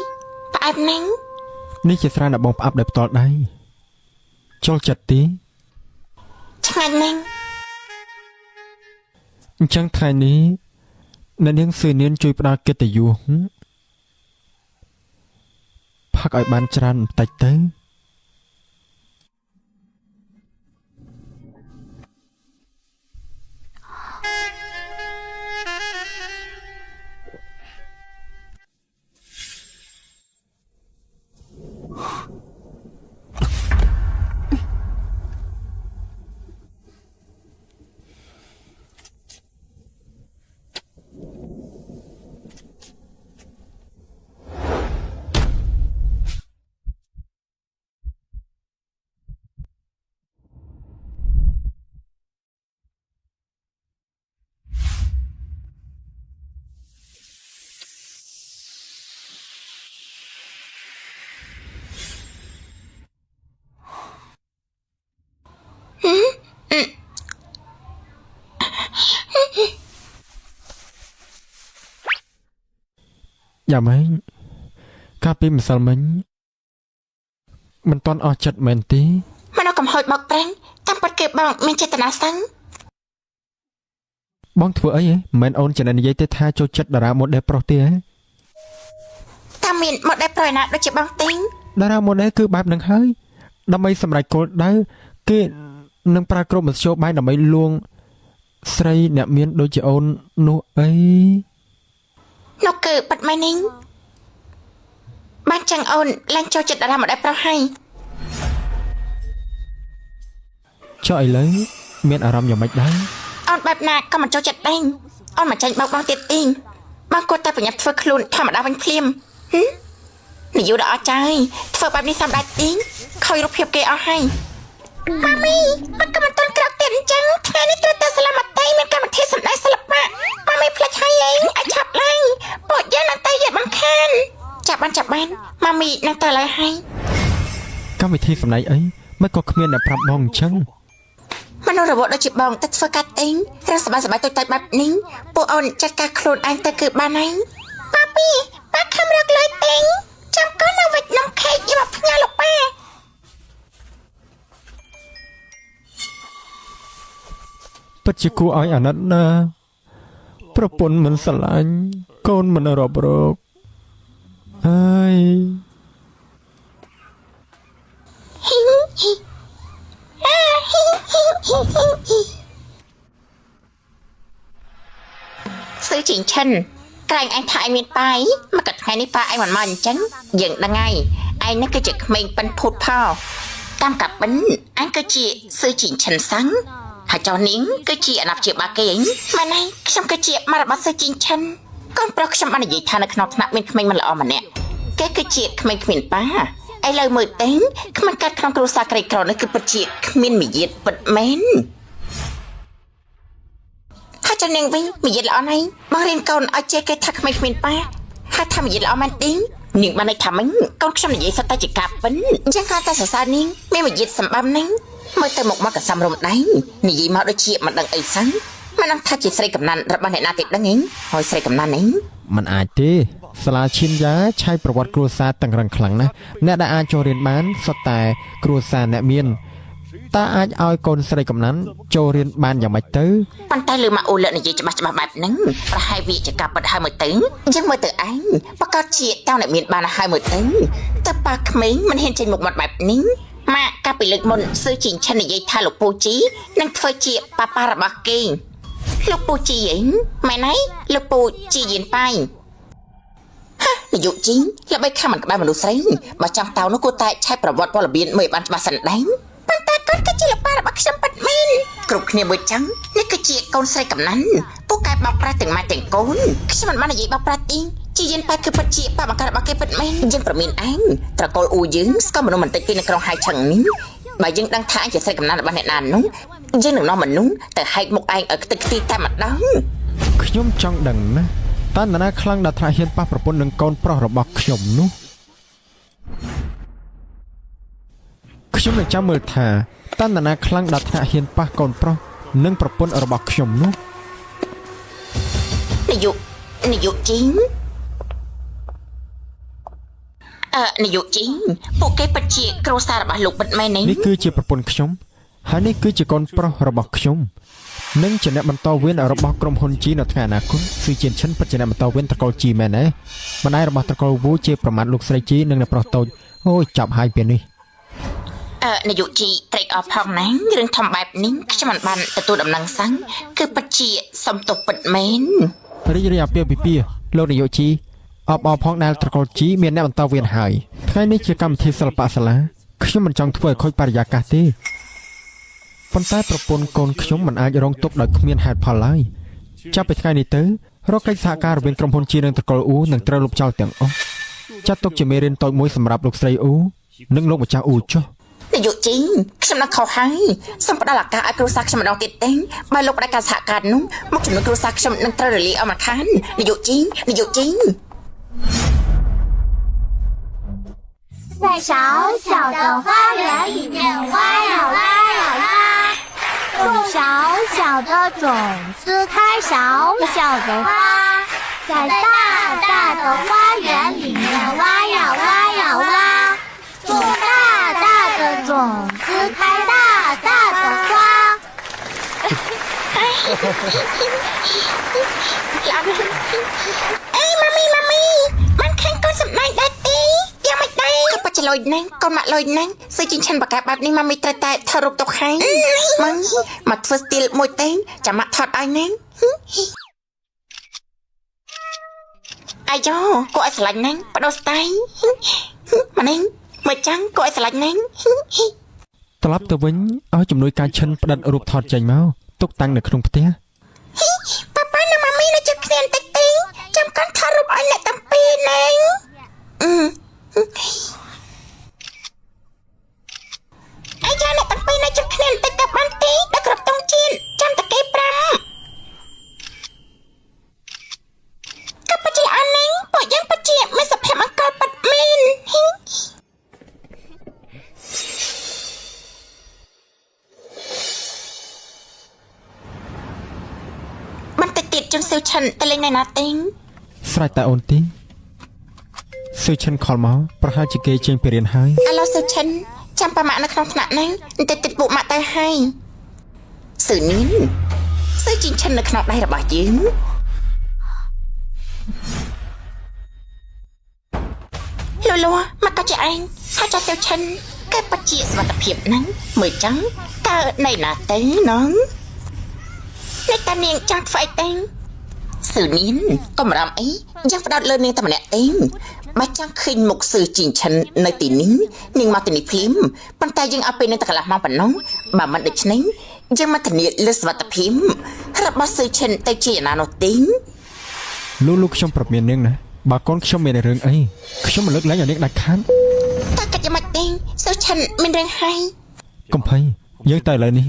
ផ្អែមណាស់ នេះជាស្រាដែលបងផ្អាប់ដោយផ្ទាល់ដៃចូលចិត្តទេ ឆ្ងាញ់ណាស់ អញ្ចឹងថ្ងៃនេះអ្នកនាងសឿនៀនជួយផ្ដល់កិត្តិយសផឹកឲ្យបានច្រើនបន្តិចទៅ យ៉ាម៉េចកាលពីម្សិលមិញមិនតន់អស់ចិត្តមែនទេ មនុស្សកំហុសបោកប្រាំងតាមពិតគឺបងមានចេតនាសឹង បងធ្វើអីហ៎មិនអូនចនិយាយទេថាចូលចិត្តតារាម៉ូដែលប្រុសទេហ៎ តាមមានមកដែលប្រយណាដូចជាបងទិញ តារាម៉ូដែលគឺបែបហ្នឹងហើយដើម្បីសម្រេចគោលដៅគេនឹងប្រើគ្រប់មធ្យោបាយដើម្បីលួងស្រីអ្នកមានដូចជាអូននោះអី នោះគឺបាត់ម៉ៃនីងបានចឹងអូនឡើងចូលចិត្តតារាមកដែលប្រុសហើយ ចុះឥឡូវមានអារម្មណ៍យ៉ាងម៉េចដែរ អូនបែបណាក៏មិនចូលចិត្តដែរអូនមិនចាញ់បោកបងទៀតទេបងគួរតែប្រញាប់ធ្វើខ្លួនធម្មតាវិញភ្លាមនិយាយដល់អស់ចាយធ្វើបែបនេះសំដេចទីខ້ອຍរូបភាពគេអស់ហើយម៉ាមីមិនក៏មិនទាន់ក្រោកទៀតអញ្ចឹងថ្ងៃនេះត្រូវតែសាលាមត្តេយ្យមានកម្មវិធីសម្ដែងសិល្បៈម៉ាមីផ្លេចហើយឯងអាចឆាប់ឡើងពួកយើងនឹងទៅយកបង្ខានចាប់បានម៉ាមីនឹងទៅឡើយហើយ កម្មវិធីសម្ដែងអីមិនក៏គ្មានអ្នកប្រាប់បងអញ្ចឹង មនុស្សរវល់ដូចជាបងទៅធ្វើការទិញរឿងសប្បាយៗតូចតាចបែបនេះពួកអូនចាត់ការខ្លួនឯងទៅគឺបានហើយប៉ាពីប៉ាខំរកលុយទិញចាំកូននៅវិចនំខេកយកមកផ្ញើលោកប៉ា ពិតជាគួរឲ្យអាណិតណាស់ប្រពន្ធមិនស្រឡាញ់កូនមិនរាប់រកហើយ ซื้อจีนเช่นกลางanhถ่ายมีไปมากัดไงนี่ป้าไอ้มันมันจังอย่างดังไงไอ้นั่นก็จะเมงเป็นพูดพ่อตามกับเป็นอันก็จีซื้อจีนเช่นซังหาเจ้านิ้งก็จีอันดับจีบาเก๋งมาไหนฉันก็จีมารับซื้อจีนเช่นก่อนเพราะฉันมันใหญ่ทานในขนมหนักเป็นเมงมันละอมันเนี่ยแกก็จีเมงเป็นป้าไอ้เลยมือเต็งมันกัดขนมกรุซาไกรกรอนนั่นคือปจีมินมีเย็ดปิดเมน ถ้าจะเน่งวิ่งมีเย็ดแล้วไหนบางเรียนก่อนเอาเจ๊แกทักไม่เป็นป้าถ้าทำมีเย็ดแล้วมันดิ้งหนึ่งมาในทำมันก่อนฉันมีเย็ดสตาจิกาเป็นยังการแต่สานิ่งไม่มีเย็ดสัมบัมนิ่งเมื่อเติมหมกมากับสำรวมได้นี่ยีมาโดยเชี่ยมันดังไอ้ซังมันนั่งทักจิตใส่กับนันรับมาในนาติดดังนี้หอยใส่กับนันนี้ มันอาจទេសាលាឈិនយ៉ាឆៃប្រវត្តិគ្រួសារតឹងរឹងខ្លាំងណាស់អ្នកដែលអាចចូលរៀនបានសុទ្ធតែគ្រួសារអ្នកមានតើអាចឲ្យកូនស្រីកំណាន់ចូលរៀនបានយ៉ាងម៉េចទៅ ប៉ុន្តែលើមកអូលនិយាយច្បាស់បែបហ្នឹងប្រហែលវាជាការប៉ັດហើយមើលទៅអញ្ចឹងមើលទៅឯងប្រកាសជាតើអ្នកមានបានហើយមើលទៅតែប៉ាក្មេងមិនហ៊ានចេញមុខមាត់បែបនេះម៉ាក់កាលពីលើកមុនស៊ឺជីងឆិននិយាយថាលោកពូជីនឹងធ្វើជាប៉ាប៉ារបស់គេលោកពូជីហីម៉ែណៃលោកពូជីយៀនប៉ៃនាយកជីល្បីខាំមិនក្បែរមនុស្សស្រីបើចង់តៅនោះគួរតែឆែកប្រវត្តិពលរបៀនមើលបានច្បាស់សិនដែរប៉ុន្តែគាត់គឺជាលោកប៉ារបស់ខ្ញុំប៉ិតមែនគ្រប់គ្នាមួយចឹងនេះគឺជាកូនស្រីកំណាន់ពួកកែបោកប្រាស់ទាំងម៉ែទាំងកូនខ្ញុំមិនបាននិយាយបោកប្រាស់ទីជីយៀនប៉ៃគឺពិតជាប៉ាបង្កើតរបស់គេពិតមែនយើងប្រមានឯងត្រកូលអ៊ូយើងស្គាល់មនុស្សមិនតិចទេនៅក្រុងហៃឆឹងនេះបើយើងដឹងថាជាស្រីកំណាន់របស់អ្នកណានោះយើងនឹងនាំមនុស្សទៅហែកមុខឯងឲ្យខ្ទេចខ្ទីតែម្ដង ខ្ញុំចង់ដឹងណាតើនរណាខ្លាំងដល់ថ្នាក់ហ៊ានប៉ះប្រពន្ធនឹងកូនប្រុសរបស់ខ្ញុំនោះខ្ញុំនឹងចាំមើលថាតើនរណាខ្លាំងដល់ថ្នាក់ហ៊ានប៉ះកូនប្រុសនឹងប្រពន្ធរបស់ខ្ញុំនោះ នាយកជីងនាយកជីងពួកគេពិតជាគ្រួសាររបស់លោកពិតមែនទេ នេះគឺជាប្រពន្ធខ្ញុំហើយនេះគឺជាកូនប្រុសរបស់ខ្ញុំនឹងជាអ្នកបន្តវេនរបស់ក្រុមហ៊ុនជីនៅថ្ងៃអនាគតស៊ឺជៀនឈិនពិតជាអ្នកបន្តវេនត្រកូលជីមែនទេម្ដាយរបស់ត្រកូលវូជាប្រមាថលោកស្រីជីនិងអ្នកប្រុសតូចអូយចាប់ហើយពេលនេះ នាយកជីត្រេកអរផងណារឿងធំបែបនេះខ្ញុំមិនបានទទួលដំណឹងសាំងគឺពិតជាសំទោសពិតមែន រីករាយអាពាហ៍ពិពាហ៍លោកនាយកជីអបអរផងដែលត្រកូលជីមានអ្នកបន្តវេនហើយថ្ងៃនេះជាកម្មវិធីសិល្បៈសាលាខ្ញុំមិនចង់ធ្វើឲ្យខូចបរិយាកាសទេប៉ុន្តែប្រពន្ធកូនខ្ញុំមិនអាចរងទុក្ខដោយគ្មានហេតុផលឡើយចាប់ពីថ្ងៃនេះទៅរកកិច្ចសហការរវាងក្រុមហ៊ុនជីនិងត្រកូលអ៊ូនឹងត្រូវលុបចោលទាំងអស់ចាត់ទុកជាមេរៀនតូចមួយសម្រាប់លោកស្រីអ៊ូនិងលោកម្ចាស់អ៊ូចុះ នាយកជីខ្ញុំនឹងខុសហើយសូមផ្ដល់ឱកាសឲ្យគ្រួសារខ្ញុំម្ដងទៀតទេបើលោកផ្ដាច់ការសហការនោះមកចំនួនគ្រួសារខ្ញុំនឹងត្រូវរលាយអស់មួយខាននាយកជី在小小的花园里面挖呀挖呀挖，种小小的种子，开小小的花，在大大的花园里面挖呀挖呀挖，种大大的种子，开大大的花。ម៉ាមីមិនខាញ់កូនសម្ដែងដែរទេយ៉ាងមិនដែរក៏ប៉ាចលុយណាស់កូនម៉ាក់លុយណាស់សើជីឆាន់បកាបែបនេះម៉ាមីត្រូវតែថតរូបទុកឲ្យម៉ាមកធ្វើស្ទីលមួយទេចាំម៉ាក់ថតឲ្យណាអាយ៉ូគួរឲ្យស្រឡាញ់ណាស់បដោះស្ដៃម៉ានីមើលចាំងគួរឲ្យស្រឡាញ់ណាស់ ត្រឡប់ទៅវិញឲ្យជំនួយការឈិនផ្ដិតរូបថតចេញមកទុកតាំងនៅក្នុងផ្ទះ ប៉ាប៉ានិងម៉ាមីនៅជិតគ្នាបន្តិចទេចាំកាន់ថតរូបឲ្យអ្នកទាំងពីរណាអាយ៉ាអ្នកទាំងពីរនៅជិតគ្នាបន្តិចទៅបានទេដល់គ្រប់តុងជាតិចាំតែគេ5ក៏ប៉ាច្រឡំណាស់ពួកយើងប៉ាជាមានសភាពអង្កលប៉ាត់មែនបន្តិចទៀតជន់សិវឆិនទៅលេងនៅណាទេ ស្រេចតែអូនទីស៊ឺឈិនខលមកប្រហែលជាគេចេញពីរៀនហើយ ឥឡូវសិវឆិនចាំប៉ាម៉ាក់នៅក្នុងថ្នាក់ហ្នឹងបន្តិចទៀតពួកម៉ាក់ទៅហើយស៊ឺនីនស៊ឺជីងឆិននៅក្នុងដៃរបស់យើងលូមកកាច់ឯងហើយចាសិវឆិនគេប៉ាជាសុខភាពហ្នឹងមើលចឹងតើនៅណាទេណងអ្នកតានាងចង់ធ្វើអីទេស៊ឺនីនកុំរំអីយ៉ាងផ្ដោតលើនាងតែម្នាក់ទេបើចង់ឃើញមុខស៊ឺជីងឆិននៅទីនេះនាងមកទីនេះភ្លាមប៉ុន្តែយើងឲ្យពេលនៅតែកន្លះម៉ោងប៉ុណ្ណោះបើមិនដូច្នេះយើងមកធានាលើសុវត្ថិភាពរបស់ស៊ឺឆិនទៅជាយ៉ាងណានោះទេ លូខ្ញុំប្រាប់មាននាងណាបើកូនខ្ញុំមានរឿងអីខ្ញុំមិនលើកលែងឲ្យនាងដាច់ខាត តើកាច់យ៉ាងម៉េចទេស៊ឺឆិនមានរឿងហើយក ុំភ័យយើងទៅឥឡូវនេះ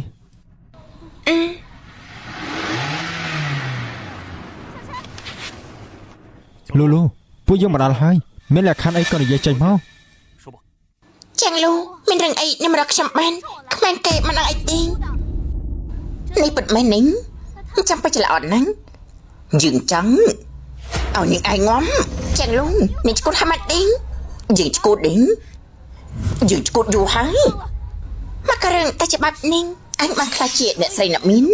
លូពួកយើងមកដល់ហើយមានលក្ខខណ្ឌអីក៏និយាយចេញមក ចាំងលូមានរឿងអីខ្ញុំរកខ្ញុំបានគ្មានគេមិនដឹងអីទេនេះពិតមែននេះចាំប៉ាច្រឡំហ្នឹងយើងចង់ឲ្យនាងឯងងំចាំងលូនាងឈួតហាម៉ាត់ទេយើងឈួតទេយើងឈួតយូរហើយមកក៏រឿងតែច្បាប់នេះអញបានខ្លាចជាអ្នកស្រីអ្នកមាន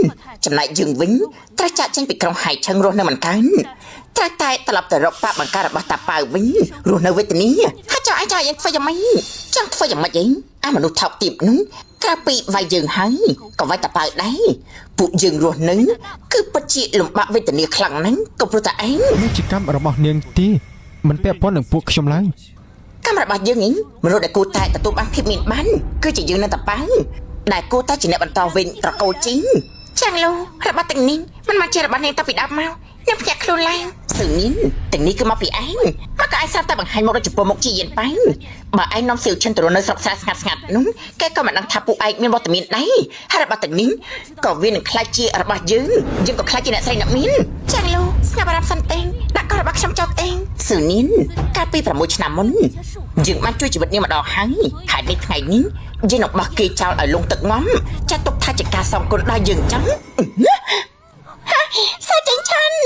ចំណែកយើងវិញត្រូវចាក់ចេញពីក្រុងហៃឆឹងរស់នៅមិនកើនត្រូវតែត្រឡប់ទៅរកប៉ាបង្ការរបស់តាប៉ៅវិញរស់នៅវេទនីហើយចង់ឯងចង់យើងធ្វើយ៉ាងម៉េចចង់ធ្វើយ៉ាងម៉េចអីអាមនុស្សថោកទាបនោះក្រៅពីវាយយើងហើយក៏វាយតាប៉ៅដែរពួកយើងរស់នៅគឺពិតជាលំបាកវេទនាខ្លាំងណាស់ក៏ព្រោះតែឯង នេះជាកម្មរបស់នាងទីមិនពាក់ព័ន្ធនឹងពួកខ្ញុំឡើយ កម្មរបស់យើងឯងមនុស្សដែលគួរតែទទួលបានភាពមានបានគឺជាយើងនៅតាប៉ៅដែលគួរតែជាអ្នកបន្តវិញត្រកូលជីងចាំងលូរបស់ទាំងនេះមិនមកជារបស់នាងតាពីដើមមកនាងភ្ញាក់ខ្លួនឡើងស៊ឺនីនទាំងនេះគឺមកពីឯងមកក៏ឯងស្រាប់តែបង្ហាញមករកចំពោះមុខជាយិនប៉ៅបើឯងនាំស៊ីវឈិនទៅនៅស្រុកស្រែស្ងាត់នោះគេក៏មិនដឹងថាពួកឯងមានវត្តមានដែរហើយរបស់ទាំងនេះក៏វានឹងខ្លាចជារបស់យើងក៏ខ្លាចជាអ្នកស្រីអ្នកមានចាំងលូស្ងាត់បារម្ភសិនទេដាក់កោរបស់ខ្ញុំចោលទេស៊ឺនីនកាលពី6ឆ្នាំមុនយើងបានជួយជីវិតនាងម្ដងហើយហើយនេះថ្ងៃនេះយើងនឹងបោះគេចោលឲ្យលងទឹកងំចាត់ទុកថាជាការសងគុណដល់យើងចឹងសាច់ឆាន់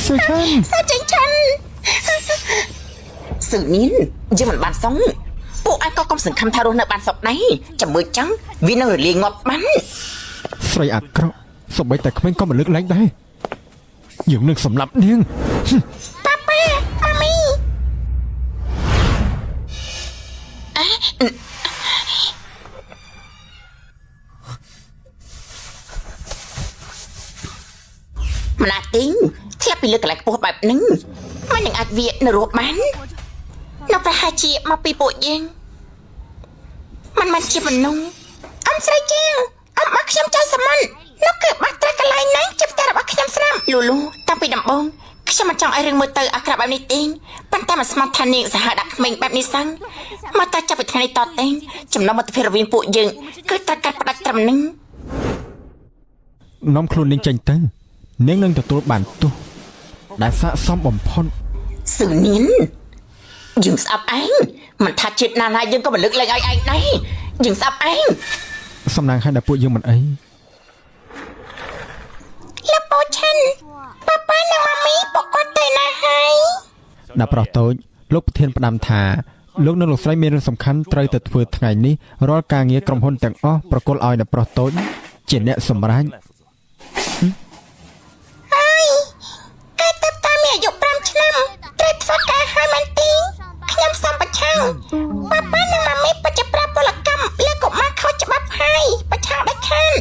ស៊ឺឆិន សាច់ឆាន់ស៊ឺនីនយើងមិនបានសងពួកឯងក៏កុំសង្ឃឹមថារស់នៅបានសុខដែរចាំមើលចឹងវានឹងរលាយងាប់បាន ស្រីអាក្រក់សូម្បីតែក្មេងក៏មិនលើកលែងដែរយើងនឹងសម្លាប់នាង ប៉ាប៉ាម៉ាមីម្ល៉េះទីងធ្លាប់ពីលើកន្លែងខ្ពស់បែបហ្នឹងមិននឹងអាចវានៅរស់បាននៅប្រហែលជាមកពីពួកយើងមិនជាមនុស្សអ៊ំស្រីជាងអ៊ំមកខ្ញុំចៅសមននោះគឺបាត់ត្រែកកន្លែងហ្នឹងជាផ្ទះរបស់ខ្ញុំស្រាប់លូតាំងពីដំបូងខ្ញុំមិនចង់ឲ្យរឿងមើលទៅអាក្រក់បែបនេះទេប៉ុន្តែមិនស្មានថានាងសហដាក់ក្មេងបែបនេះសឹងមកតែចាប់ពីថ្ងៃនេះតទៅចំណុំមិត្តភាពរវាងពួកយើងគឺត្រូវកាត់ផ្ដាច់ត្រឹមនេះ នាំខ្លួននាងចេញទៅនាងនឹងទទួលបានទោសដែលស័ក្តិសមបំផុត ស៊ឺនីនយើងស្អប់ឯងមិនថាជាតិណាណាយើងក៏មិនលើកលែងឲ្យឯងដែរយើងស្អប់ឯង សំណាងឲ្យដល់ពួកយើងមិនអី លោកពូឆាន់ប៉ាប៉ានិងម៉ាមីពួកគាត់ទៅណាហើយ ដាក់ប្រុសតូចលោកប្រធានផ្ដាំថាលោកនិងលោកស្រីមានរឿងសំខាន់ត្រូវទៅធ្វើថ្ងៃនេះរាល់ការងារក្រុមហ៊ុនទាំងអស់ប្រគល់ឲ្យដល់ប្រុសតូចជាអ្នកសម្រេច ហើយគេទៅតាមមានអាយុ5ឆ្នាំត្រូវធ្វើការហើយមែនទេខ្ញុំសំប្រឆាំងប៉ាប៉ានិងម៉ាមីពិតជាប្រាប់ពលកម្មលើកុមារខុសច្បាប់ហើយប្រឆាំងដាច់ខាត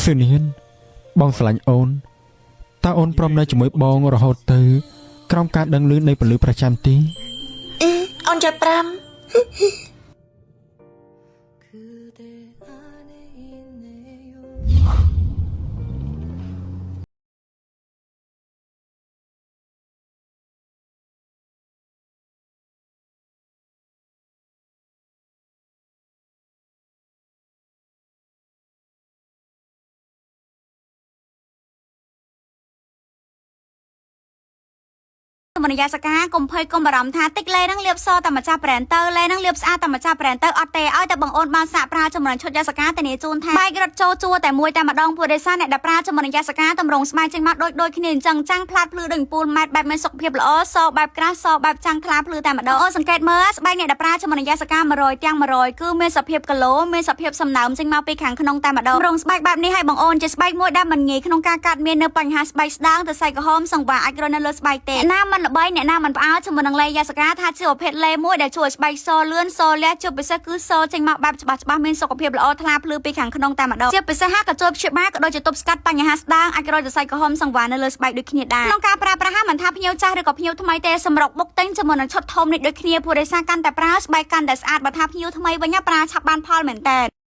សឺនៀនបងស្រឡាញ់អូនតើអូនព្រមនៅជាមួយបងរហូតទៅក្រោមការដឹងឮនៃពលិប្រចាំទី អូនយល់5 មនយាសកាកុំភ័យកុំបារម្ភថាតិចលេនឹងលៀបសតែម្ចាស់ប្រែនទៅលេនឹងលៀបស្អាតតែម្ចាស់ប្រែនទៅអត់ទេឲ្យតែបងអូនបានសាកប្រើចម្រាញ់ឈុតយាសកាធានាជូនថាបែករត់ចូលជួតែមួយតែម្ដងពួករិសាអ្នកដែលប្រើចម្រាញ់យាសកាតម្រងស្បែកចេញមកដូចគ្នាអញ្ចឹងចាំងផ្លាតភ្លឺដូចពូលម៉ែតបែបមានសុខភាពល្អសបែបក្រាស់សបែបចាំងថ្លាភ្លឺតែម្ដងអូនសង្កេតមើលស្បែកអ្នកដែលប្រើចម្រាញ់យាសកា100ទាំង100គឺមានសភាពគីឡូមានសភាពសំណើមចេញមកពីខាងក្នុងតែម្ដងរងស្បែកបែបនេះឲ្យបងអូនជាស្បែកមួយដែលមិនងាយក្នុងការកាត់មាននៅបញ្ហាស្បែកស្ដាងទៅស្បែកក្រហមសង្វារអាចរនៅលើស្បែកទេណាមិនល្បីអ្នកណាមិនផ្អើលជាមួយនឹងលេយាសកាថាជាប្រភេទលេមួយដែលជួយស្បែកសលឿនសលះជាពិសេសគឺសចេញមកបែបច្បាស់ៗមានសុខភាពល្អថ្លាភ្លឺពីខាងក្នុងតែម្ដងជាពិសេសក៏ជួយព្យាបាលក៏ដូចជាទប់ស្កាត់បញ្ហាស្ដាងអាចរយទៅស្បែកក្រហមសង្វារនៅលើស្បែកដូចគ្នាដែរក្នុងការប្រើប្រាស់មិនថាភ្ញៀវចាស់ឬក៏ភ្ញៀវថ្មីទេសម្រុកបុកទិញជាមួយនឹងឈុតធំនេះដូចគ្នាពួករិសាកាន់តែប្រើស្បែកកាន់តែស្អាតបើថាភ្ញៀវថ្មីវិញប្រើឆាប់បានផលមែនតើ